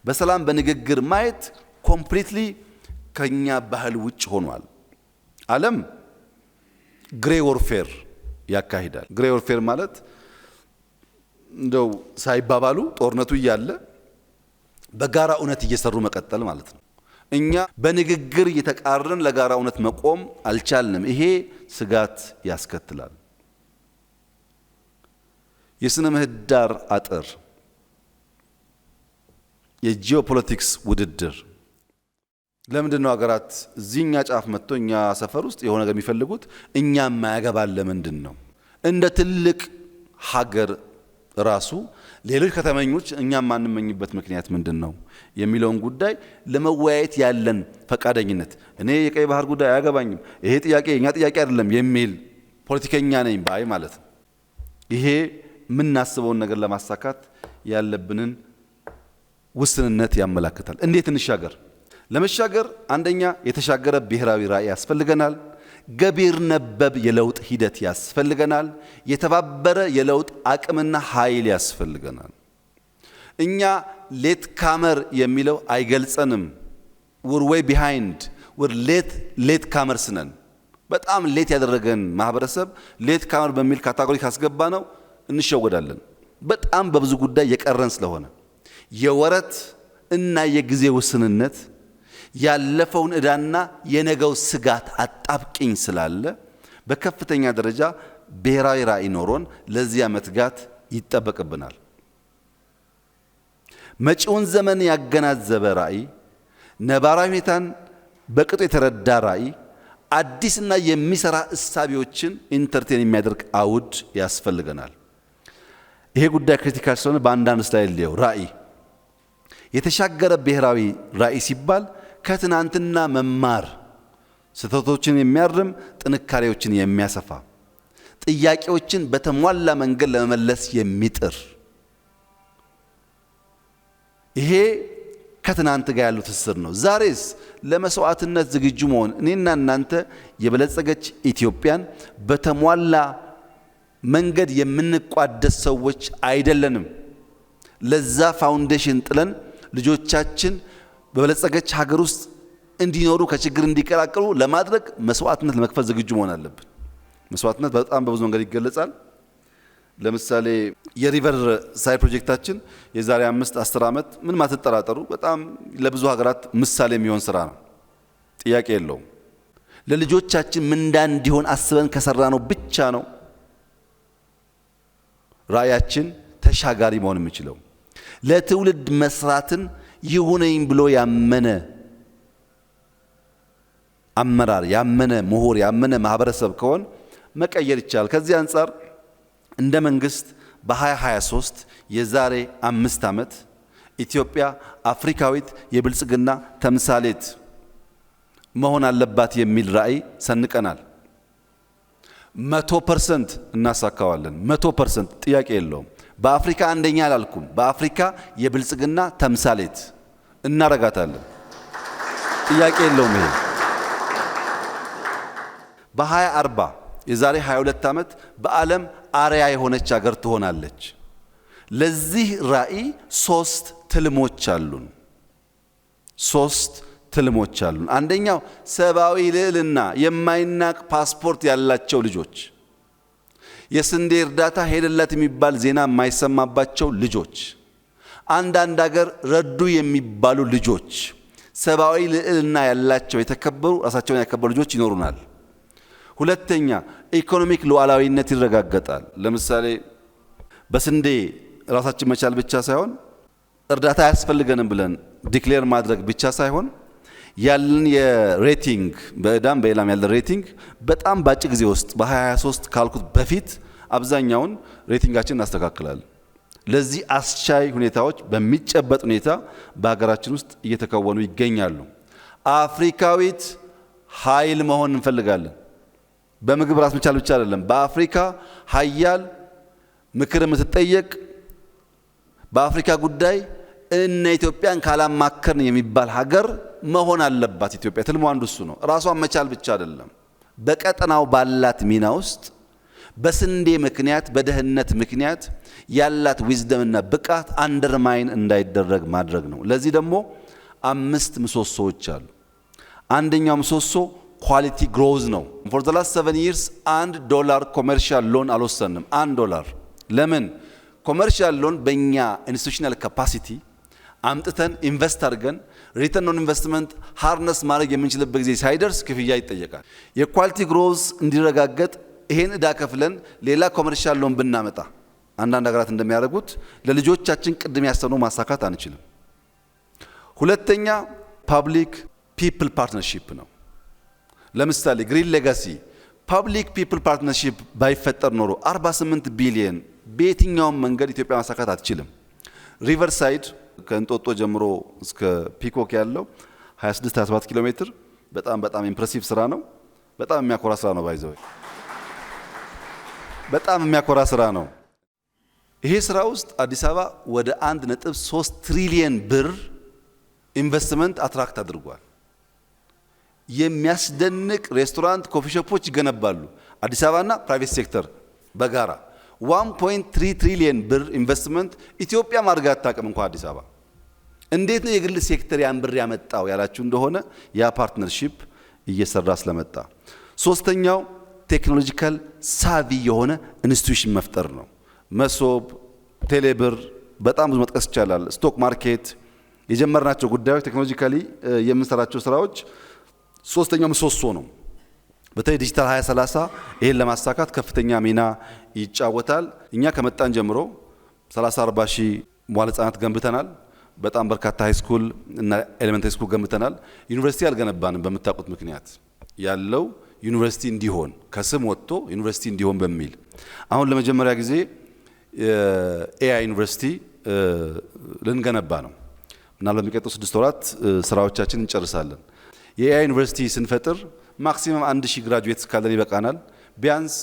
በሰላም በንግግር ማየት ኮምፕሊትሊ ከኛ ባህል ውጭ ሆኗል። ዓለም ግሬ ወርፌር ያካሂዳል። ግሬ ወርፌር ማለት እንደው ሳይባባሉ ጦርነቱ እያለ በጋራ እውነት እየሰሩ መቀጠል ማለት ነው። እኛ በንግግር እየተቃረን ለጋራ እውነት መቆም አልቻልንም። ይሄ ስጋት ያስከትላል። የስነ ምህዳር አጥር፣ የጂኦፖለቲክስ ውድድር ለምንድን ነው ሀገራት እዚህኛ ጫፍ መጥቶ እኛ ሰፈር ውስጥ የሆነ ነገር የሚፈልጉት እኛ የማያገባን ለምንድን ነው? እንደ ትልቅ ሀገር ራሱ ሌሎች ከተመኞች እኛ ማንመኝበት ምክንያት ምንድን ነው የሚለውን ጉዳይ ለመወያየት ያለን ፈቃደኝነት፣ እኔ የቀይ ባህር ጉዳይ አያገባኝም፣ ይሄ ጥያቄ የኛ ጥያቄ አይደለም የሚል ፖለቲከኛ ነኝ ባይ ማለት ነው። ይሄ የምናስበውን ነገር ለማሳካት ያለብንን ውስንነት ያመለክታል። እንዴት እንሻገር? ለመሻገር አንደኛ የተሻገረ ብሔራዊ ራዕይ ያስፈልገናል። ገቢር ነበብ የለውጥ ሂደት ያስፈልገናል። የተባበረ የለውጥ አቅምና ኃይል ያስፈልገናል። እኛ ሌት ካመር የሚለው አይገልጸንም። we're way behind, we're ሌት ካመርስ ነን። በጣም ሌት ያደረገን ማህበረሰብ ሌት ካመር በሚል ካታጎሪ ካስገባ ነው እንሸወዳለን። በጣም በብዙ ጉዳይ የቀረን ስለሆነ የወረት እና የጊዜ ውስንነት ያለፈውን ዕዳና የነገው ስጋት አጣብቅኝ ስላለ በከፍተኛ ደረጃ ብሔራዊ ራዕይ ኖሮን ለዚያ መትጋት ይጠበቅብናል። መጪውን ዘመን ያገናዘበ ራዕይ፣ ነባራዊ ሁኔታን በቅጡ የተረዳ ራዕይ፣ አዲስና የሚሰራ እሳቢዎችን ኢንተርቴን የሚያደርግ አውድ ያስፈልገናል። ይሄ ጉዳይ ክሪቲካል ስለሆነ በአንዳንድ ስታይል ሊየው ራዕይ የተሻገረ ብሔራዊ ራዕይ ሲባል ከትናንትና መማር፣ ስህተቶችን የሚያርም፣ ጥንካሬዎችን የሚያሰፋ፣ ጥያቄዎችን በተሟላ መንገድ ለመመለስ የሚጥር፣ ይሄ ከትናንት ጋር ያለው ትስስር ነው። ዛሬስ ለመስዋዕትነት ዝግጁ መሆን፣ እኔና እናንተ የበለጸገች ኢትዮጵያን በተሟላ መንገድ የምንቋደስ ሰዎች አይደለንም። ለዛ ፋውንዴሽን ጥለን ልጆቻችን በበለጸገች ሀገር ውስጥ እንዲኖሩ ከችግር እንዲቀላቀሉ ለማድረግ መስዋዕትነት ለመክፈል ዝግጁ መሆን አለብን። መስዋዕትነት በጣም በብዙ መንገድ ይገለጻል። ለምሳሌ የሪቨር ሳይድ ፕሮጀክታችን የዛሬ 5-10 ዓመት ምን ማትጠራጠሩ በጣም ለብዙ ሀገራት ምሳሌ የሚሆን ስራ ነው። ጥያቄ የለውም። ለልጆቻችን ምንዳ እንዲሆን አስበን ከሰራ ነው ብቻ ነው ራዕያችን ተሻጋሪ መሆን የሚችለው። ለትውልድ መስራትን ይሁነኝ ብሎ ያመነ አመራር፣ ያመነ ምሁር፣ ያመነ ማህበረሰብ ከሆነ መቀየር ይቻላል። ከዚህ አንጻር እንደ መንግስት በ2023 የዛሬ 5 ዓመት ኢትዮጵያ አፍሪካዊት የብልጽግና ተምሳሌት መሆን አለባት የሚል ራዕይ ሰንቀናል። 100% እናሳካዋለን። 100% ጥያቄ የለውም። በአፍሪካ አንደኛ አላልኩም። በአፍሪካ የብልጽግና ተምሳሌት እናረጋታለን። ጥያቄ የለውም። ይሄ በ2040 የዛሬ 22 ዓመት በዓለም አርያ የሆነች ሀገር ትሆናለች። ለዚህ ራዕይ 3 ትልሞች አሉን። 3 ትልሞች አሉን። አንደኛው ሰብአዊ ልዕልና የማይናቅ ፓስፖርት ያላቸው ልጆች፣ የስንዴ እርዳታ ሄደላት የሚባል ዜና የማይሰማባቸው ልጆች፣ አንዳንድ ሀገር ረዱ የሚባሉ ልጆች፣ ሰብአዊ ልዕልና ያላቸው የተከበሩ ራሳቸውን ያከበሩ ልጆች ይኖሩናል። ሁለተኛ ኢኮኖሚክ ሉዓላዊነት ይረጋገጣል። ለምሳሌ በስንዴ ራሳችን መቻል ብቻ ሳይሆን እርዳታ አያስፈልገንም ብለን ዲክሌር ማድረግ ብቻ ሳይሆን ያለን የሬቲንግ በዕዳም በሌላም ያለን ሬቲንግ በጣም ባጭር ጊዜ ውስጥ በ2023 ካልኩት በፊት አብዛኛውን ሬቲንጋችን እናስተካክላለን። ለዚህ አስቻይ ሁኔታዎች በሚጨበጥ ሁኔታ በሀገራችን ውስጥ እየተከወኑ ይገኛሉ። አፍሪካዊት ኃይል መሆን እንፈልጋለን። በምግብ ራስ መቻል ብቻ አይደለም። በአፍሪካ ኃያል ምክር የምትጠየቅ በአፍሪካ ጉዳይ እነ ኢትዮጵያን ካላማከርን የሚባል ሀገር መሆን አለባት ኢትዮጵያ። ትልሙ አንዱ እሱ ነው። ራሷን መቻል ብቻ አይደለም። በቀጠናው ባላት ሚና ውስጥ በስንዴ ምክንያት በደህንነት ምክንያት ያላት ዊዝደምና ብቃት አንደርማይን እንዳይደረግ ማድረግ ነው። ለዚህ ደግሞ 5 ምሰሶዎች አሉ። አንደኛው ምሰሶ ኳሊቲ ግሮዝ ነው። ፎር ዘ ላስት 7 years $1 ኮመርሻል ሎን አልወሰንም። $1 ለምን? ኮመርሻል ሎን በእኛ ኢንስቲቱሽናል ካፓሲቲ አምጥተን ኢንቨስት አድርገን ሪተርን ኦን ኢንቨስትመንት ሃርነስ ማድረግ የምንችልበት ጊዜ ሳይደርስ ክፍያ ይጠየቃል። የኳሊቲ ግሮዝ እንዲረጋገጥ ይሄን እዳ ከፍለን ሌላ ኮመርሻል ሎን ብናመጣ አንዳንድ ሀገራት እንደሚያደርጉት ለልጆቻችን ቅድም ያሰብነው ማሳካት አንችልም። ሁለተኛ ፓብሊክ ፒፕል ፓርትነርሺፕ ነው። ለምሳሌ ግሪን ሌጋሲ ፓብሊክ ፒፕል ፓርትነርሺፕ ባይፈጠር ኖሮ 48 ቢሊየን በየትኛውም መንገድ ኢትዮጵያ ማሳካት አትችልም። ሪቨርሳይድ ከእንጦጦ ጀምሮ እስከ ፒኮክ ያለው 26-27 ኪሎ ሜትር በጣም ኢምፕሬሲቭ ስራ ነው። በጣም የሚያኮራ ስራ ነው። ባይዘው በጣም የሚያኮራ ስራ ነው። ይሄ ስራ ውስጥ አዲስ አበባ ወደ 1.3 ትሪሊየን ብር ኢንቨስትመንት አትራክት አድርጓል። የሚያስደንቅ ሬስቶራንት፣ ኮፊ ሾፖች ይገነባሉ። አዲስ አበባና ፕራይቬት ሴክተር በጋራ 1.3 ትሪሊየን ብር ኢንቨስትመንት ኢትዮጵያ ማድረግ አታውቅም እንኳን አዲስ አበባ። እንዴት ነው የግል ሴክተር ያን ብር ያመጣው ያላችሁ እንደሆነ ያ ፓርትነርሺፕ እየሰራ ስለመጣ። ሶስተኛው ቴክኖሎጂካል ሳቪ የሆነ ኢንስቲትዩሽን መፍጠር ነው። መሶብ፣ ቴሌብር በጣም ብዙ መጥቀስ ይቻላል። ስቶክ ማርኬት የጀመርናቸው ጉዳዮች ቴክኖሎጂካሊ የምንሰራቸው ስራዎች ሶስተኛው ምሰሶ ነው። በተለይ ዲጂታል 2030 ይሄን ለማሳካት ከፍተኛ ሚና ይጫወታል። እኛ ከመጣን ጀምሮ 30-40 ሺህ መዋዕለ ህጻናት ገንብተናል። በጣም በርካታ ሃይ ስኩል እና ኤሌመንታሪ ስኩል ገንብተናል። ዩኒቨርሲቲ አልገነባንም። በምታውቁት ምክንያት ያለው ዩኒቨርሲቲ እንዲሆን ከስም ወጥቶ ዩኒቨርሲቲ እንዲሆን በሚል አሁን ለመጀመሪያ ጊዜ ኤአይ ዩኒቨርሲቲ ልንገነባ ነው። ምናልባት በሚቀጥሉ 6 ወራት ስራዎቻችን እንጨርሳለን። የኤአይ ዩኒቨርሲቲ ስንፈጥር ማክሲመም 1000 ግራጁዌትስ ካለን ይበቃናል። ቢያንስ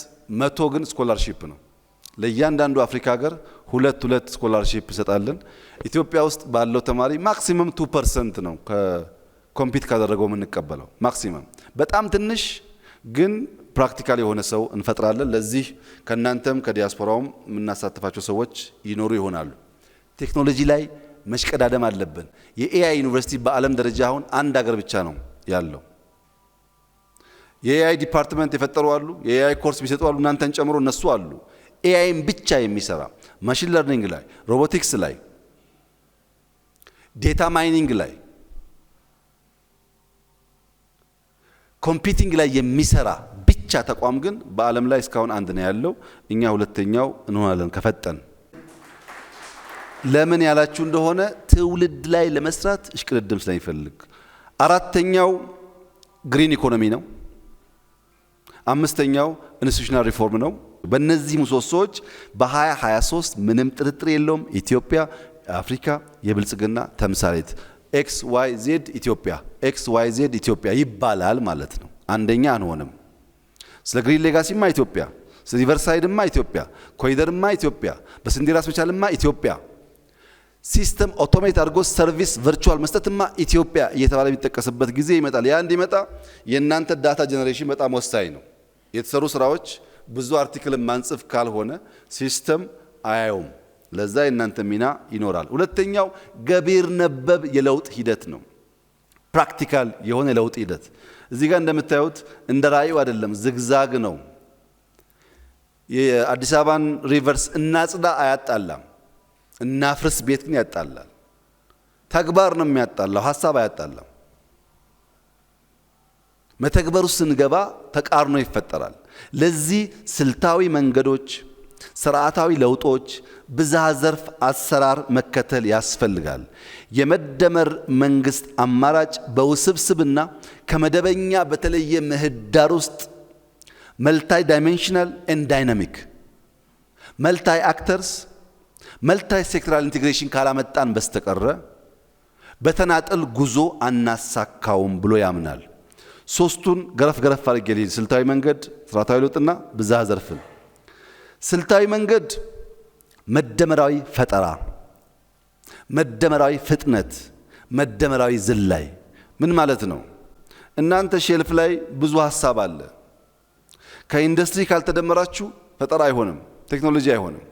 100 ግን ስኮላርሺፕ ነው። ለእያንዳንዱ አፍሪካ ሀገር 2 ስኮላርሺፕ እንሰጣለን። ኢትዮጵያ ውስጥ ባለው ተማሪ ማክሲመም 2% ነው ከኮምፒት ካደረገው የምንቀበለው ማክሲመም። በጣም ትንሽ ግን ፕራክቲካል የሆነ ሰው እንፈጥራለን። ለዚህ ከናንተም ከዲያስፖራውም የምናሳትፋቸው ሰዎች ይኖሩ ይሆናሉ። ቴክኖሎጂ ላይ መሽቀዳደም አለብን። የኤአይ ዩኒቨርሲቲ በዓለም ደረጃ አሁን አንድ ሀገር ብቻ ነው ያለው። የኤአይ ዲፓርትመንት የፈጠሩ አሉ፣ የኤአይ ኮርስ የሚሰጡ አሉ፣ እናንተን ጨምሮ እነሱ አሉ። ኤአይን ብቻ የሚሰራ ማሽን ለርኒንግ ላይ፣ ሮቦቲክስ ላይ፣ ዴታ ማይኒንግ ላይ፣ ኮምፒውቲንግ ላይ የሚሰራ ብቻ ተቋም ግን በዓለም ላይ እስካሁን አንድ ነው ያለው። እኛ ሁለተኛው እንሆናለን ከፈጠን። ለምን ያላችሁ እንደሆነ ትውልድ ላይ ለመስራት እሽቅድድም ስለሚፈልግ። አራተኛው ግሪን ኢኮኖሚ ነው። አምስተኛው ኢንስቲትዩሽናል ሪፎርም ነው። በእነዚህ ምሰሶዎች በ2023 ምንም ጥርጥር የለውም ኢትዮጵያ አፍሪካ የብልጽግና ተምሳሌት ኤክስ ዋይ ዜድ ኢትዮጵያ ኤክስ ዋይ ዜድ ኢትዮጵያ ይባላል ማለት ነው። አንደኛ አንሆንም። ስለ ግሪን ሌጋሲማ ኢትዮጵያ፣ ስለ ሪቨርሳይድማ ኢትዮጵያ፣ ኮሪደርማ ኢትዮጵያ፣ በስንዴ ራስ መቻልማ ኢትዮጵያ፣ ሲስተም ኦቶሜት አድርጎ ሰርቪስ ቨርቹዋል መስጠትማ ኢትዮጵያ እየተባለ የሚጠቀስበት ጊዜ ይመጣል። ያ እንዲመጣ የእናንተ ዳታ ጀነሬሽን በጣም ወሳኝ ነው። የተሰሩ ስራዎች ብዙ አርቲክል ማንጽፍ ካልሆነ ሲስተም አያዩም። ለዛ የእናንተ ሚና ይኖራል። ሁለተኛው ገቢር ነበብ የለውጥ ሂደት ነው። ፕራክቲካል የሆነ የለውጥ ሂደት እዚህ ጋር እንደምታዩት እንደ ራእዩ አይደለም፣ ዝግዛግ ነው። የአዲስ አበባን ሪቨርስ እናጽዳ አያጣላም፣ እናፍርስ ቤት ግን ያጣላል። ተግባር ነው የሚያጣላው፣ ሀሳብ አያጣላም። መተግበሩ ስንገባ ተቃርኖ ይፈጠራል። ለዚህ ስልታዊ መንገዶች፣ ስርዓታዊ ለውጦች፣ ብዝሃ ዘርፍ አሰራር መከተል ያስፈልጋል። የመደመር መንግስት አማራጭ በውስብስብና ከመደበኛ በተለየ ምህዳር ውስጥ መልታይ ዳይሜንሽናል ኤንድ ዳይናሚክ መልታይ አክተርስ መልታይ ሴክተራል ኢንቴግሬሽን ካላመጣን በስተቀረ በተናጠል ጉዞ አናሳካውም ብሎ ያምናል። ሶስቱን ገረፍ ገረፍ አድርጌ ልሂድ። ስልታዊ መንገድ፣ ስርዓታዊ ለውጥና ብዝሃ ዘርፍን። ስልታዊ መንገድ መደመራዊ ፈጠራ፣ መደመራዊ ፍጥነት፣ መደመራዊ ዝላይ። ምን ማለት ነው? እናንተ ሼልፍ ላይ ብዙ ሀሳብ አለ። ከኢንዱስትሪ ካልተደመራችሁ ፈጠራ አይሆንም፣ ቴክኖሎጂ አይሆንም።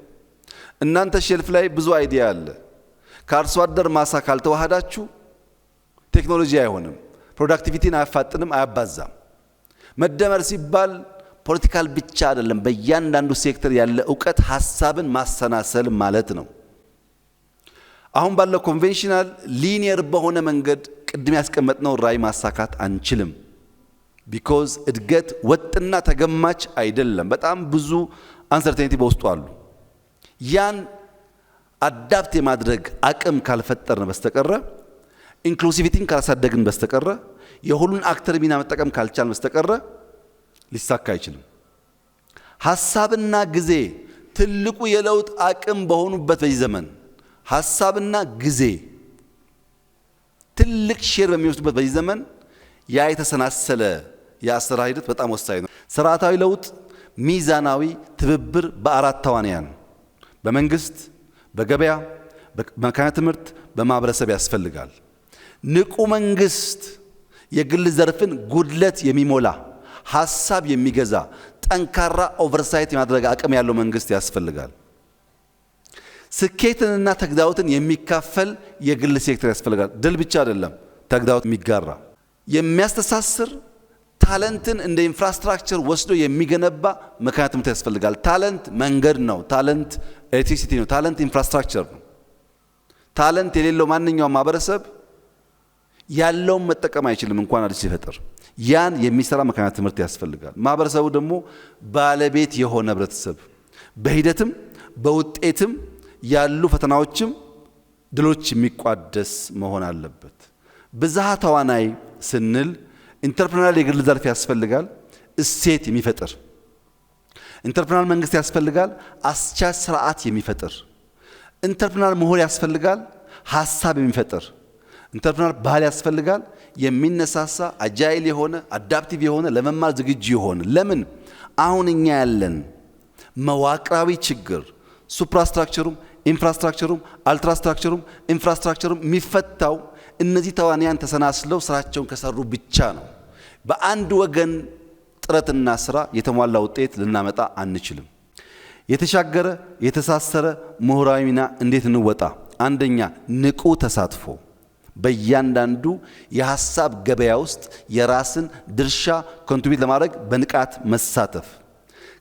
እናንተ ሼልፍ ላይ ብዙ አይዲያ አለ። ከአርሶ አደር ማሳ ካልተዋሃዳችሁ ቴክኖሎጂ አይሆንም፣ ፕሮዳክቲቪቲን አያፋጥንም፣ አያባዛም። መደመር ሲባል ፖለቲካል ብቻ አይደለም። በእያንዳንዱ ሴክተር ያለ ዕውቀት ሀሳብን ማሰናሰል ማለት ነው። አሁን ባለው ኮንቬንሽናል ሊኒየር በሆነ መንገድ ቅድም ያስቀመጥነው ራዕይ ማሳካት አንችልም። ቢኮዝ እድገት ወጥና ተገማች አይደለም። በጣም ብዙ አንሰርቴኒቲ በውስጡ አሉ። ያን አዳፕት የማድረግ አቅም ካልፈጠርን በስተቀረ ኢንክሉሲቪቲን ካላሳደግን በስተቀረ የሁሉን አክተር ሚና መጠቀም ካልቻልን በስተቀረ ሊሳካ አይችልም። ሐሳብና ጊዜ ትልቁ የለውጥ አቅም በሆኑበት በዚህ ዘመን ሐሳብና ጊዜ ትልቅ ሼር በሚወስዱበት በዚህ ዘመን ያ የተሰናሰለ የአሰራር ሂደት በጣም ወሳኝ ነው። ስርዓታዊ ለውጥ ሚዛናዊ ትብብር በአራት ተዋንያን በመንግስት፣ በገበያ፣ በመካነ ትምህርት፣ በማህበረሰብ ያስፈልጋል። ንቁ መንግስት የግል ዘርፍን ጉድለት የሚሞላ ሐሳብ የሚገዛ ጠንካራ ኦቨርሳይት የማድረግ አቅም ያለው መንግስት ያስፈልጋል። ስኬትንና ተግዳሮትን የሚካፈል የግል ሴክተር ያስፈልጋል። ድል ብቻ አይደለም፣ ተግዳሮት የሚጋራ የሚያስተሳስር ታለንትን እንደ ኢንፍራስትራክቸር ወስዶ የሚገነባ መካነ ትምህርት ያስፈልጋል። ታለንት መንገድ ነው። ታለንት ኤሌክትሪሲቲ ነው። ታለንት ኢንፍራስትራክቸር ነው። ታለንት የሌለው ማንኛውም ማህበረሰብ ያለውን መጠቀም አይችልም፣ እንኳን አዲስ ሲፈጠር። ያን የሚሰራ መካነ ትምህርት ያስፈልጋል። ማህበረሰቡ ደግሞ ባለቤት የሆነ ህብረተሰብ በሂደትም በውጤትም ያሉ ፈተናዎችም ድሎች የሚቋደስ መሆን አለበት። ብዝሃ ተዋናይ ስንል ኢንተርፕረነር የግል ዘርፍ ያስፈልጋል፣ እሴት የሚፈጥር ኢንተርፕረነር መንግስት ያስፈልጋል፣ አስቻይ ስርዓት የሚፈጥር ኢንተርፕረነር ምሁር ያስፈልጋል፣ ሐሳብ የሚፈጥር ኢንተርፕረነር ባህል ያስፈልጋል፣ የሚነሳሳ አጃይል የሆነ አዳፕቲቭ የሆነ ለመማር ዝግጁ የሆነ። ለምን አሁን እኛ ያለን መዋቅራዊ ችግር ሱፕራስትራክቸሩም ኢንፍራስትራክቸሩም አልትራስትራክቸሩም ኢንፍራስትራክቸሩም የሚፈታው እነዚህ ተዋንያን ተሰናስለው ስራቸውን ከሰሩ ብቻ ነው። በአንድ ወገን ጥረትና ስራ የተሟላ ውጤት ልናመጣ አንችልም። የተሻገረ የተሳሰረ ምሁራዊ ሚና እንዴት እንወጣ? አንደኛ ንቁ ተሳትፎ፣ በእያንዳንዱ የሐሳብ ገበያ ውስጥ የራስን ድርሻ ኮንትሪቢዩት ለማድረግ በንቃት መሳተፍ፣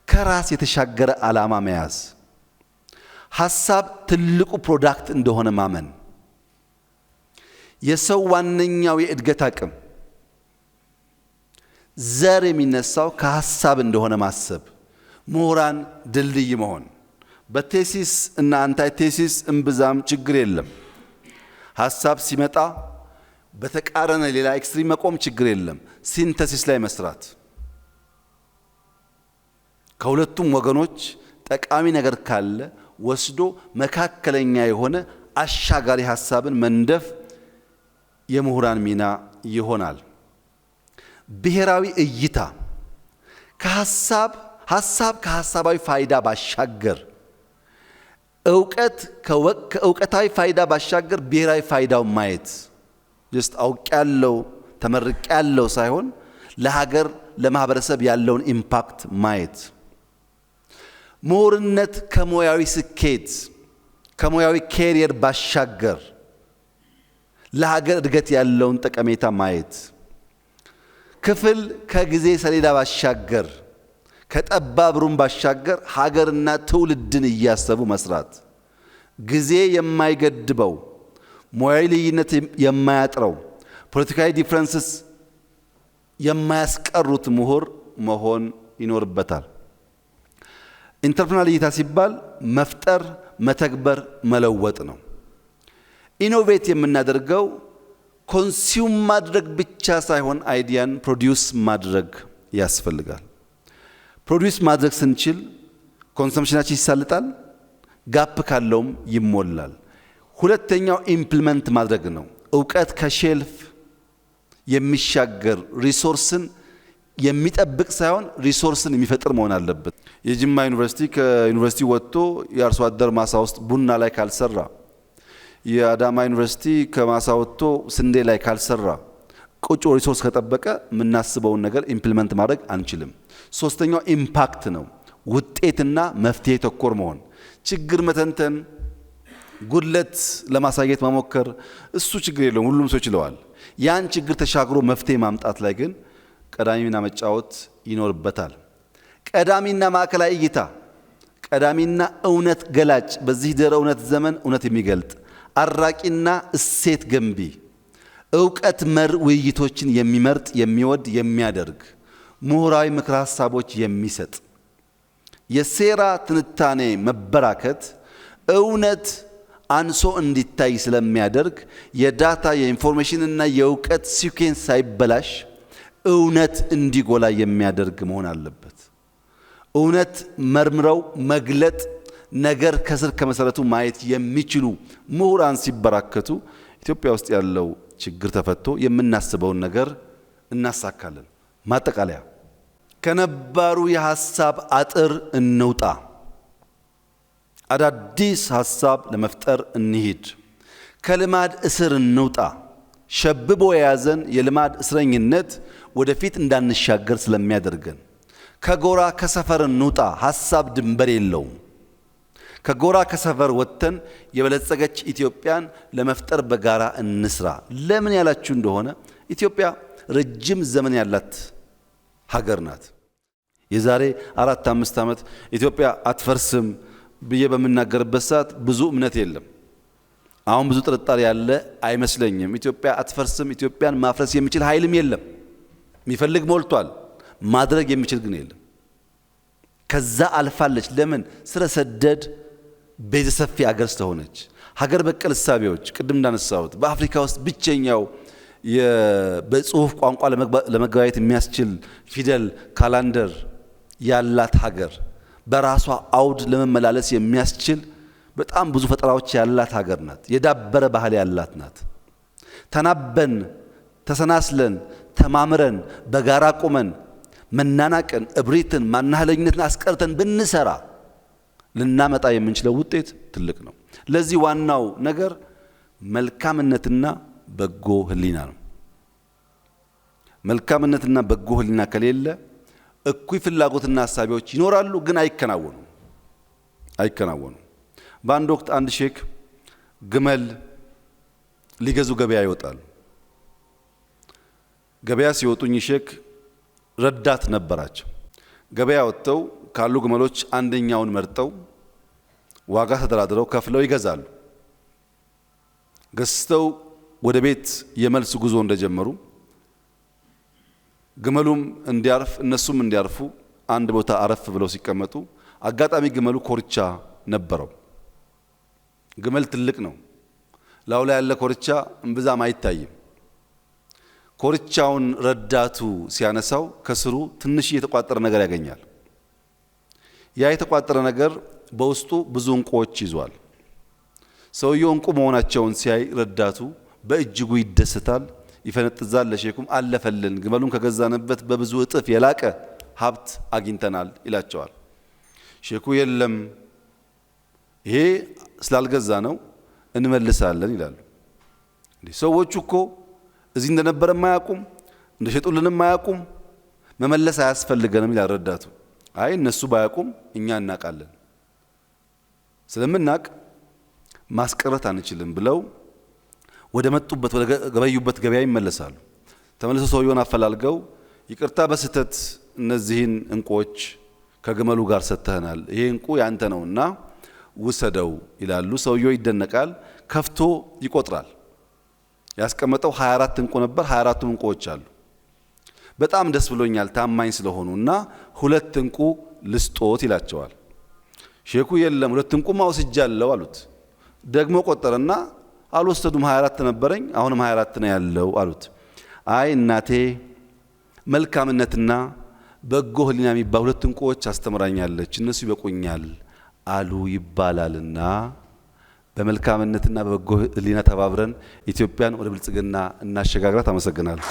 ከራስ የተሻገረ ዓላማ መያዝ፣ ሐሳብ ትልቁ ፕሮዳክት እንደሆነ ማመን፣ የሰው ዋነኛው የእድገት አቅም ዘር የሚነሳው ከሐሳብ እንደሆነ ማሰብ፣ ምሁራን ድልድይ መሆን። በቴሲስ እና አንታይ ቴሲስ እምብዛም ችግር የለም። ሐሳብ ሲመጣ በተቃረነ ሌላ ኤክስትሪም መቆም ችግር የለም። ሲንተሲስ ላይ መስራት ከሁለቱም ወገኖች ጠቃሚ ነገር ካለ ወስዶ መካከለኛ የሆነ አሻጋሪ ሐሳብን መንደፍ የምሁራን ሚና ይሆናል። ብሔራዊ እይታ ከሐሳባዊ ፋይዳ ባሻገር ከእውቀታዊ ፋይዳ ባሻገር ብሔራዊ ፋይዳው ማየት ጀስት አውቄያለሁ ተመርቄያለሁ ሳይሆን ለሀገር ለማህበረሰብ ያለውን ኢምፓክት ማየት። ምሁርነት ከሙያዊ ስኬት ከሙያዊ ኬሪየር ባሻገር ለሀገር እድገት ያለውን ጠቀሜታ ማየት። ክፍል ከጊዜ ሰሌዳ ባሻገር ከጠባብ ሩም ባሻገር ሀገርና ትውልድን እያሰቡ መስራት። ጊዜ የማይገድበው ሙያዊ ልዩነት የማያጥረው ፖለቲካዊ ዲፍረንስስ የማያስቀሩት ምሁር መሆን ይኖርበታል። ኢንተርፕረነር እይታ ሲባል መፍጠር፣ መተግበር፣ መለወጥ ነው። ኢኖቬት የምናደርገው ኮንሱም ማድረግ ብቻ ሳይሆን አይዲያን ፕሮዲዩስ ማድረግ ያስፈልጋል። ፕሮዲዩስ ማድረግ ስንችል ኮንሰምፕሽናችን ይሳልጣል፣ ጋፕ ካለውም ይሞላል። ሁለተኛው ኢምፕሊመንት ማድረግ ነው። እውቀት ከሼልፍ የሚሻገር ሪሶርስን የሚጠብቅ ሳይሆን ሪሶርስን የሚፈጥር መሆን አለበት። የጅማ ዩኒቨርሲቲ ከዩኒቨርሲቲ ወጥቶ የአርሶ አደር ማሳ ውስጥ ቡና ላይ ካልሰራ፣ የአዳማ ዩኒቨርሲቲ ከማሳ ወጥቶ ስንዴ ላይ ካልሰራ፣ ቁጭ ሪሶርስ ከጠበቀ የምናስበውን ነገር ኢምፕሊመንት ማድረግ አንችልም። ሶስተኛው ኢምፓክት ነው። ውጤትና መፍትሄ ተኮር መሆን፣ ችግር መተንተን፣ ጉድለት ለማሳየት መሞከር እሱ ችግር የለውም፣ ሁሉም ሰው ይችለዋል። ያን ችግር ተሻግሮ መፍትሄ ማምጣት ላይ ግን ቀዳሚ ሚና መጫወት ይኖርበታል። ቀዳሚና ማዕከላዊ እይታ፣ ቀዳሚና እውነት ገላጭ፣ በዚህ ድህረ እውነት ዘመን እውነት የሚገልጥ አራቂና እሴት ገንቢ፣ እውቀት መር ውይይቶችን የሚመርጥ የሚወድ የሚያደርግ፣ ምሁራዊ ምክረ ሀሳቦች የሚሰጥ። የሴራ ትንታኔ መበራከት እውነት አንሶ እንዲታይ ስለሚያደርግ የዳታ የኢንፎርሜሽን እና የእውቀት ሲኩዌንስ ሳይበላሽ እውነት እንዲጎላ የሚያደርግ መሆን አለበት። እውነት መርምረው መግለጥ፣ ነገር ከስር ከመሰረቱ ማየት የሚችሉ ምሁራን ሲበራከቱ ኢትዮጵያ ውስጥ ያለው ችግር ተፈቶ የምናስበውን ነገር እናሳካለን። ማጠቃለያ፣ ከነባሩ የሐሳብ አጥር እንውጣ። አዳዲስ ሐሳብ ለመፍጠር እንሂድ። ከልማድ እስር እንውጣ። ሸብቦ የያዘን የልማድ እስረኝነት ወደፊት እንዳንሻገር ስለሚያደርገን ከጎራ ከሰፈር እንውጣ። ሐሳብ ድንበር የለውም። ከጎራ ከሰፈር ወጥተን የበለጸገች ኢትዮጵያን ለመፍጠር በጋራ እንስራ። ለምን ያላችሁ እንደሆነ ኢትዮጵያ ረጅም ዘመን ያላት ሀገር ናት። የዛሬ 4-5 ዓመት ኢትዮጵያ አትፈርስም ብዬ በምናገርበት ሰዓት ብዙ እምነት የለም። አሁን ብዙ ጥርጣሬ ያለ አይመስለኝም። ኢትዮጵያ አትፈርስም። ኢትዮጵያን ማፍረስ የሚችል ኃይልም የለም። የሚፈልግ ሞልቷል፣ ማድረግ የሚችል ግን የለም። ከዛ አልፋለች። ለምን? ስረ ሰደድ ቤተ ሰፊ አገር ስለሆነች። ሀገር በቀል እሳቤዎች ቅድም እንዳነሳሁት በአፍሪካ ውስጥ ብቸኛው በጽሁፍ ቋንቋ ለመገበያየት የሚያስችል ፊደል ካላንደር ያላት ሀገር፣ በራሷ አውድ ለመመላለስ የሚያስችል በጣም ብዙ ፈጠራዎች ያላት ሀገር ናት። የዳበረ ባህል ያላት ናት። ተናበን ተሰናስለን ተማምረን በጋራ ቆመን መናናቅን፣ እብሪትን፣ ማናህለኝነትን አስቀርተን ብንሰራ ልናመጣ የምንችለው ውጤት ትልቅ ነው። ለዚህ ዋናው ነገር መልካምነትና በጎ ህሊና ነው። መልካምነትና በጎ ህሊና ከሌለ እኩይ ፍላጎትና ሐሳቢዎች ይኖራሉ፣ ግን አይከናወኑ። በአንድ ወቅት አንድ ሼክ ግመል ሊገዙ ገበያ ይወጣሉ። ገበያ ሲወጡኝ ሼክ ረዳት ነበራቸው። ገበያ ወጥተው ካሉ ግመሎች አንደኛውን መርጠው ዋጋ ተደራድረው ከፍለው ይገዛሉ። ገዝተው ወደ ቤት የመልስ ጉዞ እንደጀመሩ ግመሉም እንዲያርፍ እነሱም እንዲያርፉ አንድ ቦታ አረፍ ብለው ሲቀመጡ አጋጣሚ ግመሉ ኮርቻ ነበረው። ግመል ትልቅ ነው። ላዩ ላይ ያለ ኮርቻ እምብዛም አይታይም። ኮርቻውን ረዳቱ ሲያነሳው ከስሩ ትንሽ የተቋጠረ ነገር ያገኛል። ያ የተቋጠረ ነገር በውስጡ ብዙ እንቁዎች ይዟል። ሰውየው እንቁ መሆናቸውን ሲያይ ረዳቱ በእጅጉ ይደሰታል፣ ይፈነጥዛል። ለሼኩም አለፈልን፣ ግመሉን ከገዛንበት በብዙ እጥፍ የላቀ ሀብት አግኝተናል ይላቸዋል። ሼኩ የለም ይሄ ስላልገዛ ነው እንመልሳለን ይላሉ። ሰዎቹ እኮ እዚህ እንደነበረ ማያቁም እንደሸጡልንም ማያቁም መመለስ አያስፈልገንም ይላል ረዳቱ። አይ እነሱ ባያቁም እኛ እናቃለን፣ ስለምናቅ ማስቀረት አንችልም ብለው ወደ መጡበት ወደ ገበዩበት ገበያ ይመለሳሉ። ተመልሰው ሰውየውን አፈላልገው ይቅርታ በስተት እነዚህን እንቁዎች ከግመሉ ጋር ሰጥተናል፣ ይሄ እንቁ ያንተ ነውና ውሰደው ይላሉ። ሰውየው ይደነቃል፣ ከፍቶ ይቆጥራል። ያስቀመጠው 24 እንቁ ነበር። 24ቱም እንቁዎች አሉ። በጣም ደስ ብሎኛል ታማኝ ስለሆኑና 2 እንቁ ልስጦት ይላቸዋል። ሼኩ የለም 2 እንቁማ ወስጃለሁ አሉት። ደግሞ ቆጠረና አልወሰዱም 24 ነበረኝ አሁንም 24 ነው ያለው አሉት። አይ እናቴ መልካምነትና በጎ ህሊና የሚባሉ 2 እንቁዎች አስተምራኛለች፣ እነሱ ይበቁኛል አሉ ይባላልና በመልካምነትና በበጎ ህሊና ተባብረን ኢትዮጵያን ወደ ብልጽግና እናሸጋግራት። አመሰግናለሁ።